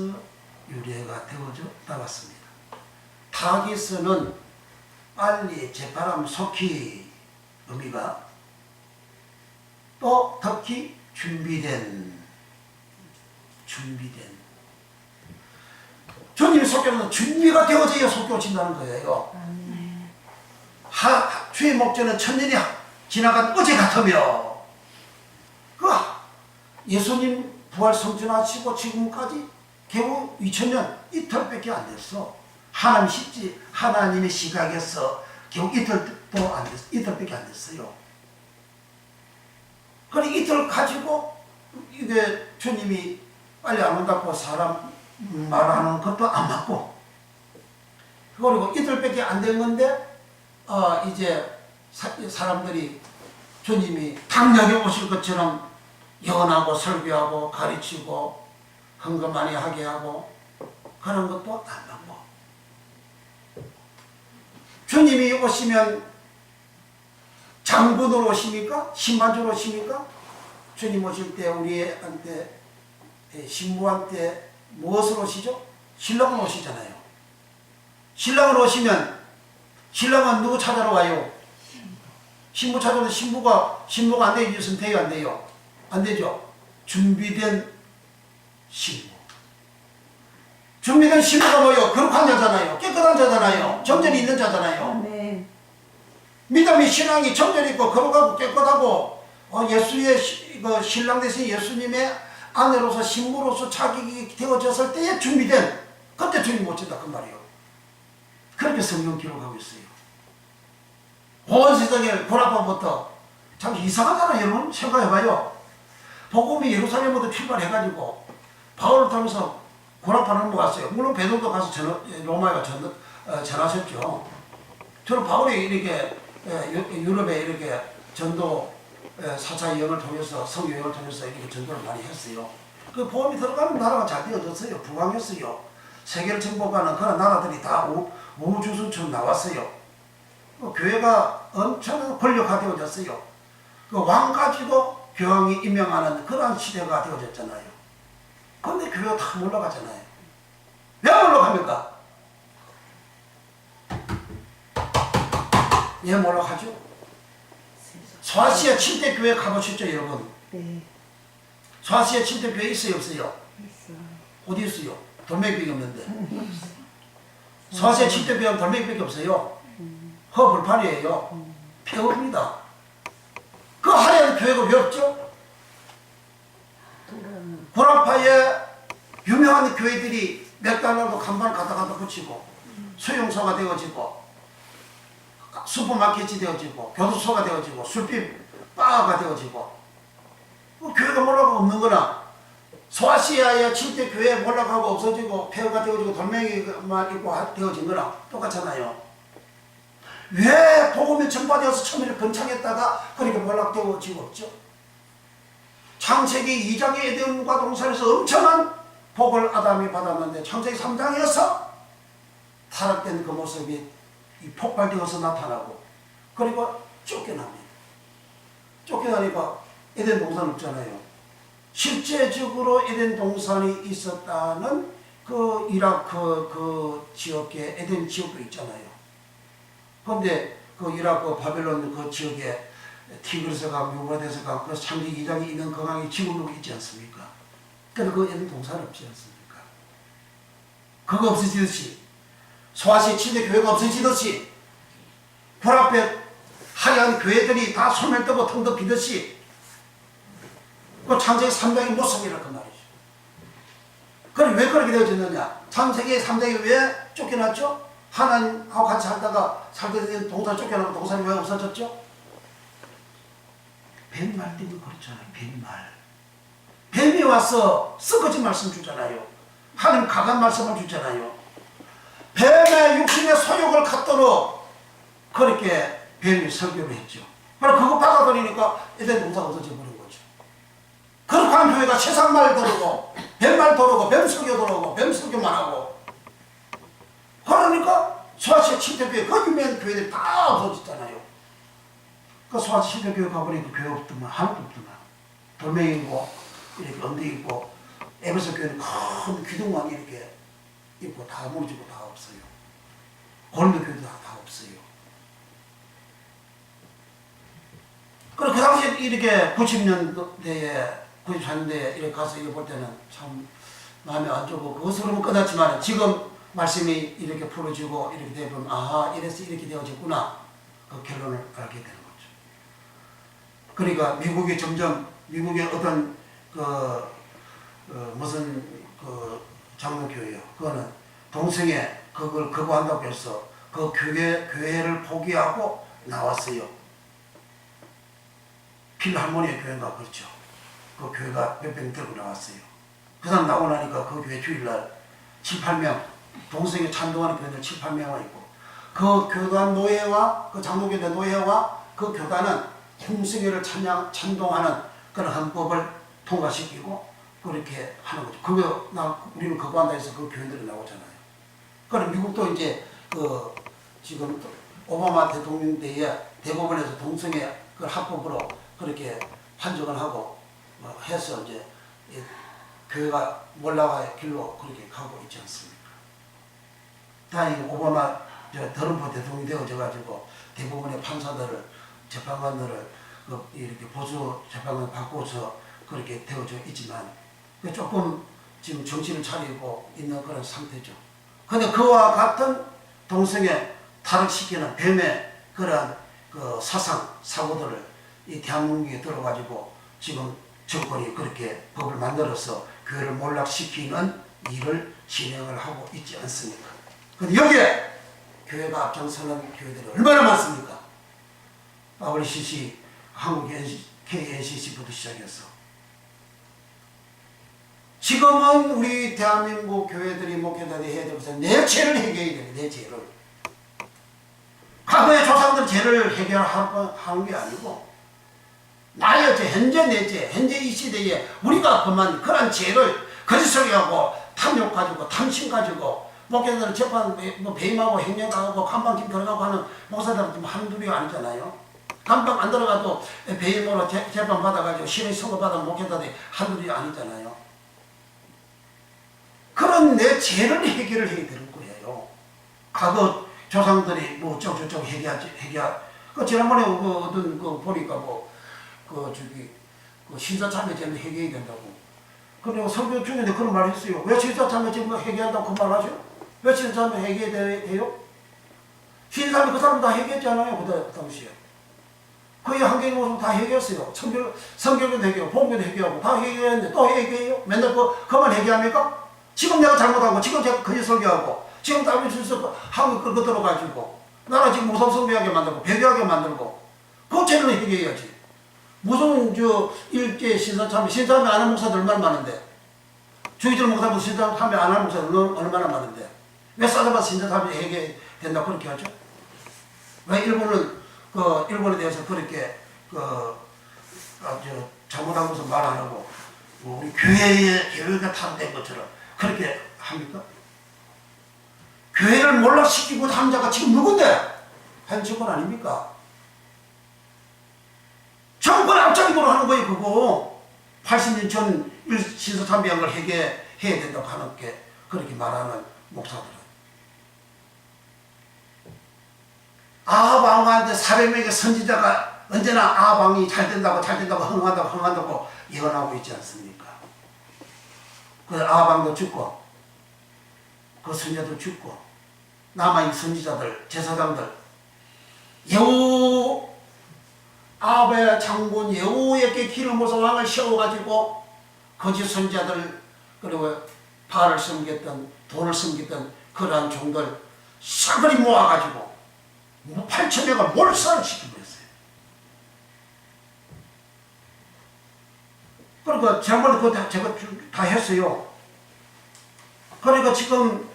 유래가 되어져 나왔습니다. 타기스는 빨리 재파람 속히 의미가, 또 특히 준비된. 주님이 속교는 준비가 되어져야 속교진다는 거예요. 주의 목전은 천년이 지나간 어제 같으며, 예수님 부활 성전하시고 지금까지 겨우 2000년 이틀밖에 안 됐어. 하나님의 시각에서 겨우 이틀도 안 됐어. 이틀밖에 안 됐어요. 그러니 이틀 가지고 이게 주님이 빨리 안 온다고 사람 말하는 것도 안 맞고, 그리고 이틀밖에 안 된 건데 이제 사람들이 주님이 당력에 오실 것처럼 예언하고 설교하고 가르치고 헌금 많이 하게 하고 그런 것도 안 맞고, 주님이 오시면 장군으로 오십니까? 신반주로 오십니까? 주님 오실 때 우리한테, 신부한테 무엇으로 오시죠? 신랑으로 오시잖아요. 신랑으로 오시면 신랑은 누구 찾아러 와요? 신부 찾아오면 신부가 안 되기 위해서는 돼요, 안 돼요? 안 되죠. 준비된 신부. 준비된 신부가 뭐예요? 거룩한 자잖아요. 깨끗한 자잖아요. 정전이 있는 자잖아요. 네. 믿음의 신앙이 정전이 있고 거룩하고 깨끗하고 예수의 신랑 되신 예수님의 아내로서 신부로서 자격이 되어졌을 때에 준비된, 그때 주님 오신다 그 말이에요. 그렇게 성경 기록하고 있어요. 온 세상에 고라파부터 참 이상하잖아요. 여러분 생각해봐요. 복음이 예루살렘부터 출발해가지고 바울을 타면서 고라파 넘어갔어요. 물론 베드로도 가서 로마에 전하셨죠. 저는 바울이 이렇게 유럽에 이렇게 전도 4차 여행을 통해서, 성여행을 통해서 이렇게 전도를 많이 했어요. 그 복음이 들어가면 나라가 잘 되어졌어요. 부강했어요. 세계를 정복하는 그런 나라들이 다 우주순처럼 나왔어요. 교회가 엄청난 권력화 되어졌어요. 그 왕 가지고 교황이 임명하는 그러한 시대가 되어졌잖아요. 그런데 교회가 다 몰락하잖아요. 왜 몰락합니까? 왜 몰락하죠? 소아시아 7대 교회 가보셨죠, 여러분? 네. 소아시아 7대 교회 있어요, 없어요? 있어. 어디 있어요? 돌멩이밖에 없는데. 소아시아 7대 교회는 돌멩이밖에 없어요. 허불판이에요. 폐허입니다. 그 하얀 교회가 왜 없죠? 구라파에 유명한 교회들이 맥달라도 간판을 갖다 붙이고 수용소가 되어지고 슈퍼마켓이 되어지고 교도소가 되어지고 술집 바가 되어지고, 교회가 몰락하고 없는 거나 소아시아의 7대 교회 몰락하고 없어지고 폐허가 되어지고 돌멩이만 있고 되어진 거나 똑같잖아요. 왜 복음이 전파되어서 처음에 번창했다가 그렇게 몰락되어지고 없죠? 창세기 2장의 에덴과 동산에서 엄청난 복을 아담이 받았는데 창세기 3장에서 타락된 그 모습이 폭발되어서 나타나고, 그리고 쫓겨납니다. 쫓겨나니까 에덴 동산 없잖아요. 실제적으로 에덴 동산이 있었다는 그 이라크 그 지역에 에덴 지역도 있잖아요. 그런데 그 이라크 바벨론 그 지역에 티그리스강, 유브라데스강, 그 창세기 2장에 있는 강이 지금도 있지 않습니까? 그런데 그 에덴 동산 없지 않습니까? 그거 없어지듯이, 소아시아 7대 교회가 없어지듯이, 불 앞에 하얀 교회들이 다 소멸되고 텅텅 비듯이, 그 창세기 3장의 모습이라 그 말이죠. 그럼 왜 그렇게 되어졌느냐? 창세기 3장이 왜 쫓겨났죠? 하나님하고 같이 살게 된 동산 쫓겨나고 동산이 왜 없어졌죠? 뱀말 때문에 그렇잖아요. 뱀말. 뱀이 와서 썩어진 말씀 주잖아요. 하나님 강한 말씀을 주잖아요. 뱀의 육신의 소욕을 갖도록 그렇게 뱀이 설교를 했죠. 그럼 그거 받아들이니까 에덴 동사가 없어져 버린 거죠. 그렇게 하는 교회가 세상 말 들고 뱀말 들고 뱀 설교 들고 뱀 설교만 하고, 그러니까 소아시아 7대 교회 그 유명한 교회들이 다 없어졌잖아요. 그 소아트 실제교회 가보니까 교회 없더만, 하나도 없더만. 돌멩이고 이렇게 언덕 있고, 에베소 교회는 큰 기둥만 이렇게 있고 다 무너지고 다 없어요. 고린도 교회도 다 없어요. 그리고 그 당시에 이렇게 90년대에 94년대에 이렇게 가서 이거 볼 때는 참 마음이 안 좋고 그것으로는 끝났지만 지금 말씀이 이렇게 풀어지고 이렇게 되면 아 이래서 이렇게 되어졌구나 그 결론을 알게 되는 거죠. 그러니까 미국이 점점 미국의 어떤 무슨 장로교회요. 그거는 동성애 그걸 거부한다고 해서 그 교회를 포기하고 나왔어요. 필하모니의 교회가 그렇죠. 그 교회가 몇백 명 들고 나왔어요. 그 사람 나오고 나니까 그 교회 주일날 7, 8명 동성애 찬동하는 교회들 7, 8명이 있고 그 교단 노예와 그 장로교회 노예와 그 교단은 동성애를 찬동하는 그런 헌법을 통과시키고 그렇게 하는 거죠. 우리는 거부한다 해서 그 교회들이 나오잖아요. 그럼 미국도 이제 지금 오바마 대통령 때에 대법원에서 동성애 그 합법으로 그렇게 판정을 하고 해서 이제 교회가 몰락의 길로 그렇게 가고 있지 않습니까? 다행히 오바마 트럼프 대통령이 되어져가지고 대법원의 판사들을 재판관들을 이렇게 보수 재판관 바꿔서 그렇게 되어져 있지만 조금 지금 정신을 차리고 있는 그런 상태죠. 그런데 그와 같은 동성애 타락시키는 뱀의 그런 사상 사고들을 이 대한민국에 들어가지고 지금 정권이 그렇게 법을 만들어서 교회를 몰락시키는 일을 진행을 하고 있지 않습니까? 근데 여기에 교회가 앞장서는 교회들이 얼마나 많습니까? WCC, 한국 KNCC부터 시작해서 지금은 우리 대한민국 교회들이 목회자들이 해야 될 것은 내 죄를 해결해야 돼요. 내 죄를. 과거의 조상들 죄를 해결하는 게 아니고 나의 죄, 현재 내 죄, 현재 이 시대에 우리가 그만 그런 죄를 거짓소리하고 탐욕 가지고 탐심 가지고 목회자들 재판 배임하고 행령하고 감방팀 들어가고 하는 목사들은 한둘이 아니잖아요. 감방 안 들어가도 배임으로 재판 받아가지고 신의 선고 받은 목회자들이 한둘이 아니잖아요. 그런 내 죄를 해결을 해야 되는 거예요. 과거 조상들이 뭐 어쩌고저쩌고 지난번에 보니까 신사참배제는 해결해야 된다고. 그리고 설교 중에 그런 말 했어요. 왜 신사참배제는 해결한다고 그 말 하죠? 왜 신사참배 해결해요? 신사참배 그 사람 다 해결했잖아요. 그 당시에. 거의 한경의 모습 다 해결했어요. 성경도 해결하고 복음도 해결하고 다 해결했는데 또 해결해요? 맨날 그만 해결합니까? 지금 내가 잘못하고 지금 제가 거짓 설교하고 지금 다른 순서 한국 끌고 들어가지고 나라 지금 무성성비하게 만들고 배교하게 만들고 그 죄는 해결해야지. 무슨 일제 신사참배 안 하는 목사들 얼마나 많은데 주의절 목사보다 신사참배 안 하는 목사들 얼마나 많은데 왜 싸잡아서 신사참배 해결된다 그렇게 하죠? 왜 일본에 대해서 그렇게 잘못한 것을 말 안 하고 우리 교회가 탄압된 것처럼 그렇게 합니까? 교회를 몰락시키고 한 자가 지금 누군데? 한 정권 아닙니까? 정권 앞장으로 하는 거예요, 그거. 80년 전 신사참배한 걸 해결해야 된다고 하는 게 그렇게 말하는 목사들은. 아합 왕한테 400명의 선지자가 언제나 아합 왕이 잘 된다고 흥한다고 예언하고 있지 않습니까? 그 아합 왕도 죽고 그 선지자도 죽고 남아있는 선지자들 제사장들 여호 아합의 장군 여호에게 기름 부어서 왕을 세워가지고 거짓 선지자들 그리고 바알을 섬겼던 돈을 섬겼던 그러한 종들 싸그리 모아가지고 8,000명을 몰살을 시켜버렸어요. 그러니까 지난번에 그거 제가 다 했어요. 그러니까 지금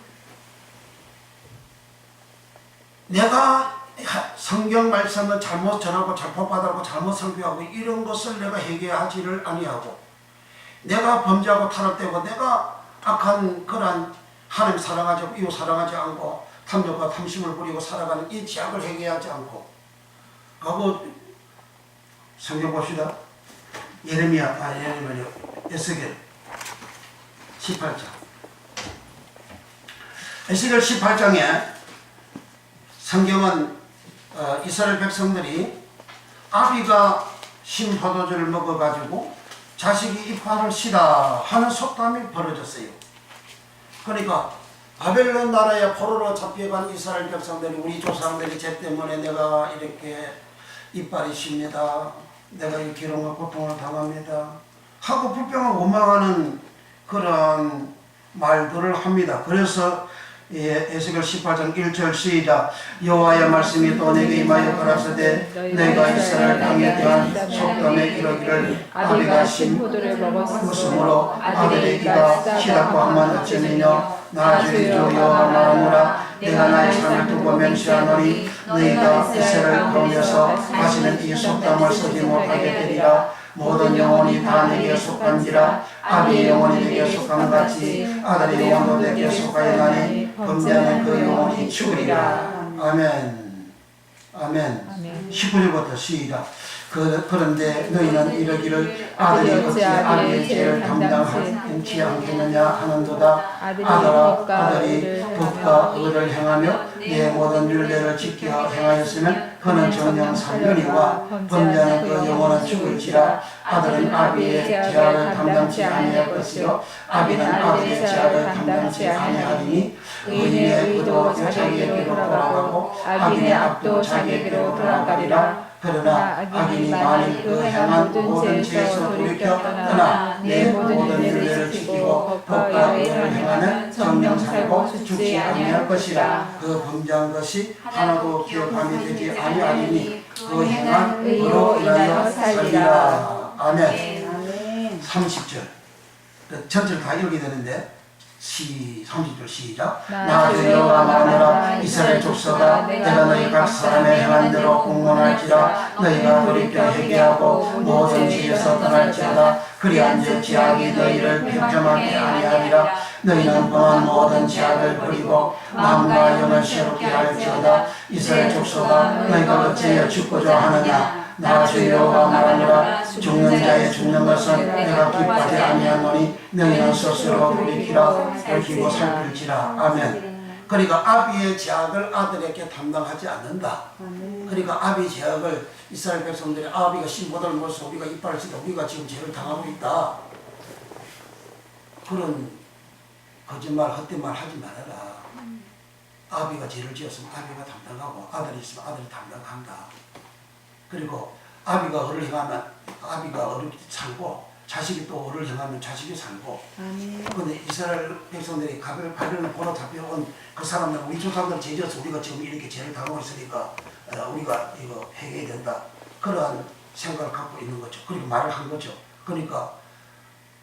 내가 성경 말씀을 잘못 전하고 잘못 받아고 잘못 설교하고 이런 것을 내가 해결하지를 아니하고 내가 범죄하고 타락되고 내가 악한 그런 하나님 사랑하지 않고 이웃 사랑하지 않고 탐욕과 탐심을 부리고 살아가는 이 죄악을 해결하지 않고 하고 성경 봅시다. 예레미야요. 에스겔 18장. 에스겔 18장에 성경은 이스라엘 백성들이 아비가 신 포도주를 먹어가지고 자식이 이빨을 시다 하는 속담이 벌어졌어요. 그러니까 바벨론 나라에 포로로 잡혀간 이스라엘 백성들이 우리 조상들이 죄 때문에 내가 이렇게 이빨이 쉽니다. 내가 이 기름과 고통을 당합니다. 하고 불평하고 원망하는 그런 말들을 합니다. 그래서 에스겔 18장 1절 시작. 여호와의 말씀이 또 내게 임하여 가라사대 내가 이스라엘 땅에 대한 속담에 이르기를 아비가 신 포도를 먹었으므로 아들의 이가 시답고 하면 어쩌느냐 나 주의 주 여호와 말하노라 내가 나의 산을 두고 맹세하노니 너희가 이스라엘 가운데서 다시는 이 속담을 쓰지 못하게 되리라. 모든 영혼이 다 내게 속한지라. 아비의 영혼이 내게 속한 같이 아들의 영혼도 내게 속하였나니 범죄하는 그 영혼이 죽으리라. 아멘. 아멘. 19절부터 시작. 그런데 너희는 이르기를 아들이 어찌 아비의 죄를 담당하지 않겠느냐 하는도다. 아들이 법과 의를 행하며 내 모든 율례를 지켜 행하였으면 그는 정녕 살려니와 범죄하는 그 영혼은 죽을지라. 아들은 아비의 죄악을 담당치 아니할 것이요 아비는 아들의 죄악을 담당치 아니하리니 의인의 의도 자기에게로 돌아가고 악인의 악도 자기에게로 돌아가리라. 그러나 악인이 만일 그 행한 모든 죄에서 돌이켜 떠나 내 모든 율례를 지키고 법과 의를 행하는 정령 살고 죽지 아니할 것이라. 그 범죄한 것이 하나도 기억함이 되지 아니하리니 그 행한 의로 인하여 살리라. 아멘. 30절 전체를 다 읽게 되는데 30절 시작. 나 주 여호와 말하노라 이스라엘 족속아 내가 너희 각 사람의 행한 대로 공문할지라. 너희가 돌이켜 회개하고 모든 죄에서 떠날지어다. 그리한즉 죄악이 너희를 평정하게 아니하리라. 너희는 범한 모든 죄악을 버리고 마음과 영을 새롭게 할지어다. 이스라엘 족속아 너희가 어찌하여 죽고자 하느냐. 나 주 여호와 말하노라 죽는 자의 죽는 것은 내가 기뻐하지 아니하노니 너희는 스스로 돌이키라. 돌이키고 살필지라. 아멘. 그러니까 아비의 죄악을 아들에게 담당하지 않는다. 그러니까 아비의 죄악을 이스라엘 백성들이 아비가 신보다를 먹어서 우리가 이빨을 쓰다 우리가 지금 죄를 당하고 있다. 그런 거짓말 헛된 말 하지 말아라. 아비가 죄를 지었으면 아비가 담당하고 아들이 있으면 아들이 담당한다. 그리고 아비가 어를 행하면 아비가 어를 살고 자식이 또 어를 행하면 자식이 살고. 그런데 이스라엘 백성들이 바벨론 포로 잡혀온 그 사람들 우리 조상들 죄져서 우리가 지금 이렇게 죄를 당하고 있으니까 우리가 이거 회개해야 된다. 그러한 생각을 갖고 있는 거죠. 그리고 말을 한 거죠. 그러니까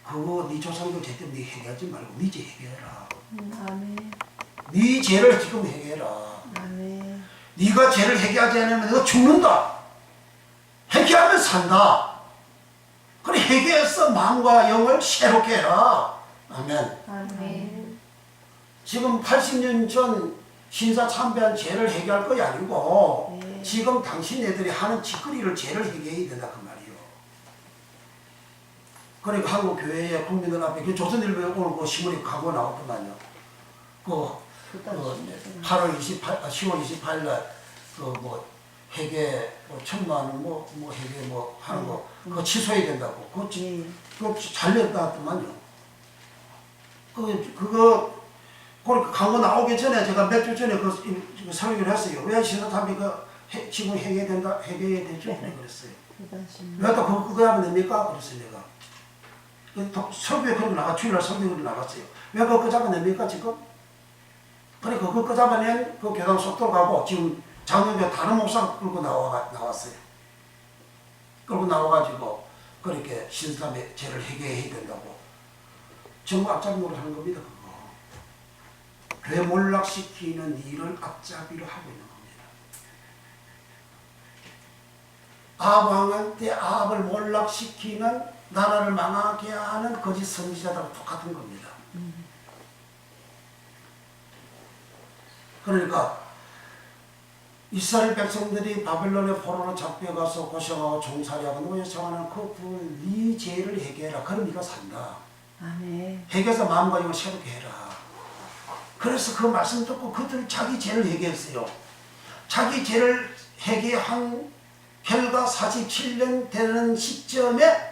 그거 네 조상들 죄 때문에 회개하지 말고 네 죄 회개해라. 네 죄를 지금 회개해라. 네가 죄를 회개하지 않으면 너가 죽는다. 회개하면 산다. 그래 회개해서 마음과 영을 새롭게 해라. 아멘. 지금 80년 전 신사 참배한 죄를 회개할 것이 아니고 지금 당신네들이 하는 짓거리를 죄를 회개해야 된다 그 말이요. 그러니까 한국 교회의 국민들 앞에 그 조선일보에 오늘 그 신문이 가고 나왔더만요. 그 10월 28일 날 회계 1,000만 원 회계 하는 거 그거 취소해야 된다고. 그거 잘렸다 했더만요. 그거 광고 나오기 전에 제가 몇 주 전에 그 설교를 했어요. 왜 신사참배가 지금 회개해야 된다, 회개해야 되죠? 그랬어요. 왜 또 그거 하면 됩니까? 그랬어요, 내가. 설교에 그러고 주일날 설교에 나갔어요. 왜 그거 잡아냅니까, 지금? 그러니까 그거 잡아낸 그 교당 속도로 가고 지금 작년에 다른 목사 끌고 나왔어요. 끌고 나와가지고 그렇게 신사참배 죄를 회개해야 된다고. 전부 앞잡이로 하는 겁니다, 그거. 교회 몰락시키는 일을 앞잡이로 하고 있는 겁니다. 아합왕한테 아합을 몰락시키는 나라를 망하게 하는 거짓 선지자들하고 똑같은 겁니다. 그러니까 이스라엘 백성들이 바벨론의 포로로 잡혀가서 고생하고 종살이하고 노예생활하는 네 죄를 회개해라. 그럼 네가 산다. 아멘. 회개해서 마음과 영을 새롭게 해라. 그래서 그 말씀 듣고 그들 자기 죄를 회개했어요. 자기 죄를 회개한 결과 47년 되는 시점에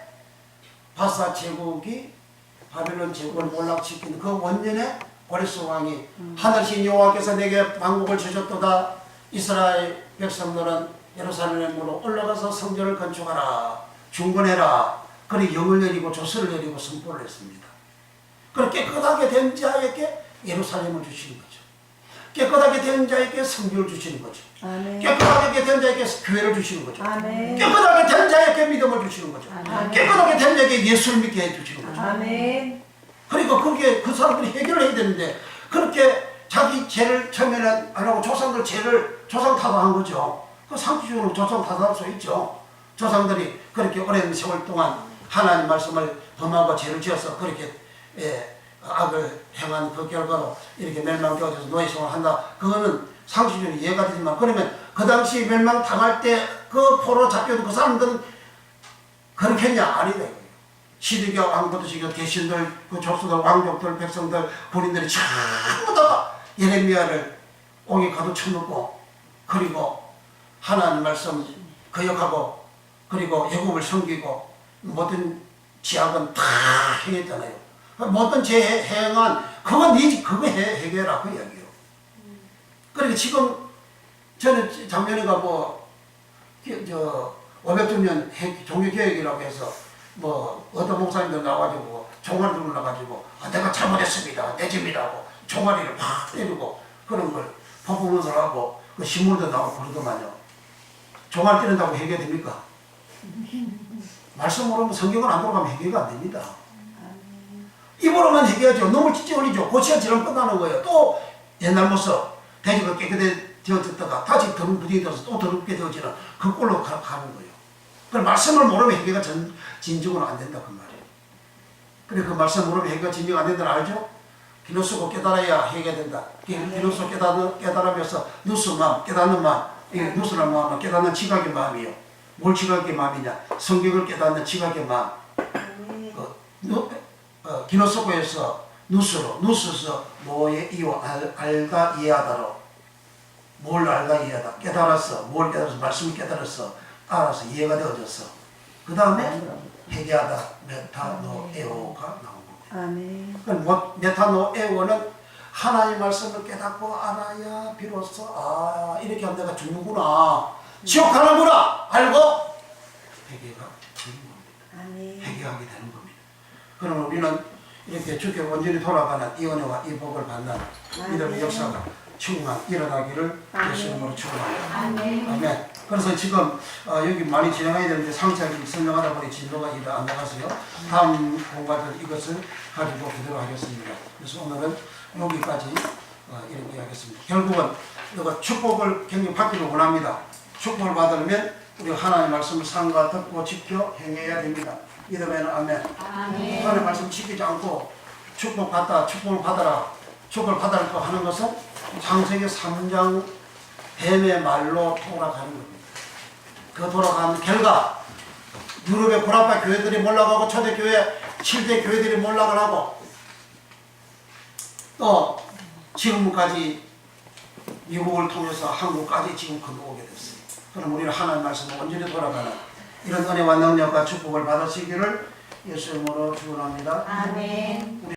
바사 제국이 바벨론 제국을 몰락시킨 그 원년에 고레스 왕이 하늘신 여호와께서 내게 왕국을 주셨도다. 이스라엘 백성들은 예루살렘으로 올라가서 성전을 건축하라. 중건해라. 그리 영을 내리고 조서를 내리고 선포를 했습니다. 그렇게 깨끗하게 된 자에게 예루살렘을 주시는 거죠. 깨끗하게 된 자에게 성경을 주시는 거죠. 아멘. 깨끗하게 된 자에게 교회를 주시는 거죠. 아멘. 깨끗하게 된 자에게 믿음을 주시는 거죠. 아멘. 깨끗하게 된 자에게 예수를 믿게 해주시는 거죠. 아멘. 그러니까 그게 그 사람들이 해결을 해야 되는데 그렇게 자기 죄를 처음에는 안 하고 조상들 죄를 조상 타도한 거죠. 그 상식적으로 조상 타도할 수 있죠. 조상들이 그렇게 오랜 세월 동안 하나님 말씀을 범하고 죄를 지어서 그렇게 악을 행한 그 결과로 이렇게 멸망되어져서 노예생활을 한다. 그거는 상식적으로 이해가 되지만 그러면 그 당시 멸망당할 때 그 포로로 잡혀온 그 사람들은 그렇게 했냐? 아니다. 시드기야 왕부터 지금 대신들, 그 족수들, 왕족들, 백성들, 군인들이 전부 다 예레미야를 옥에 가둬 쳐놓고 그리고 하나님 말씀 거역하고 그리고 예굽을 섬기고 모든 지악은 다 행했잖아요. 모든 죄 행한 그거 그거 해결하라 그 이야기요. 그러니까 지금 저는 작년인가 뭐 500주년 종교개혁이라고 해서 뭐 어떤 목사님들 나와가지고 종아리 들고 나가지고 내가 잘못했습니다. 내 집이라고 종아리를 팍 때리고 그런 걸 퍼포먼스를 하고 그 신문도 나오고 그러더만요. 종아리 때린다고 해결됩니까? 말씀 모르면 성경을 안 돌아가면 해결가 안 됩니다. 입으로만 해결하죠. 너무 찢어 올리죠. 고치가 지나면 끝나는 거예요. 또 옛날 모습 돼지가 깨끗해졌다가 다시 더럽게 부딪혀서 또 더럽게 되어지는 그 꼴로 가는 거예요. 그 말씀을 모르면 해결가 진정으로 안 된다 그 말이에요. 그래 그 말씀 모르면 해결가 진정 안 된다는 알죠? 비로소 깨달아야 해결된다. 비로소 깨달으면서 누수 마음, 깨닫는 마음, 이게 누수라는 마음은 깨닫는 지각의 마음이요. 뭘 지각의 마음이냐? 성경을 깨닫는 지각의 마음. 기노스코에서 누스서 뭐에 이어 알다 이해하다로 뭘 알다 이해하다 깨달았어. 뭘 깨달았어? 말씀을 깨달았어. 알아서 이해가 되어졌어. 그 다음에 회개하다 메타노에오가 나온 겁니다. 아멘. 그럼 메타노에오는 하나님 말씀을 깨닫고 알아야 비로소 이렇게 하면 내가 죽는구나. 지옥 가는구나. 알고 회개가 되는 겁니다. 아멘. 회개하게 되는 겁니다. 그럼 우리는 이렇게 주께 온전히 돌아가는 이 은혜와 이 복을 받는 믿음의 역사가 충만 일어나기를 예수님으로 축원합니다. 아멘. 그래서 지금 여기 많이 진행해야 되는데 상세하게 설명하다 보니 진도가 안 나가서요. 다음 공부할 이것을 가지고 보도록 하겠습니다. 그래서 오늘은 여기까지 이렇게 하겠습니다. 결국은 이거 축복을 굉장히 받기를 원합니다. 축복을 받으려면 우리 하나님의 말씀을 상과 듣고 지켜 행해야 됩니다. 믿으면 아멘. 하나님의 말씀 지키지 않고 축복을 받아라. 축복을 받을 거 하는 것은 창세기 3장 뱀의 말로 돌아가는 겁니다. 그 돌아가는 결과 유럽의 구라파 교회들이 몰락하고 초대교회 7대 교회들이 몰락을 하고 또 지금까지 미국을 통해서 한국까지 지금 건너오게 됐어요. 그럼 우리는 하나님 말씀을 온전히 돌아가는 이런 은혜와 능력과 축복을 받으시기를 예수 이름으로 축원합니다. 아멘.